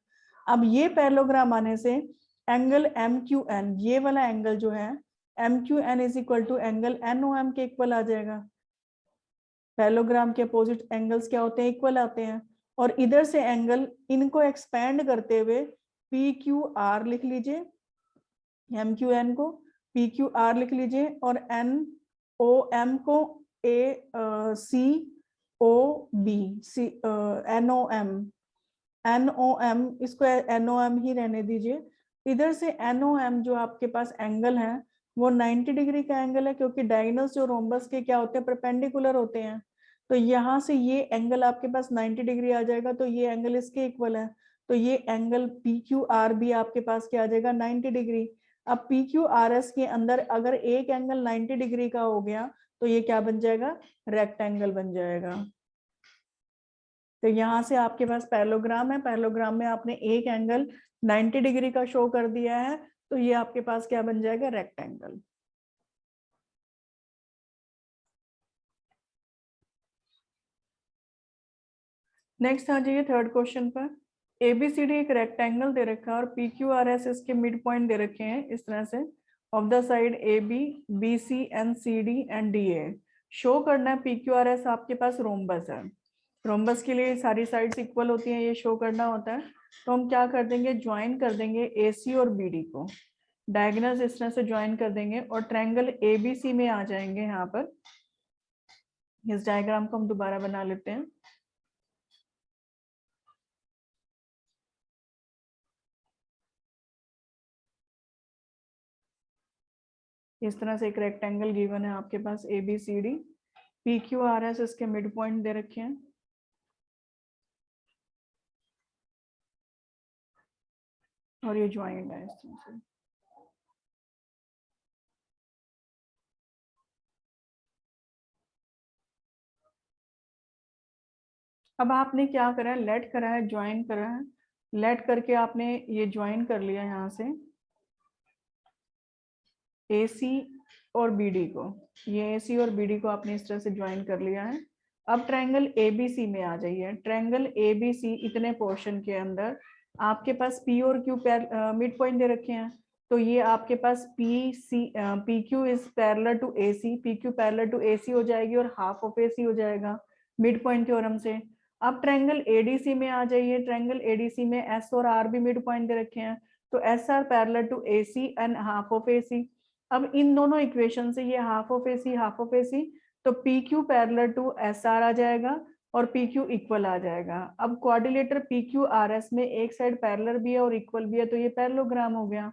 अब ये पैरेललोग्राम आने से एंगल MQN, ये वाला एंगल जो है MQN is equal to angle NOM के इक्वल आ जाएगा। पैरेललोग्राम के अपोजिट एंगल्स क्या होते हैं, इक्वल आते हैं। और इधर से एंगल इनको एक्सपेंड करते हुए PQR लिख लीजिए, MQN को PQR लिख लीजिए, और NOM को NOM इसको NOM ही रहने दीजिए। इधर से NOM जो आपके पास एंगल है वो 90 डिग्री का एंगल है, क्योंकि डायगोनल्स जो रोम्बस के क्या होते हैं, परपेंडिकुलर होते हैं। तो यहाँ से ये एंगल आपके पास 90 डिग्री आ जाएगा, तो ये एंगल इसके इक्वल है, तो ये एंगल PQR भी आपके पास क्या आ जाएगा, 90 डिग्री। अब PQRS के अंदर अगर एक एंगल 90 डिग्री का हो गया तो ये क्या बन जाएगा, रेक्टेंगल बन जाएगा। तो यहाँ से आपके पास पैरेललोग्राम है, पैरेललोग्राम में आपने एक एंगल 90 डिग्री का शो कर दिया है, तो ये आपके पास क्या बन जाएगा, रेक्टेंगल। नेक्स्ट आ जाइए थर्ड क्वेश्चन पर। ABCD एक रेक्टेंगल दे रखा है और PQRS इसके मिड पॉइंट दे रखे हैं इस तरह से, of the side AB, BC and CD and DA। Show करना है PQRS आपके पास रोम्बस है, रोम्बस के लिए सारी साइड्स इक्वल होती हैं, ये शो करना होता है। तो हम क्या कर देंगे, ज्वाइन कर देंगे AC और BD को, डायगोनल्स इस तरह से ज्वाइन कर देंगे और ट्रायंगल ABC में आ जाएंगे। यहाँ पर इस डायग्राम को हम दोबारा बना लेते हैं। इस तरह से एक रेक्टेंगल गिवन है आपके पास ABCD, PQRS इसके मिड पॉइंट दे रखे हैं, और ये ज्वाइंट है इस तरह से। अब आपने क्या करा है, लेट करा है, ज्वाइन करा है, लेट करके आपने ये ज्वाइन कर लिया यहाँ से AC और BD को, ये AC और BD को आपने इस तरह से ज्वाइन कर लिया है। अब ट्रायंगल ABC में आ जाइए। ट्रायंगल ABC इतने पोर्शन के अंदर आपके पास P और Q मिड पॉइंट दे रखे हैं, तो ये आपके पास PQ is parallel to AC, PQ parallel to AC हो जाएगी और हाफ ऑफ AC हो जाएगा मिड पॉइंट थ्योरम से। अब ट्रायंगल ADC में आ जाइए। ट्रायंगल ADC में S और R भी मिड पॉइंट दे रखे हैं, तो SR parallel to AC and half of AC। अब इन दोनों इक्वेशन से ये हाफ ऑफ AC, तो PQ पैरेलल टू SR आ जाएगा और PQ इक्वल आ जाएगा। अब क्वाड्रिलेटर PQRS में एक साइड पैरेलल भी है और इक्वल भी है, तो ये पैरेललोग्राम हो गया।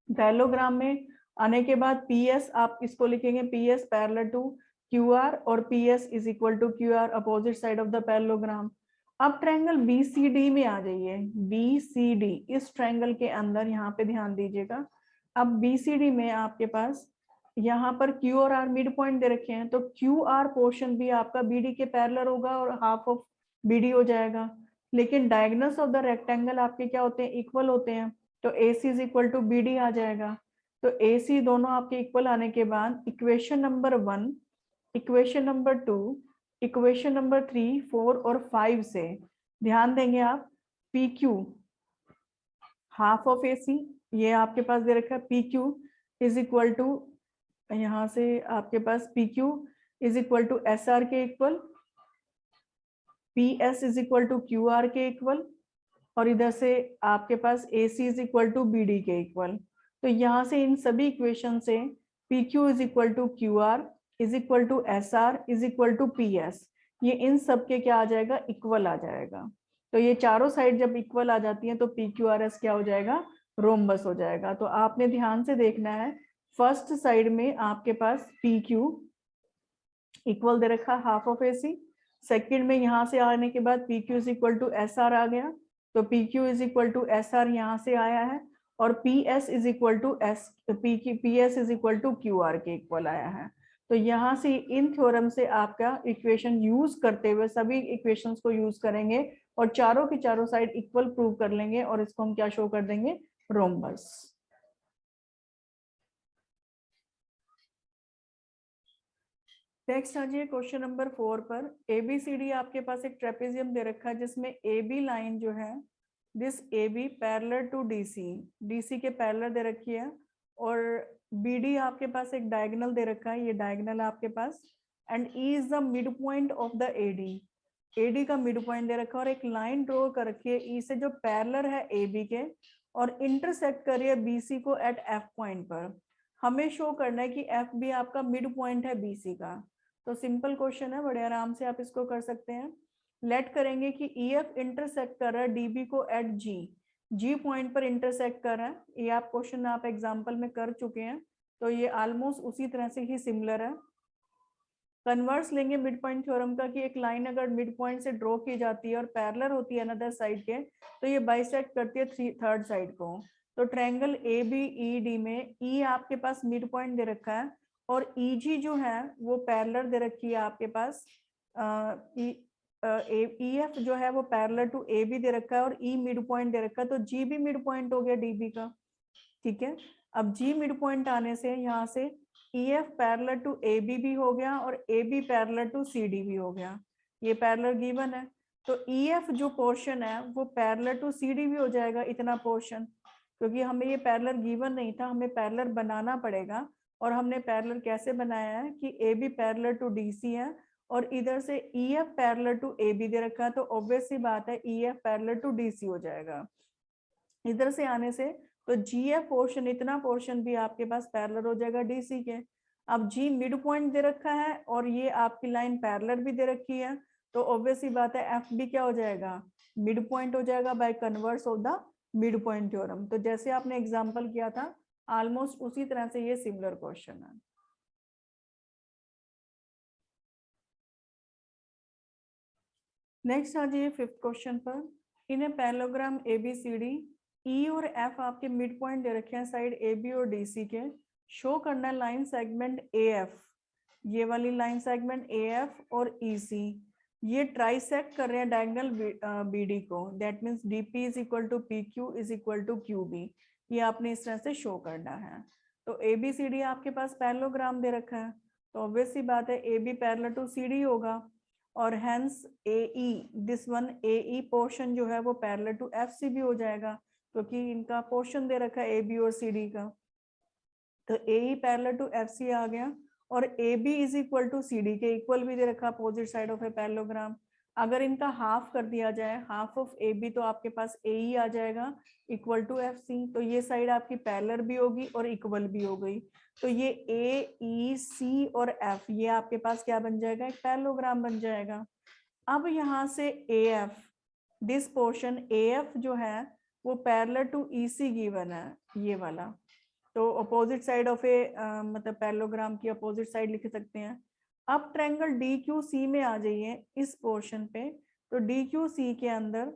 पैरेललोग्राम में आने के बाद PS आप इसको लिखेंगे PS पैरेलल टू QR और PS is equal to QR opposite side of the parallelogram. अब ट्रायंगल BCD में आ जाइए। BCD इस ट्रायंगल के अंदर यहाँ पे ध्यान दीजिएगा। अब BCD में आपके पास यहाँ पर Q और R मिड पॉइंट दे रखे हैं, तो QR पोर्शन भी आपका BD के पैरेलल होगा और हाफ ऑफ BD हो जाएगा। लेकिन डायगोनल्स ऑफ द रेक्टेंगल आपके क्या होते हैं, इक्वल होते हैं, तो AC is equal to BD आ जाएगा। तो AC दोनों आपके इक्वल आने के बाद equation number 1, equation number 2, equation number 3, 4 और 5 से ध्यान देंगे आप, PQ हाफ ऑफ AC ये आपके पास दे रखा है, PQ इज इक्वल टू, यहाँ से आपके पास PQ is equal to SR के equal, PS is equal to QR के इक्वल, और इधर से आपके पास AC is equal to BD के इक्वल। तो यहाँ से इन सभी इक्वेशन से PQ is equal to QR is equal to SR is equal to PS, ये इन सब के क्या आ जाएगा, इक्वल आ जाएगा। तो ये चारों साइड जब इक्वल आ जाती हैं तो PQRS क्या हो जाएगा, रोम्बस हो जाएगा। तो आपने ध्यान से देखना है, फर्स्ट साइड में आपके पास PQ इक्वल दे रखा हाफ ऑफ AC, सेकंड में यहाँ से आने के बाद PQ is equal to SR आ गया, तो PQ is equal to SR यहाँ से आया है, और PS is equal to PS is equal to QR के इक्वल आया है। तो यहाँ से इन थ्योरम से आपका इक्वेशन यूज करते हुए सभी इक्वेशंस को यूज करेंगे और चारों के चारों साइड इक्वल प्रूव कर लेंगे और इसको हम क्या शो कर देंगे, रोम्बस। नेक्स्ट आ जाइए क्वेश्चन नंबर 4 पर। ABCD आपके पास एक ट्रेपेजियम दे रखा है जिसमें AB लाइन जो है, this AB parallel to DC के पैरेलल दे रखी है, और BD आपके पास एक डायगोनल दे रखा है, ये डायगोनल आपके पास, and E is the mid point of the AD का मिड पॉइंट दे रखा है, और एक लाइन ड्रॉ कर रखी है E से जो पैरेलल है AB के और इंटरसेक्ट कर रही है BC को एट F पॉइंट पर। हमें शो करना है कि F भी आपका मिड पॉइंट है BC का। तो सिंपल क्वेश्चन है, बड़े आराम से आप इसको कर सकते हैं। लेट करेंगे कि EF इंटरसेक्ट कर रहा है DB को एट G पॉइंट पर इंटरसेक्ट कर रहा है। ये आप क्वेश्चन आप एग्जांपल में कर चुके हैं, तो ये ऑलमोस्ट उसी तरह से ही सिमिलर है। कन्वर्स लेंगे मिड पॉइंट थ्योरम का कि एक लाइन अगर मिड पॉइंट से ड्रॉ की जाती है और पैरेलल होती है अनदर साइड के, तो ये बाइसेक्ट करती है थर्ड साइड को। तो ट्रायंगल ABED में E आपके पास मिड पॉइंट दे रखा है और EG जो है वो पैरेलल दे रखी है आपके पास, EF जो है वो पैरेलल टू AB दे रखा है और E मिड पॉइंट दे रखा है, तो G भी मिड पॉइंट हो गया DB का। ठीक है, अब G मिड पॉइंट आने से यहाँ से EF पैरेलल टू AB भी हो गया और AB पैरेलल टू CD भी हो गया, ये पैरेलल गिवन है। तो EF जो पोर्शन है वो पैरेलल टू CD भी हो जाएगा, इतना पोर्शन, क्योंकि हमें ये पैरेलल गिवन नहीं था, हमें पैरेलल बनाना पड़ेगा। और हमने पैरेलल कैसे बनाया है कि AB पैरेलल टू DC है और इधर से EF पैरेलल टू AB दे रखा है, तो ऑब्वियस सी बात है EF पैरेलल टू DC हो जाएगा। इधर से आने से तो GF पोर्शन, इतना पोर्शन भी आपके पास पैरेलल हो जाएगा DC के। अब G मिड पॉइंट दे रखा है और ये आपकी लाइन पैरेलल भी दे रखी है, तो ऑब्वियस ही बात है F भी क्या हो जाएगा, मिड पॉइंट हो जाएगा by converse of the mid point theorem. तो जैसे आपने एग्जांपल किया था ऑलमोस्ट उसी तरह से ये सिमिलर क्वेश्चन है। नेक्स्ट आ जाइए फिफ्थ क्वेश्चन पर। In a parallelogram ABCD E और F आपके मिड पॉइंट दे रखे हैं साइड AB और DC के। शो करना लाइन सेगमेंट AF, ये वाली लाइन सेगमेंट AF और EC ये ट्राइसेक्ट कर रहे हैं डायगोनल BD को, that means DP is equal to PQ is equal to QB। ये आपने इस तरह से शो करना है। तो ABCD आपके पास पैरेललोग्राम दे रखा है, तो ऑब्वियस सी बात है AB पैरेलल टू CD होगा, और hence AE this one AE portion जो है वो पैरेलल टू FC भी हो जाएगा, क्योंकि इनका पोर्शन दे रखा है AB और CD का। तो AE पैरेलल टू FC आ गया, और AB is equal to CD के इक्वल भी दे रखा opposite side of a parallelogram. अगर इनका हाफ कर दिया जाए, हाफ ऑफ AB, तो आपके पास AE आ जाएगा इक्वल टू FC। तो ये साइड आपकी पैरेलल भी होगी और इक्वल भी हो गई, तो ये AEC और F ये आपके पास क्या बन जाएगा, एक पैरेललोग्राम बन जाएगा। अब यहाँ से AF दिस पोर्शन AF जो है वो पैरेलल टू EC गिवन है, ये वाला। तो अपोजिट साइड ऑफ ए मतलब पैरेललोग्राम की अपोजिट साइड लिख सकते हैं। अब ट्रायंगल DQC में आ जाइए इस पोर्शन पे, तो DQC के अंदर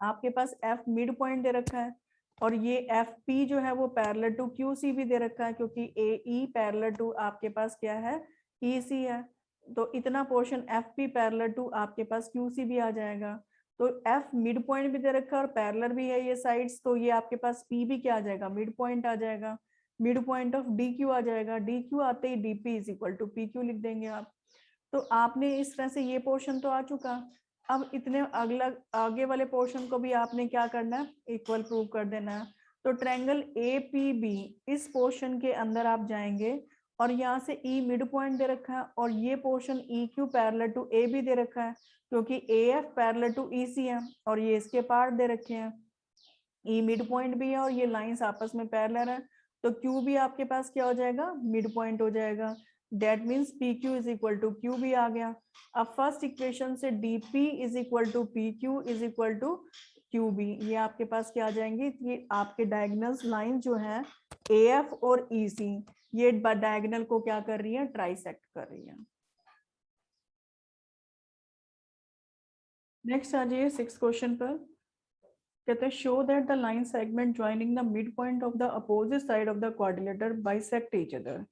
आपके पास F मिड पॉइंट दे रखा है और ये FP जो है वो पैरेलल टू QC भी दे रखा है, क्योंकि AE पैरेलल टू आपके पास क्या है, EC है। तो इतना पोर्शन FP पैरेलल टू आपके पास QC भी आ जाएगा। तो F मिड पॉइंट भी दे रखा है और पैरेलल भी है ये साइड्स, तो ये आपके पास P भी क्या आ जाएगा, मिड पॉइंट आ जाएगा। मिड पॉइंट ऑफ DQ आ जाएगा, DQ आते ही DP is equal to PQ लिख देंगे आप। तो आपने इस तरह से ये पोर्शन तो आ चुका। अब इतने अगला आगे वाले पोर्शन को भी आपने क्या करना है, इक्वल प्रूव कर देना है। तो ट्रायंगल APB इस पोर्शन के अंदर आप जाएंगे और यहाँ से E मिड पॉइंट दे रखा है और ये portion EQ parallel to AB दे रखा है, क्योंकि AF पैरेलल टू EC है और ये इसके पार्ट दे रखे हैं। E मिड पॉइंट भी है और ये लाइंस आपस में पैरेलल है, तो Q भी आपके पास क्या हो जाएगा, मिड पॉइंट हो जाएगा। That means P Q is equal to Q भी आ गया। अब फर्स्ट इक्वेशन से D P is equal to P Q is equal to Q B, ये आपके पास क्या आ जाएंगे, ये आपके डायगोनल लाइन जो है ए एफ और ई सी, ये डायगोनल को क्या कर रही है, ट्राइसेक्ट कर रही है। नेक्स्ट आ जाइए 6 क्वेश्चन पर। कहते हैं show that the line segment joining the mid point of the opposite side of the quadrilateral bisect each other.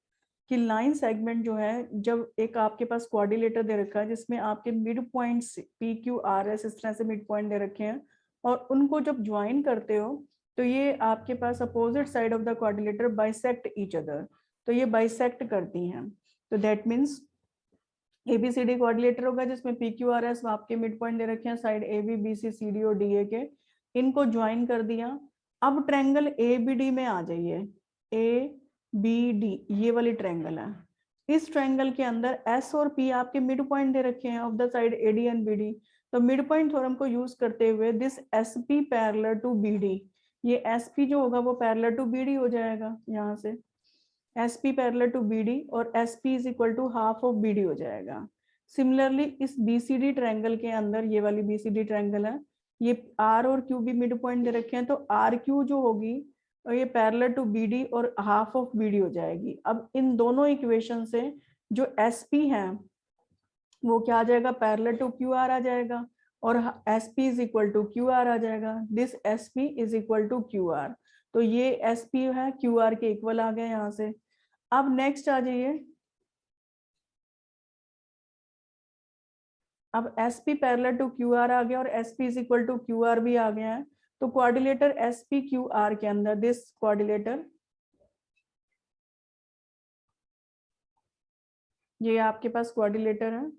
कि लाइन सेगमेंट जो है, जब एक आपके पास क्वाड्रिलेटर दे रखा है जिसमें आपके mid points P Q R S इस तरह से मिड पॉइंट दे रखे हैं, और उनको जब ज्वाइन करते हो तो ये आपके पास opposite side of the quadrilateral bisect each other, तो ये बाइसेक्ट करती हैं। तो दैट मीन्स एबीसीडी क्वाड्रिलेटर होगा जिसमें पी क्यू आर एस आपके मिड पॉइंट दे रखे हैं side A B B C C D और डी ए के, इनको ज्वाइन कर दिया। अब ट्रायंगल ए बी डी में आ जाइए, ए बी डी ये वाली ट्रायंगल है, इस ट्रायंगल के अंदर एस और पी आपके मिड पॉइंट दे रखे हैं of the side A D and B D. तो मिड पॉइंट थ्योरम को यूज करते हुए this S P parallel to B D, ये एस पी जो होगा वो पैरेलल टू बी डी हो जाएगा, यहाँ से S P parallel to B D और S P is equal to half of B D हो जाएगा। सिमिलरली इस बी सी डी ट्रायंगल के अंदर, ये वाली बी सी डी ट्रायंगल है, ये आर और क्यू भी मिड पॉइंट दे रखे हैं, तो आर क्यू जो होगी और ये पैरेलल टू बी डी और हाफ ऑफ बी डी हो जाएगी। अब इन दोनों इक्वेशन से जो एस पी है वो क्या आ जाएगा, पैरेलल टू क्यू आर आ जाएगा, और S P is equal to Q R आ जाएगा, this S P is equal to Q R. तो ये एस पी है क्यू आर के इक्वल आ गया यहाँ से। अब नेक्स्ट आ जाइए, अब S P parallel to Q R आ गया और S P is equal to Q R भी आ गया है। तो quadrilateral S P Q R के अंदर दिस क्वाड्रिलेटर, ये आपके पास क्वाड्रिलेटर है,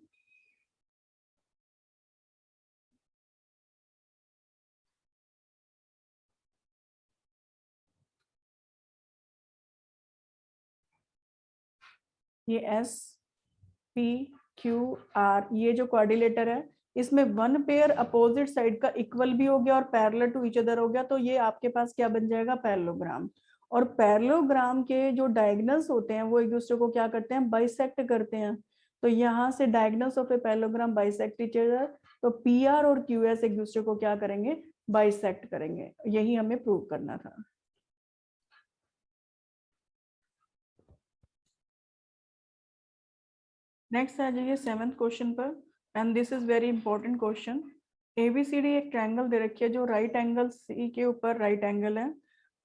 ये एस पी क्यू आर, ये जो क्वाड्रिलेटर है इसमें वन पेयर अपोजिट साइड का इक्वल भी हो गया और पैरेलल टू ईच अदर हो गया, तो ये आपके पास क्या बन जाएगा, पैरेललोग्राम। और पैरेललोग्राम के जो डायगोनल्स होते हैं वो एक दूसरे को क्या करते हैं, बाइसेक्ट करते हैं। तो यहाँ से diagonals of a parallelogram bisect each other, तो पी आर और क्यू एस एक दूसरे को क्या करेंगे, बाइसेक्ट करेंगे, यही हमें प्रूव करना था। नेक्स्ट आ जाइए 7th क्वेश्चन पर, and this is very important question. ABCD एक ट्रायंगल दे रखी है जो राइट एंगल सी के ऊपर राइट एंगल है,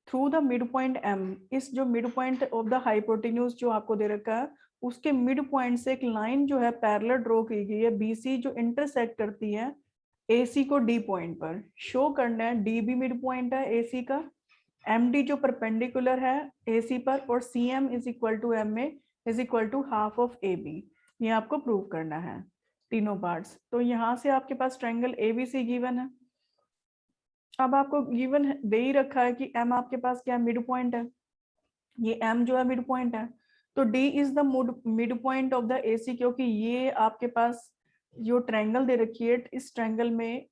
through the mid point M, इस जो mid point of the hypotenuse जो आपको दे रखा है उसके मिड पॉइंट से एक लाइन जो है पैरेलल ड्रॉ की गई है बीसी, जो इंटरसेक्ट करती है एसी को डी पॉइंट पर। शो करना है डी भी मिड पॉइंट है एसी का, एम डी जो परपेंडिकुलर है एसी पर, और C M is equal to M A is equal to half of A B, ये आपको प्रूव करना है तीनों पार्ट्स। तो यहाँ से आपके पास ट्रायंगल एबीसी गिवन है। अब आपको गिवन दे ही रखा है कि एम आपके पास क्या मिड पॉइंट है, ये एम जो है मिड पॉइंट है, तो D is the mid point of the AC, क्योंकि ये आपके पास जो ट्रायंगल दे रखी है इस ट्रायंगल में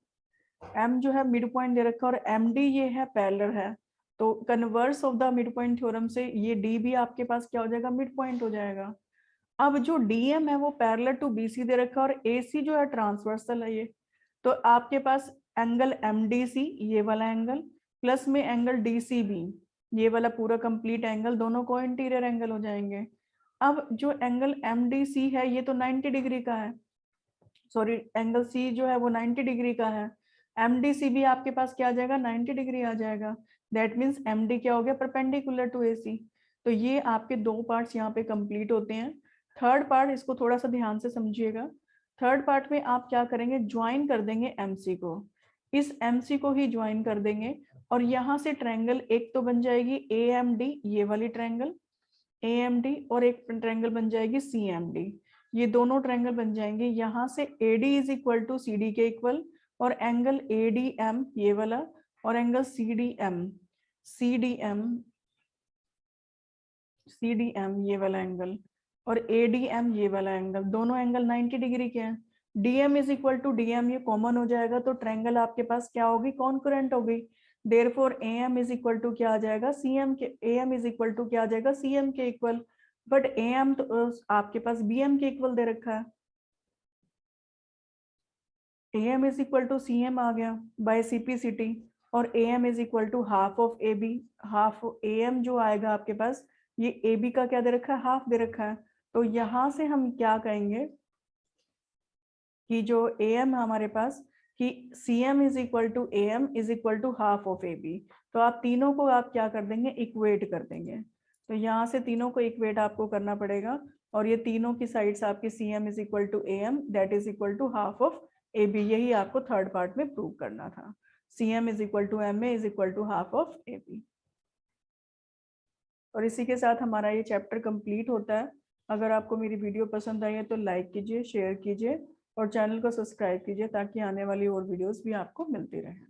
एम जो है मिड पॉइंट दे रखा है और एम डी ये है पैरेलल है, तो converse of the mid point theorem से ये डी भी आपके पास क्या हो जाएगा, मिड पॉइंट हो जाएगा। अब जो डीएम है वो पैरेलल टू बीसी दे रखा है और एसी जो है ट्रांसवर्सल है ये, तो आपके पास एंगल एमडीसी ये वाला एंगल प्लस में एंगल डीसीबी ये वाला पूरा कंप्लीट एंगल, दोनों को इंटीरियर एंगल हो जाएंगे। अब जो एंगल एमडीसी है ये तो 90 डिग्री का है, सॉरी एंगल सी जो है वो 90 डिग्री का है, एमडीसी भी आपके पास क्या आ जाएगा, 90 डिग्री आ जाएगा। दैट मीन्स एमडी क्या हो गया, परपेंडिकुलर टू एसी। तो ये आपके दो पार्ट्स यहाँ पे कंप्लीट होते हैं। थर्ड पार्ट इसको थोड़ा सा ध्यान से समझिएगा। थर्ड पार्ट में आप क्या करेंगे, ज्वाइन कर देंगे एमसी को, इस एमसी को ही ज्वाइन कर देंगे, और यहाँ से ट्रायंगल एक तो बन जाएगी ए एम डी ये वाली ट्रायंगल ए एम डी, और एक ट्रायंगल बन जाएगी सी एम डी, ये दोनों ट्रायंगल बन जाएंगे। यहाँ से A D is equal to C D के इक्वल, और एंगल ए डी एम ये वाला, और angle C D M C D M C D M ये वाला एंगल, और ए डी एम ये वाला एंगल, दोनों एंगल 90 डिग्री के हैं। DM is equal to DM ये कॉमन हो जाएगा, तो ट्रायंगल आपके पास क्या होगी, कॉन्करेंट होगी। Therefore AM is equal to क्या आ जाएगा, सीएम के, एएम इज इक्वल टू क्या आ जाएगा, सीएम के इक्वल। बट AM तो आपके पास BM के इक्वल दे रखा है, AM is equal to CM आ गया बाय CP/CT, और AM is equal to half of AB। Half AM जो आएगा आपके पास, ये AB का क्या दे रखा है, हाफ दे रखा है। तो यहाँ से हम क्या कहेंगे कि जो AM हमारे पास कि CM is equal to AM is equal to half of AB। तो आप तीनों को आप क्या कर देंगे, इक्वेट कर देंगे। तो यहाँ से तीनों को इक्वेट आपको करना पड़ेगा, और ये तीनों की साइड्स आपकी CM is equal to AM that is equal to half of AB, यही आपको थर्ड पार्ट में प्रूव करना था। CM is equal to MA is equal to half of AB। और इसी के साथ हमारा ये चैप्टर कंप्लीट होता है। अगर आपको मेरी वीडियो पसंद आई है तो लाइक कीजिए, शेयर कीजिए और चैनल को सब्सक्राइब कीजिए ताकि आने वाली और वीडियोस भी आपको मिलती रहें।